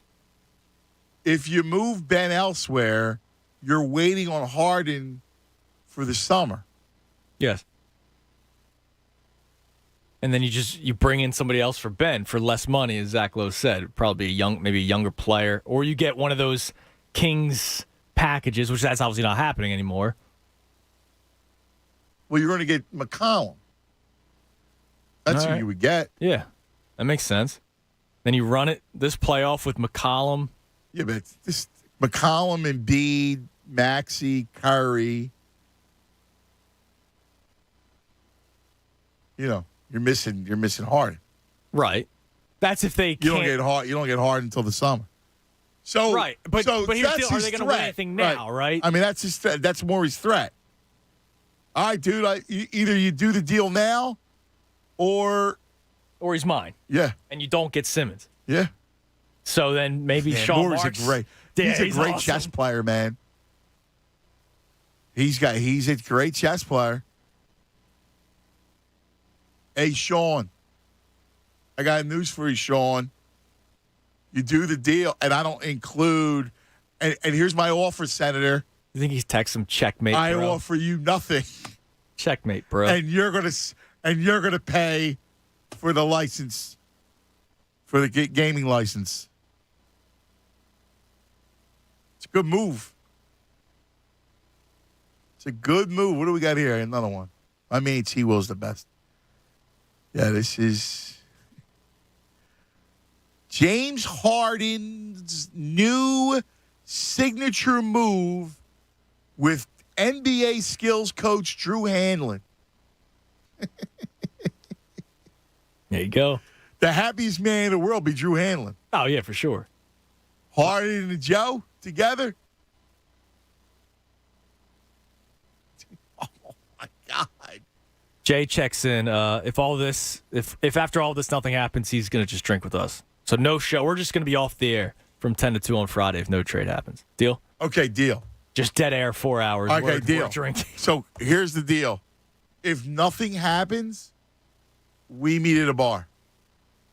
If you move Ben elsewhere, you're waiting on Harden for the summer. Yes. And then you bring in somebody else for Ben for less money, as Zach Lowe said. Probably maybe a younger player. Or you get one of those Kings packages, which that's obviously not happening anymore. Well, you're going to get McCollum. That's who you would get. Yeah, that makes sense. Then you run this playoff with McCollum. Yeah, but this McCollum, Embiid, Maxey, Curry. You know, you're missing Harden. Right. That's if they can't. You don't get Harden until the summer. So right, but here's the deal: are they going to win anything now? Right. I mean, that's Morey's threat. All right, dude. Either you do the deal now, or he's mine. Yeah. And you don't get Simmons. Yeah. So then maybe Sean Morey's Marks. He's a great awesome. chess player, man. He's a great chess player. Hey, Sean. I got news for you, Sean. You do the deal, and I don't include. And here's my offer, Senator. You think he's text him checkmate? I bro? offer you nothing. Checkmate, bro. And you're gonna pay for the license, for the gaming license. It's a good move. It's a good move. What do we got here? Another one. I mean, T-Will's the best. Yeah, this is James Harden's new signature move with NBA skills coach Drew Hanlon. There you go. The happiest man in the world be Drew Hanlon. Oh, yeah, for sure. Harden and Joe together. Oh, my God. Jay checks in. If after all this nothing happens, he's going to just drink with us. So no show. We're just going to be off the air from 10 to 2 on Friday if no trade happens. Deal? Okay, deal. Just dead air 4 hours. Okay, deal. We're drinking. So here's the deal. If nothing happens, we meet at a bar.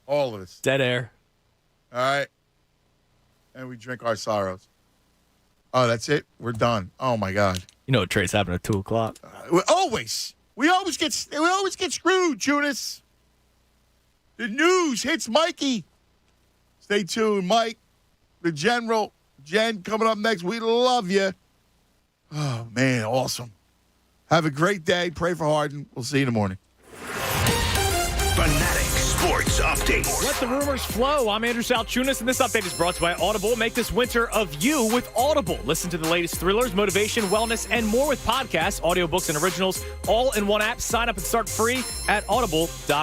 All of us. Dead air. All right. And we drink our sorrows. Oh, that's it? We're done. Oh, my God. You know what trades happen at 2 o'clock. We always get screwed, Junis. The news hits Mikey. Stay tuned, Mike. The General. Jen coming up next. We love you. Oh, man, awesome. Have a great day. Pray for Harden. We'll see you in the morning. Fanatic Sports Update. Let the rumors flow. I'm Andrew Salchunas, and this update is brought to you by Audible. Make this winter of you with Audible. Listen to the latest thrillers, motivation, wellness, and more with podcasts, audiobooks, and originals, all in one app. Sign up and start free at audible.com.